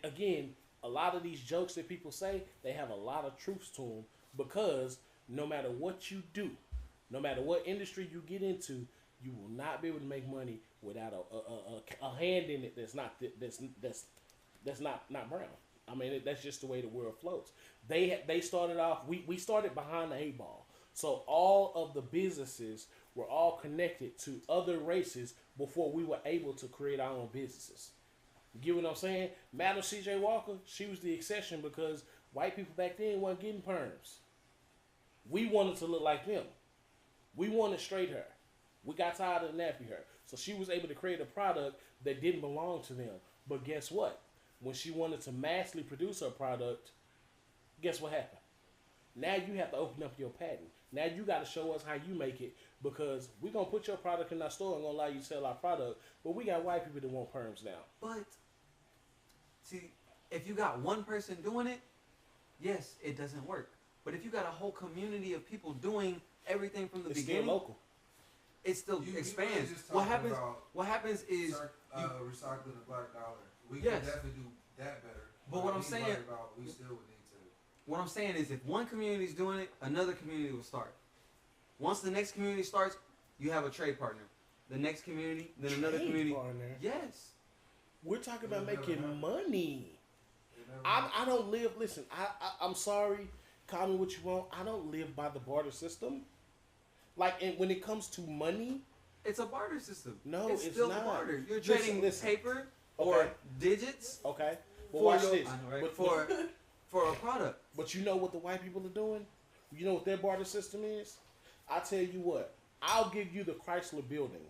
Again, a lot of these jokes that people say, they have a lot of truths to them because no matter what you do, no matter what industry you get into, you will not be able to make money without a hand in it that's not brown. I mean, that's just the way the world floats. They started off. We started behind the 8 ball, so all of the businesses were all connected to other races before we were able to create our own businesses. You get what I'm saying? Madam C.J. Walker, she was the exception because white people back then weren't getting perms. We wanted to look like them. We wanted straight hair. We got tired of the nappy hair. So she was able to create a product that didn't belong to them. But guess what? When she wanted to massively produce her product, guess what happened? Now you have to open up your patent. Now you got to show us how you make it because we're going to put your product in our store and going to allow you to sell our product. But we got white people that want perms now. But, see, if you got one person doing it, yes, it doesn't work. But if you got a whole community of people doing everything from the beginning, still local. It still expands. What happens is recycling the black dollar. We yes. can definitely do that better. But what I'm saying, we still would need to. What I'm saying is, if one community is doing it, another community will start. Once the next community starts, you have a trade partner. The next community, then another community. Partner. Yes. We're talking about making money. I don't live. Listen, I'm sorry. Call me what you want. I don't live by the barter system. Like, and when it comes to money, it's a barter system. No, it's it's still not. barter. You're trading paper or digits. Okay. Well, watch this. Right? But for a product. But you know what the white people are doing? You know what their barter system is? I tell you what. I'll give you the Chrysler building,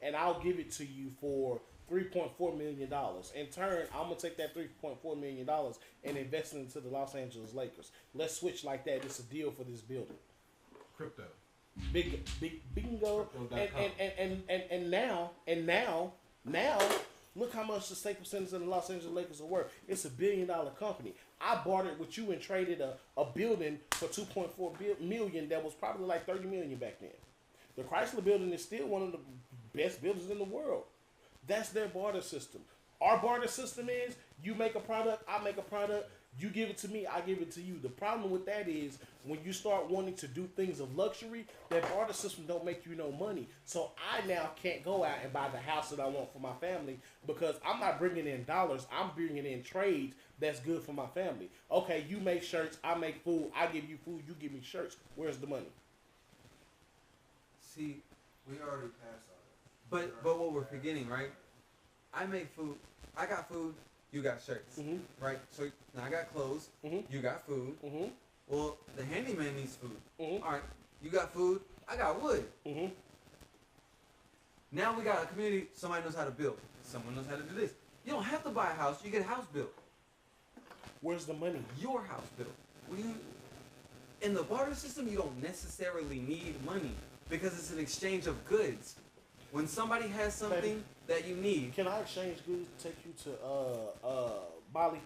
and I'll give it to you for $3.4 million. In turn, I'm going to take that $3.4 million and invest it into the Los Angeles Lakers. Let's switch like that. It's a deal for this building. Crypto. Big bingo. And now, look how much the Staples Centers and the Los Angeles Lakers are worth. It's $1 billion company. I bartered with you and traded a building for $2.4 million that was probably like $30 million back then. The Chrysler building is still one of the best buildings in the world. That's their barter system. Our barter system is you make a product, I make a product. You give it to me, I give it to you. The problem with that is when you start wanting to do things of luxury, that barter system don't make you no money. So I now can't go out and buy the house that I want for my family because I'm not bringing in dollars. I'm bringing in trades that's good for my family. Okay, you make shirts, I make food, I give you food, you give me shirts. Where's the money? See, We already passed all that. but what we're forgetting, right? I make food. I got food. You got shirts, right? So now I got clothes. You got food. Well, the handyman needs food. All right, you got food. I got wood. Now we got a community. Somebody knows how to build. Someone knows how to do this. You don't have to buy a house. You get a house built. Where's the money? Your house built. In the barter system, you don't necessarily need money because it's an exchange of goods. When somebody has something that you need. Can I exchange goods to take you to Bali